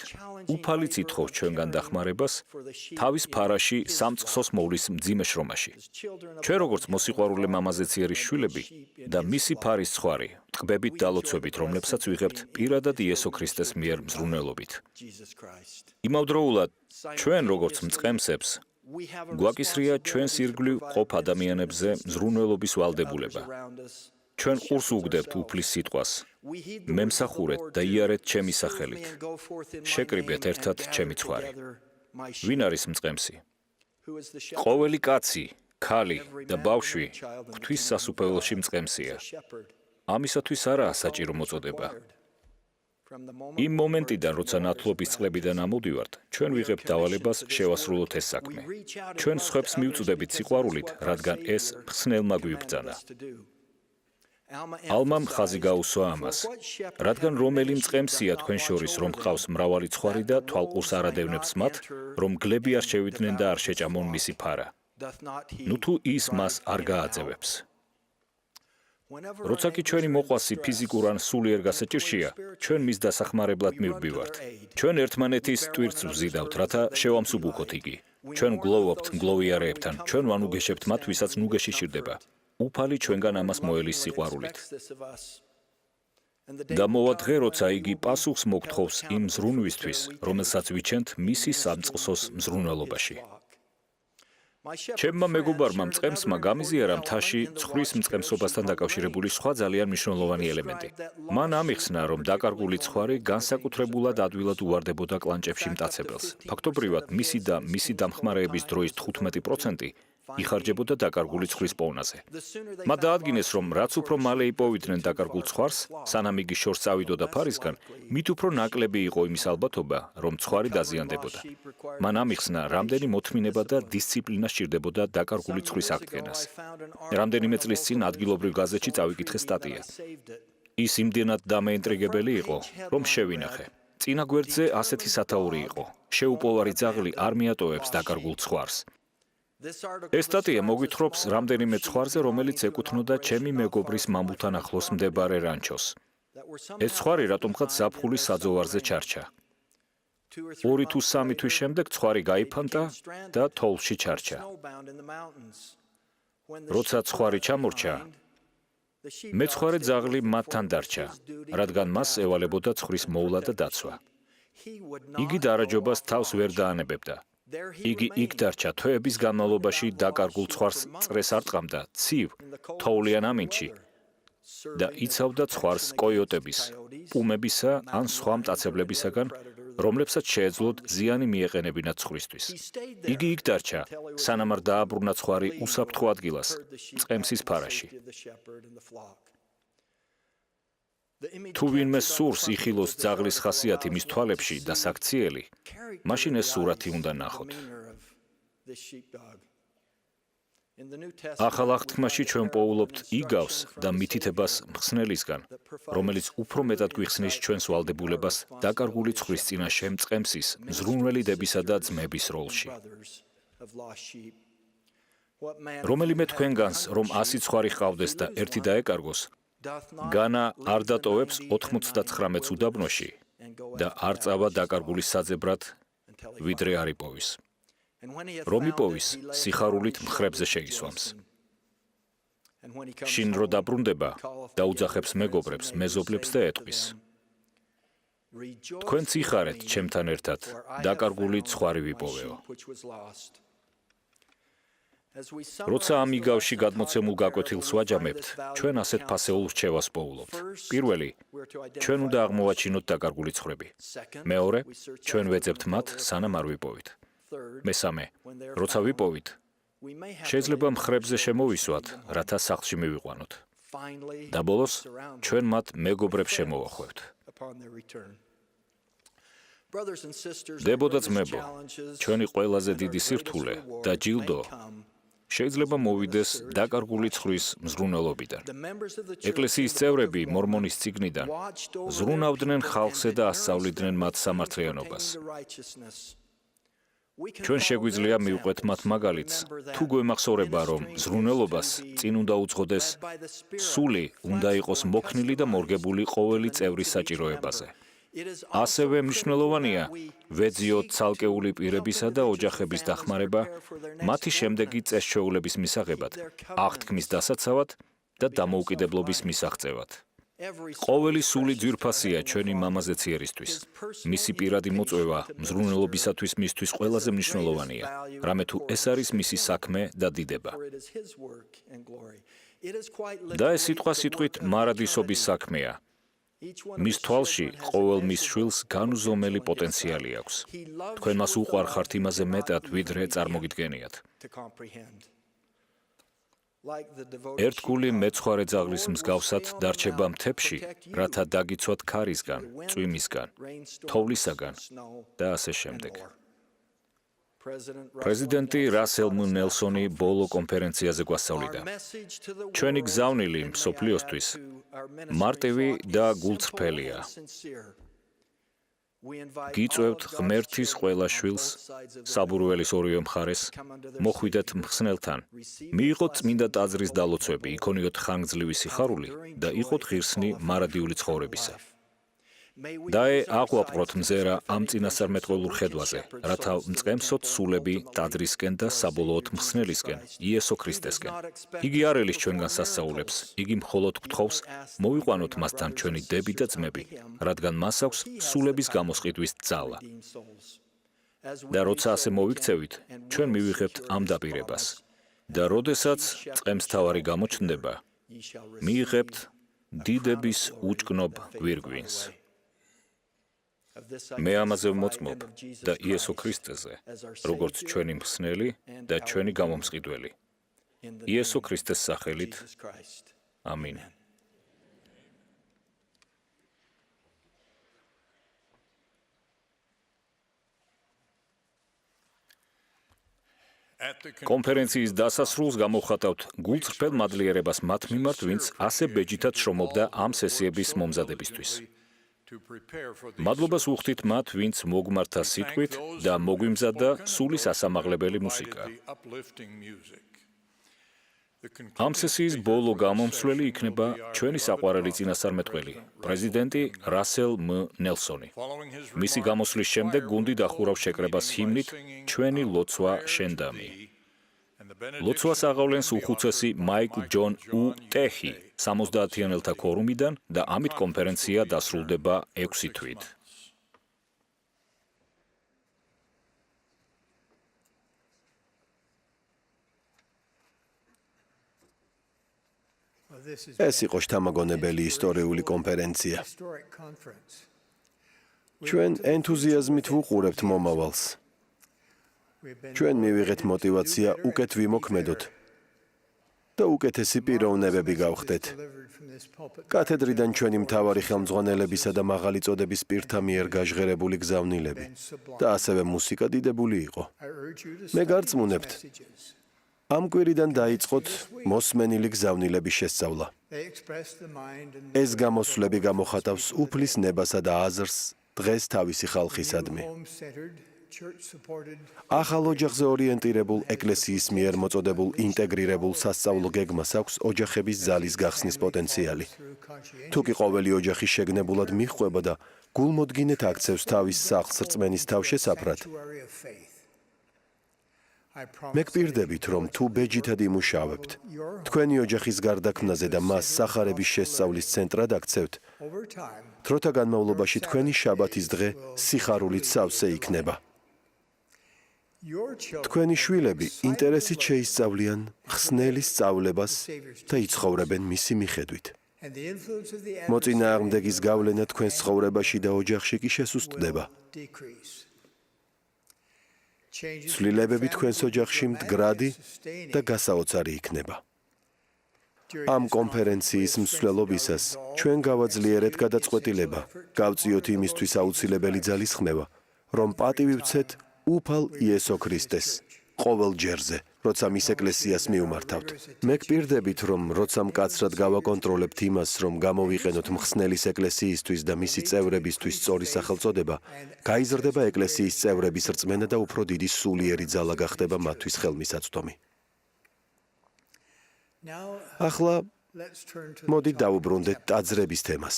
უფალიც ითხოვს ჩვენგან დახმარებას თავის ფარაში სამწყსოს მოვლის მძიმე შრომაში. ჩვენ როგორც მოსიყვარულე მამაზეციერის შვილები და მისი ფარის ცხვარი, ტყბებით დალოცვებით, რომლებსაც ვიღებთ პირადად იესო ქრისტეს მიერ მზრუნველობით. იმავდროულად, ჩვენ როგორც მწყემსებს, გვაკისრია ჩვენს ირგვლივ ყოფ ადამიანებზე მზრუნველობის ვალდებულება. ჩვენ ყურს უგდებთ უფლის სიტყვას, მემსახურეთ და იარეთ ჩემი სახელით. შეკრიბეთ ერთად ჩემი ცხვარი. ვინ არის მწყემსი? ყოველი კაცი, ქალი და ბავშვი ღვთის სასუფეველში მწყემსია. ამისათვის არაა საჭირო მოწოდება. იმ მომენტიდან, როცა ნათლობის წყლებიდან ამოდივართ, ჩვენ ვიღებთ დავალებას შევასრულოთ ეს საქმე. ჩვენ სხვებს მივწვდებით სიყვარულით, რადგან ეს მხსნელმა გვიბრძანა. ალმამ ხაზი გაუსვა ამას, რადგან რომელი მწყემსია თქვენ შორის, რომ ჰყავს მრავალი ცხვარი და თვალყურს არ ადევნებს მათ, რომ გლები არ შევიდნენ და არ შეჭამონ მისი ფარა. ნუ თუ ის მას არ გააძევებს. როცა კი ჩვენი მოყვასი ფიზიკურ ან სულიერ გასაჭირშია, ჩვენ მის დასახმარებლად მივბივართ. ჩვენ ერთმანეთის ტვირთს ვზიდავთ, რათა შევამსუბუქოთ იგი. ჩვენ გლოვობთ მგლოვიარეებთან, ჩვენ ვანუგეშებთ მათ, ვისაც ნუგეში შირდება. უფალი ჩვენგან ამას მოელის სიყვარულით. და მოვა დღე, როცა იგი პასუხს მოგთხოვს იმ მზრუნვისთვის, რომელსაც ვიჩენთ მისი სამწყსოს მზრუნველობაში. ჩემმა მეგობარმა მწყემსმა გამიზიარა მთაში ცხვრის მწყემსობასთან დაკავშირებული სხვა ძალიან მნიშვნელოვანი ელემენტი. მან ამიხსნა, რომ დაკარგული ცხვარი განსაკუთრებულად ადვილად უვარდებოდა კლანჭებში მტაცებელს. ფაქტობრივად, მისი და მისი დამხმარეების დროის 15% იხარჯებოდა დაკარგული ცხვრის პოვნაზე. მათ დაადგინეს, რომ რაც უფრო მალე იპოვიდნენ დაკარგულ ცხვარს, სანამ იგი შორს წავიდოდა ფარისგან, მით უფრო ნაკლები იყო იმის ალბათობა, რომ ცხვარი დაზიანდებოდა. მან ამიხსნა, რამდენი მოთმინება და დისციპლინა სჭირდებოდა დაკარგული ცხვრის აღდგენას. რამდენიმე წლის წინ ადგილობრივ გაზეთში წავიკითხე სტატია. ის იმდენად დამეინტრიგებელი იყო, რომ შევინახე. წინა გვერდზე ასეთი სათაური იყო: შეუპოვარი ძაღლი არ მიატოვებს დაკარგულ ცხვარს. ეს სტატია მოგვითხრობს რამდენიმე ცხვარზე, რომელიც ეკუთვნოდა ჩემი მეგობრის მამულთან ახლოს მდებარე რანჩოს. ეს ცხვარი რატომღაც ზაფხულის საძოვარზე ჩარჩა. 2 თუ 3 თვის შემდეგ ცხვარი გაიფანტა და თოვლში ჩარჩა. როცა ცხვარი ჩამორჩა, მეცხვარე ძაღლი მათთან დარჩა, რადგან მას ევალებოდა ცხვრის მოვლა და დაცვა. იგი დარაჯობას თავს ვერ დაანებებდა. იგი იქ დარჩა თვეების განმავლობაში დაკარგულ ცხვარს წრეს არ ტყამდა ცივ, თოვლიან ამინდში და იცავდა ცხვარს კოიოტების, პუმებისა ან სხვა მტაცებლებისაგან, რომლებსაც შეეძლოთ ზიანი მიეყენებინათ ცხვრისთვის. იგი იქ დარჩა, სანამ არ დააბრუნა ცხვარი უსაფრთხო ადგილას, წყემსის ფარაში. თუ ვინმე სურს იხილოს ძაღლის ხასიათი მის თვალებში და საქციელი, მაშინ ეს სურათი უნდა ნახოთ. ახალ აღთქმაში ჩვენ პოულობთ იგავს და მითითებას მხსნელისგან, რომელიც უფრო მეტად გვიხსნის ჩვენს ვალდებულებას დაკარგული ცხვრის წინაშე მწყემსის, მზრუნველი დებისა და ძმების როლში. რომელიმე თქვენგანს, რომ 100 ცხვარი ჰყავდეს და ერთი დაეკარგოს, განა არ დატოვებს 99-ს უდაბნოში და არ წავა დაკარგულის საძებრად, ვიდრე არ იპოვის. რომ იპოვის, სიხარულით მხრებზე შეისვამს. შინ რო დაბრუნდება, დაუძახებს მეგობრებს, მეზობლებს და ეტყვის. თქვენც იხარეთ ჩემთან ერთად, დაკარგული ცხვარი ვიპოვეო. როცა ამ იგავში გადმოცემულ გაკვეთილს ვაჯამებთ, ჩვენ ასეთ ფასეულ რჩევას პოულობთ. პირველი, ჩვენ უნდა აღმოვაჩინოთ დაკარგული ცხრები. მეორე, ჩვენ ვეძებთ მათ, სანამ არ ვიპოვით. მესამე, როცა ვიპოვით, შეიძლება მხრებზე შემოვისვათ, რათა სახლში მივიყვანოთ. და ბოლოს, ჩვენ მათ მეგობრებს შემოვახვევთ. დებო და ძმებო, ჩვენი ყველაზე დიდი სირთულე და ჯილდო შეიძლება მოვიდეს დაკარგული ცხვრის მზრუნველობიდან. ეკლესიის წევრები მორმონის წიგნიდან ზრუნავდნენ ხალხზე და ასწავლიდნენ მათ სამართლიანობას. ჩვენ შეგვიძლია მივყვეთ მათ მაგალითს, თუ გვემახსოვრება, რომ ზრუნველობას წინ უნდა უძღოდეს, სული უნდა იყოს მოქნილი და მორგებული ყოველი წევრის საჭიროებაზე. ასევე მნიშვნელოვანია ვეძიოთ ცალკეული პირებისა და ოჯახების დახმარება მათი შემდეგი წესჩვეულების მისაღებად, აღთქმის დასაცავად და დამოუკიდებლობის მისაღწევად. ყოველი სული ძვირფასია ჩვენი მამაზეციერისთვის. მისი პირადი მოწვევა მზრუნველობისათვის მისთვის ყველაზე მნიშვნელოვანია, რამე თუ ეს არის მისი საქმე და დიდება. და ეს სიტყვასიტყვით მარადისობის საქმეა. მის თვალში ყოველ მის შვილს განუზომელი პოტენციალი აქვს. თქვენ მას უყვარხართ იმაზე მეტად, ვიდრე წარმოგიდგენიათ. ერთგული მეცხვარე ძაღლის მსგავსად დარჩება მთებში, რათა დაგიცვათ ქარისგან, წვიმისგან, თოვლისაგან და ასე შემდეგ. პრეზიდენტი რასელ მ. ნელსონი ბოლო კონფერენციაზე გვასწავლიდა. ჩვენი გზავნილი მსოფლიოსთვის მარტივი და გულწრფელია. გიწვევთ ღმერთის ყველა შვილს, საბურველის ორივე მხარეს, მოხვიდეთ მხსნელთან, მიიღოთ წმინდა ტაძრის დალოცვები, იქონიოთ ხანგრძლივი სიხარული და იყოთ ღირსნი მარადიული ცხოვრებისა. დაე აღვაპყროთ მზერა ამ წინასწარმეტყველურ ხედვაზე, რათა მწყემსოთ სულები ტაძრისკენ და საბოლოოდ მხსნელისკენ, იესო ქრისტესკენ. იგი არ ელის ჩვენგან სასწაულებს, იგი მხოლოდ გთხოვს, მოვიყვანოთ მასთან ჩვენი დები და ძმები, რადგან მას აქვს სულების გამოსყიდვის ძალა. და როცა ასე მოვიქცევით, ჩვენ მივიღებთ ამ დაპირებას. და როდესაც წყემსთავარი გამოჩნდება, მიიღებთ დიდების უჭკნობ გვირგვინს. მე ამაზე ვმოწმობ და იესო ქრისტეზე, როგორც ჩვენი მხსნელი და ჩვენი გამომსყიდველი. იესო ქრისტეს სახელით. ამინ. კონფერენციის დასასრულს გამოვხატავთ გულწრფელ მადლიერებას მათ მიმართ, ვინც ასე ბეჯითად შრომობდა ამ სესიების მომზადებისთვის. მადლობას ვუხდით მათ, ვინც მოგმართა სიტყვით და მოგვიმზადა სული სასამაღლებელი მუსიკა. ამ სესიის ბოლო გამომსვლელი იქნება ჩვენი საყვარელი წინასწარმეტყველი, პრეზიდენტი რასელ მ. ნელსონი. მისი გამოსვლის შემდეგ გუნდი დახურავს შეკრებას ჰიმნით „ჩვენი ლოცვა შენ დამი“. ლოცვას აღავლენს უხუცესი მაიკლ ჯონ ტეჰი 70-იანელთა ქორუმიდან და ამით კონფერენცია დასრულდება 6 თვით. ეს იყო შთამაგონებელი ისტორიული კონფერენცია. ჩვენ ენთუზიაზმით ვუყურებთ მომავალს. ჩვენ მივიღეთ мотивация უკეთ ვიმოქმედოთ და უკეთესი პიროვნებები გავხდეთ. კათედრიდან ჩვენი მთავარი ხელმძღვანელებისა და მაღალი წოდების პირთა მიერ გაჟღერებული გზავნილები და ასევე მუსიკა დიდებული იყო. მე გარწმუნებთ, ამ კვირიდან დაიწყოთ მოსმენილი გზავნილების შესწავლა. ეს გამოსვლები გამოხატავს უფლის ნებასა და აზრს დღეს თავისი ხალხისადმი. ახალ ოჯახზე ორიენტირებულ ეკლესიის მიერ მოწოდებულ ინტეგრირებულ სასწავლო გეგმას აქვს ოჯახების ძალის გახსნის პოტენციალი. თუკი ყოველი ოჯახი შეგნებულად მიჰყვება და გულმოდგინედ აქცევს თავის სახლს რწმენის თავშესაფრად, მე გპირდებით, რომ თუ ბეჯითად იმუშავებთ, თქვენი ოჯახის გარდაქმნაზე და მას სახარების შესწავლის ცენტრად აქცევთ, დროთა განმავლობაში თქვენი შაბათის დღე სიხარულით სავსე იქნება. თქვენი შვილები ინტერესით შეისწავლიან ხსნელის სწავლებას და იცხოვრებენ მისი მიხედვით. მოწინააღმდეგის გავლენა თქვენს ცხოვრებაში და ოჯახში კი შესუსტდება. ცვლილებები თქვენს ოჯახში მდგრადი და გასაოცარი იქნება. ამ კონფერენციის მსვლელობისას ჩვენ გავაძლიერეთ გადაწყვეტილება, გავწიოთ იმისთვის აუცილებელი ძალის ხმევა, რომ პატივი ვცეთ უფალ იესო ქრისტეს ყოველ ჯერზე, როცა მის ეკლესიას მივმართავთ. მე გპირდებით, რომ როცა მკაცრად გავაკონტროლებთ იმას, რომ გამოვიყენოთ მხსნელის ეკლესიისთვის და მისი წევრებისთვის სწორი სახელწოდება, გაიზრდება ეკლესიის წევრების რწმენა და უფრო დიდი სულიერი ძალა გახდება მათთვის ხელმისაწვდომი. ახლა მოდი დავუბრუნდეთ ტაძრების თემას.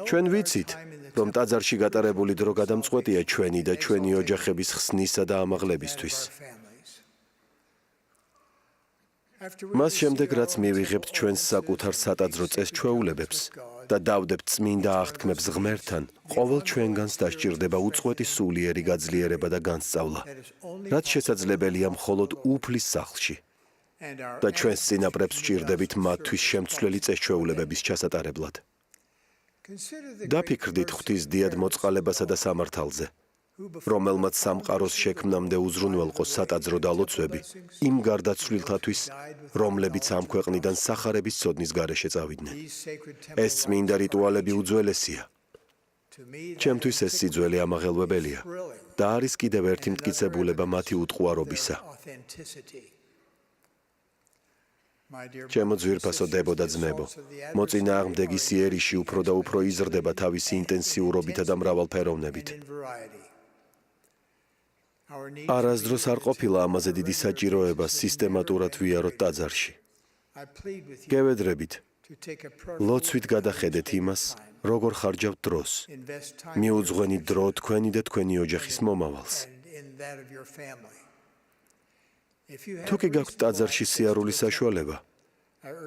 ჩვენ ვიცით, რომ ტაძარში გატარებული დრო გადამწყვეტია ჩვენი და ჩვენი ოჯახების ხსნისა და ამაღლებისთვის. მას შემდეგ, რაც მივიღებთ ჩვენს საკუთარ სატაძრო წესჩვეულებებს და დავდებთ წმინდა აღთქმებს ღმერთთან, ყოველ ჩვენგანს დასჭირდება უწყვეტი სულიერი გაძლიერება და განსწავლა, რაც შესაძლებელია მხოლოდ უფლის სახლში. და ჩვენს წინაპრებს ვჭირდებით მათთვის შემცვლელი წესჩვეულებების ჩასატარებლად. დაფიქრდით ღვთის დიად მოწყალებასა და სამართალზე, რომელმაც სამყაროს შექმნამდე უზრუნველყო სატაძრო დალოცვები იმ გარდაცვლილთათვის, რომლებიც ამ ქვეყნიდან სახარების ცოდნის გარეშე წავიდნენ. ეს წმინდა რიტუალები უძველესია. ჩემთვის ეს სიძველი ამაღელვებელია და არის კიდევ ერთი მტკიცებულება მათი უტყუარობისა. ჩემო ძვირფასო დებო და ძმებო, მოწინააღმდეგის იერიში უფრო და უფრო იზრდება თავისი ინტენსიურობითა და მრავალფეროვნებით. არასდროს არ ყოფილა ამაზე დიდი საჭიროება სისტემატურად ვიაროთ ტაძარში. გევედრებით, ლოცვით გადახედეთ იმას, როგორ ხარჯავთ დროს. მიუძღვენით დრო თქვენი და თქვენი ოჯახის მომავალს. თუკი გაქვთ ტაძარში სიარულის საშუალება,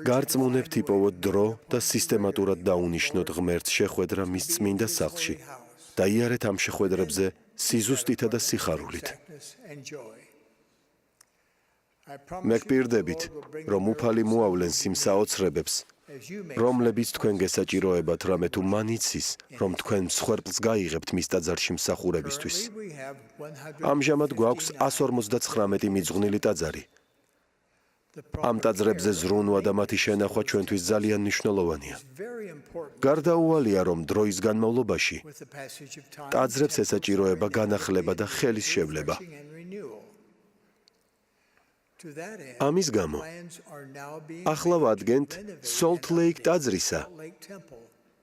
გარწმუნებთ იპოვოთ დრო და სისტემატურად დაუნიშნოთ ღმერთს შეხვედრა მის წმინდა სახლში და იარეთ ამ შეხვედრებზე სიზუსტითა და სიხარულით. მე გპირდებით, რომ უფალი მოავლენს იმ საოცრებებს, რომლებიც თქვენ გესაჭიროებათ, რამე თუ მან იცის, რომ თქვენ მსხვერპლს გაიღებთ მის ტაძარში მსახურებისთვის. ამჟამად გვაქვს 159 მიძღვნილი ტაძარი. ამ ტაძრებზე ზრუნვა და მათი შენახვა ჩვენთვის ძალიან მნიშვნელოვანია. გარდაუვალია, რომ დროის განმავლობაში ტაძრებს ესაჭიროება განახლება და ხელის შევლება. ამის გამო ახლა ვადგენთ Salt Lake ტაძრისა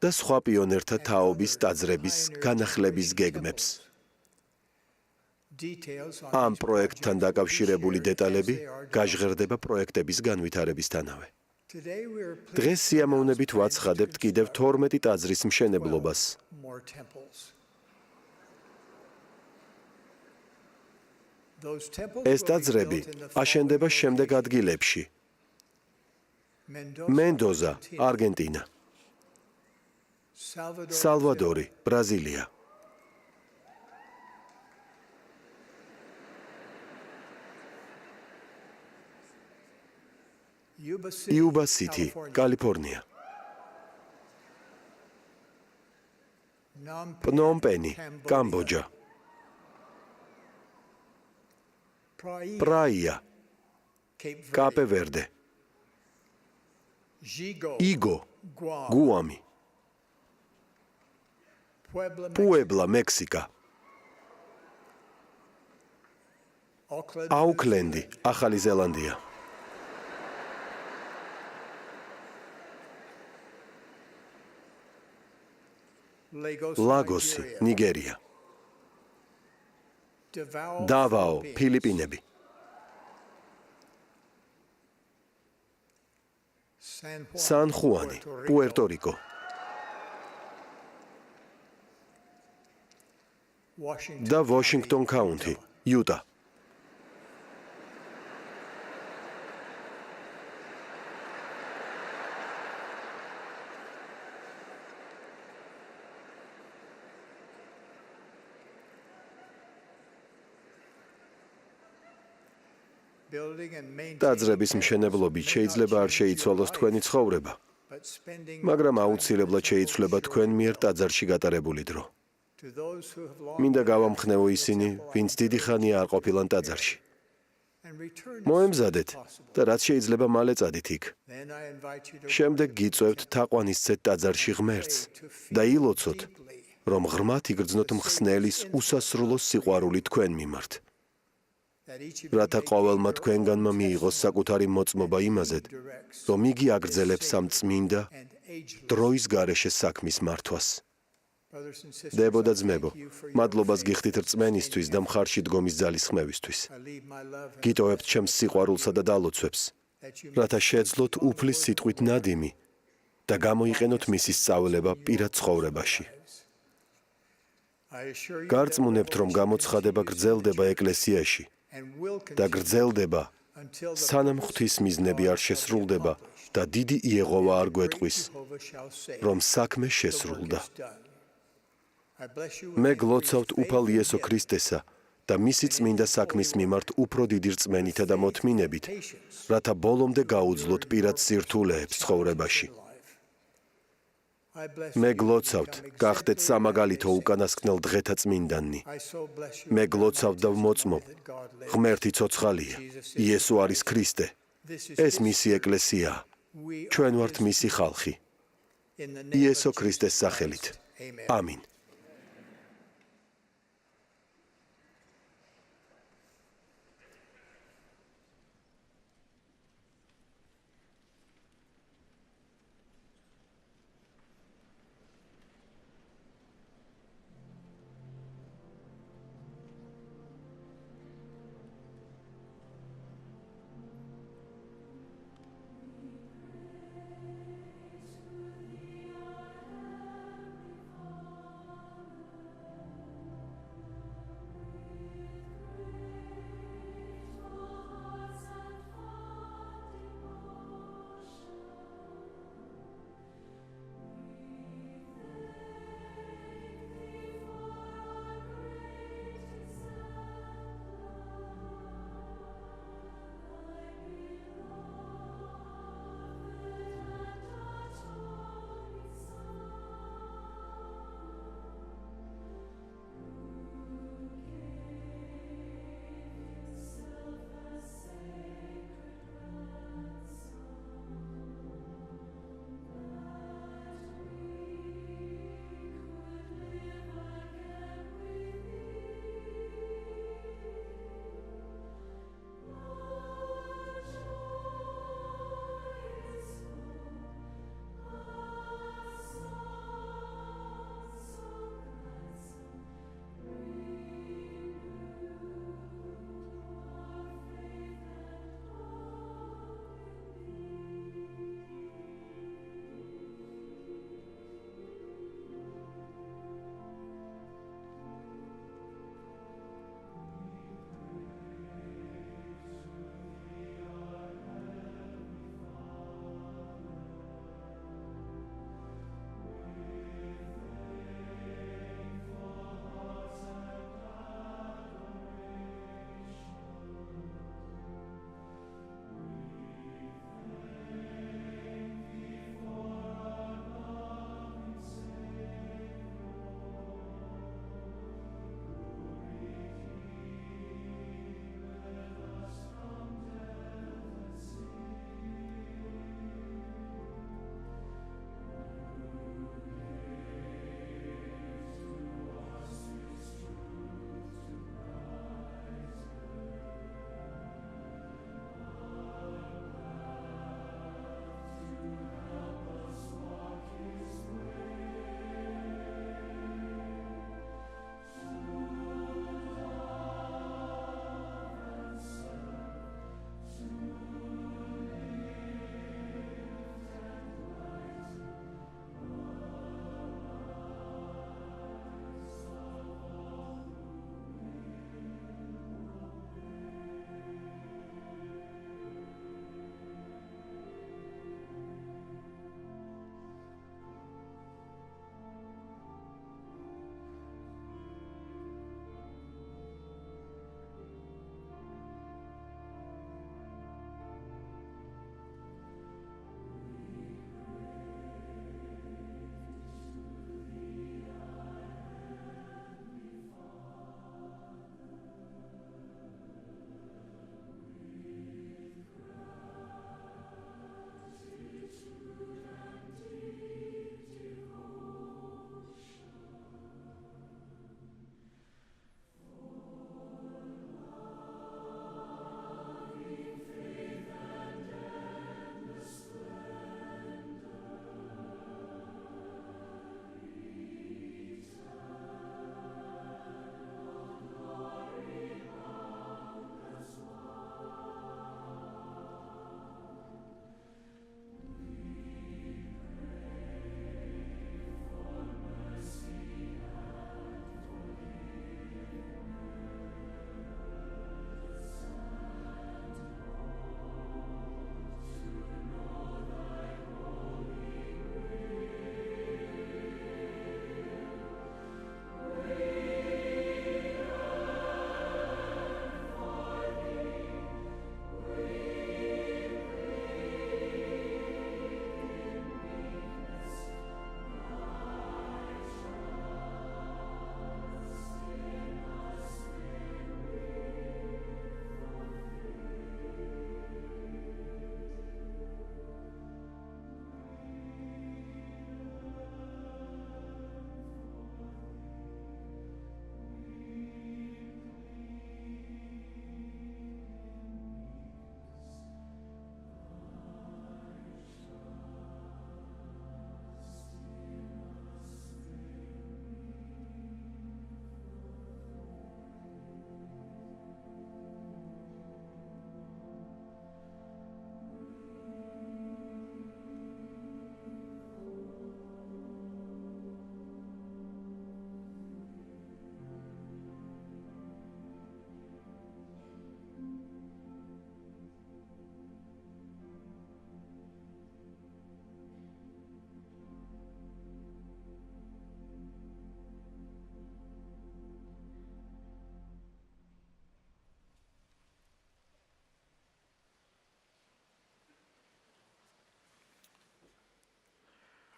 და სხვა პიონერთა თაობის ტაძრების განახლების გეგმებს. ამ პროექტთან დაკავშირებული დეტალები გაჟღერდება პროექტების განვითარებისთანავე. დღეს სიამოვნებით ვაცხადებთ კიდევ 12 ტაძრის მშენებლობას. ეს ტაძრები აშენდება შემდეგ ადგილებში: მენდოზა, არგენტინა, სალვადორი, ბრაზილია, იუბა სიტი, კალიფორნია, პნომპენი, კამბოჯა, პრაია, კაპე-ვერდე, იგო, გუამი, პუებლა, მექსიკა, აუკლენდი, ახალი ზელანდია. ლაგოსი, ნიგერია. დავაო, ფილიპინები. სან ხუანი, პუერტო-რიკო. და ვაშინგტონ კაუნთი, იუტა. ტაძრების მშენებლობით შეიძლება არ შეიცვალოს თქვენი ცხოვრება, მაგრამ აუცილებლად შეიცვლება თქვენ მიერ ტაძარში გატარებული დრო. მინდა გავამხნევო ისინი, ვინც დიდი ხანია არ ყოფილან ტაძარში. მოემზადეთ და რაც შეიძლება მალე წადით იქ. შემდეგ გიწევთ თაყვანისცეთ ტაძარში ღმერთს და ილოცოთ, რომ ღრმად იგრძნოთ მხსნელის უსასრულო სიყვარული თქვენ მიმართ. რათა ყოველმა თქვენგანმა მიიღოს საკუთარი მოწმობა იმაზე, რომ იგი აგრძელებს ამ წმინდა დროის გარეშე საქმის მართვას. დებო და ძმებო, მადლობას გიხდით რწმენისთვის და მხარში დგომის ძალისხმევისთვის. გიტოვებთ ჩემს სიყვარულსა და დალოცვებს, რათა შეძლოთ უფლის სიტყვით ნადიმი და გამოიყენოთ მისი სწავლება პირად ცხოვრებაში. გარწმუნებთ, რომ გამოცხადება გრძელდება ეკლესიაში და გრძელდება, სანამ ღვთის მიზნები არ შესრულდება და დიდი იეღოვა არ გვეტყვის, რომ საქმე შესრულდა. მე გლოცავთ უფალ იესო ქრისტესა და მისი წმინდა საქმის მიმართ უფრო დიდი რწმენითა და მოთმინებით, რათა ბოლომდე გაუძლოთ პირად სირთულეებს ცხოვრებაში. მე გლოცავთ, გახდეთ სამაგალითო უკანასკნელ დღეთა წმინდანი. მე გლოცავთ და ვმოწმობ, ღმერთი ცოცხალია, იესო არის ქრისტე. ეს მისი ეკლესიაა. ჩვენ ვართ მისი ხალხი. იესო ქრისტეს სახელით. ამინ.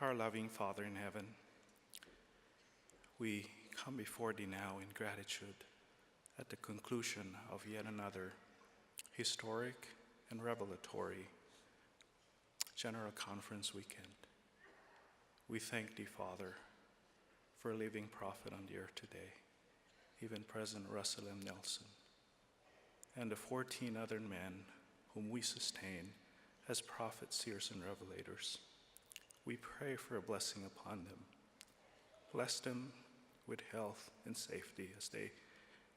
Our loving Father in heaven, we come before thee now in gratitude at the conclusion of yet another historic and revelatory General Conference weekend. We thank thee, Father, for a living prophet on the earth today, even President Russell M. Nelson, and the 14 other men whom we sustain as prophets, seers, and revelators. We pray for a blessing upon them. Bless them with health and safety as they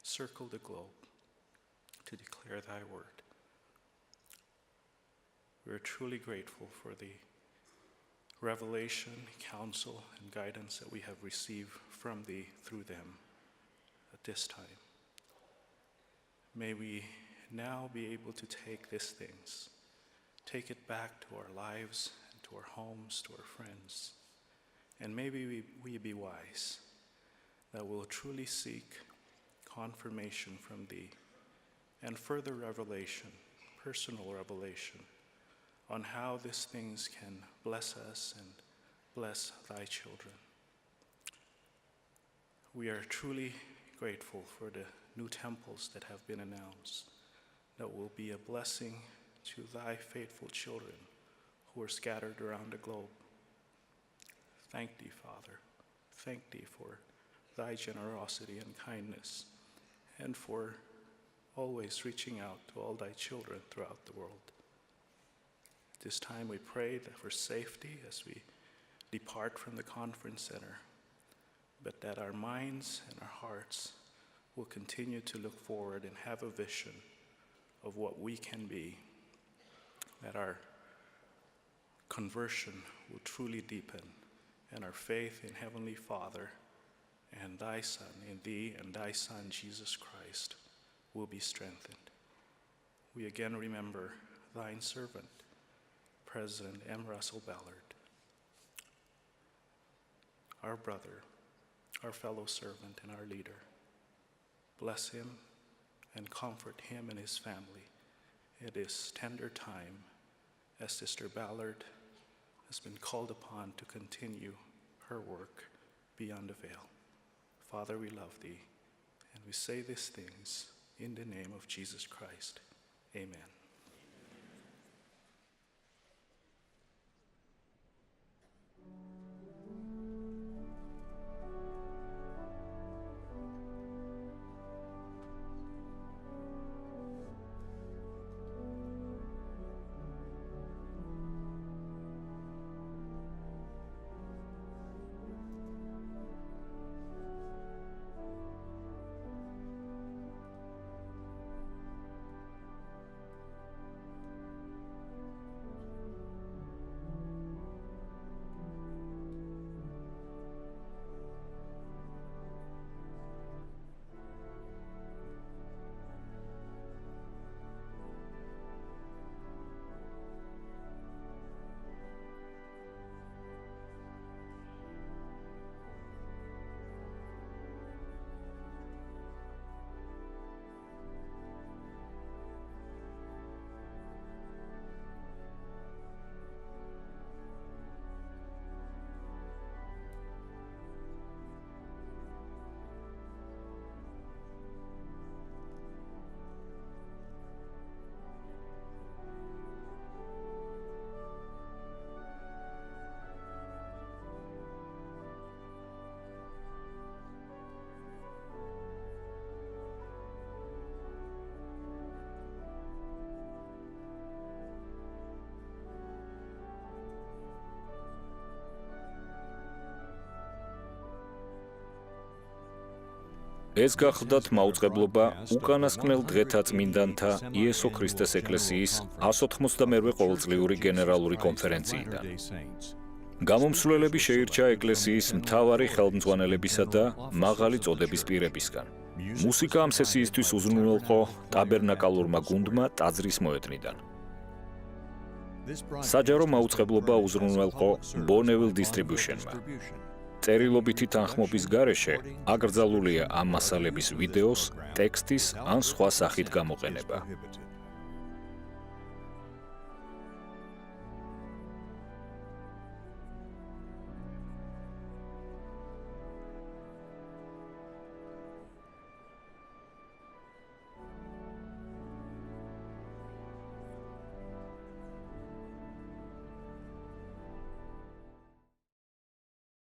circle the globe to declare thy word. We are truly grateful for the revelation, counsel, and guidance that we have received from thee through them at this time. May we now be able to take these things, take it back to our lives, and to our homes, to our friends, and maybe we be wise, that we'll truly seek confirmation from thee and further revelation, personal revelation, on how these things can bless us and bless thy children. We are truly grateful for the new temples that have been announced, that will be a blessing to thy faithful children who are scattered around the globe. Thank thee, Father. Thank thee for thy generosity and kindness, and for always reaching out to all thy children throughout the world. This time we pray that for safety as we depart from the conference center, but that our minds and our hearts will continue to look forward and have a vision of what we can be, that our conversion will truly deepen, and our faith in Heavenly Father and thy Son, in thee and thy Son, Jesus Christ, will be strengthened. We again remember thine servant, President M. Russell Ballard, our brother, our fellow servant, and our leader. Bless him and comfort him and his family at this tender time as Sister Ballard has been called upon to continue her work beyond the veil. Father, we love thee, and we say these things in the name of Jesus Christ. Amen. ეს გახლდათ მაუწყებლობა უკანასკნელ დღეთა წმინდანთა იესო ქრისტეს ეკლესიის 192 ყოველწლიური გენერალური კონფერენციიდან. გამომსვლელები შეირჩა ეკლესიის მთავარი ხელმძღვანელებისა და მაღალი წოდების პირებისგან. მუსიკა ამ სესიისთვის უზრუნველყო ტაბერნაკალურმა გუნდმა ტაძრის მოედნიდან. საჯარო მაუწყებლობა უზრუნველყო Bonneville Distribution-მა. წერილობითი თანხმობის გარეშე აკრძალულია ამ მასალების ვიდეოს, ტექსტის ან სხვა სახით გამოყენება.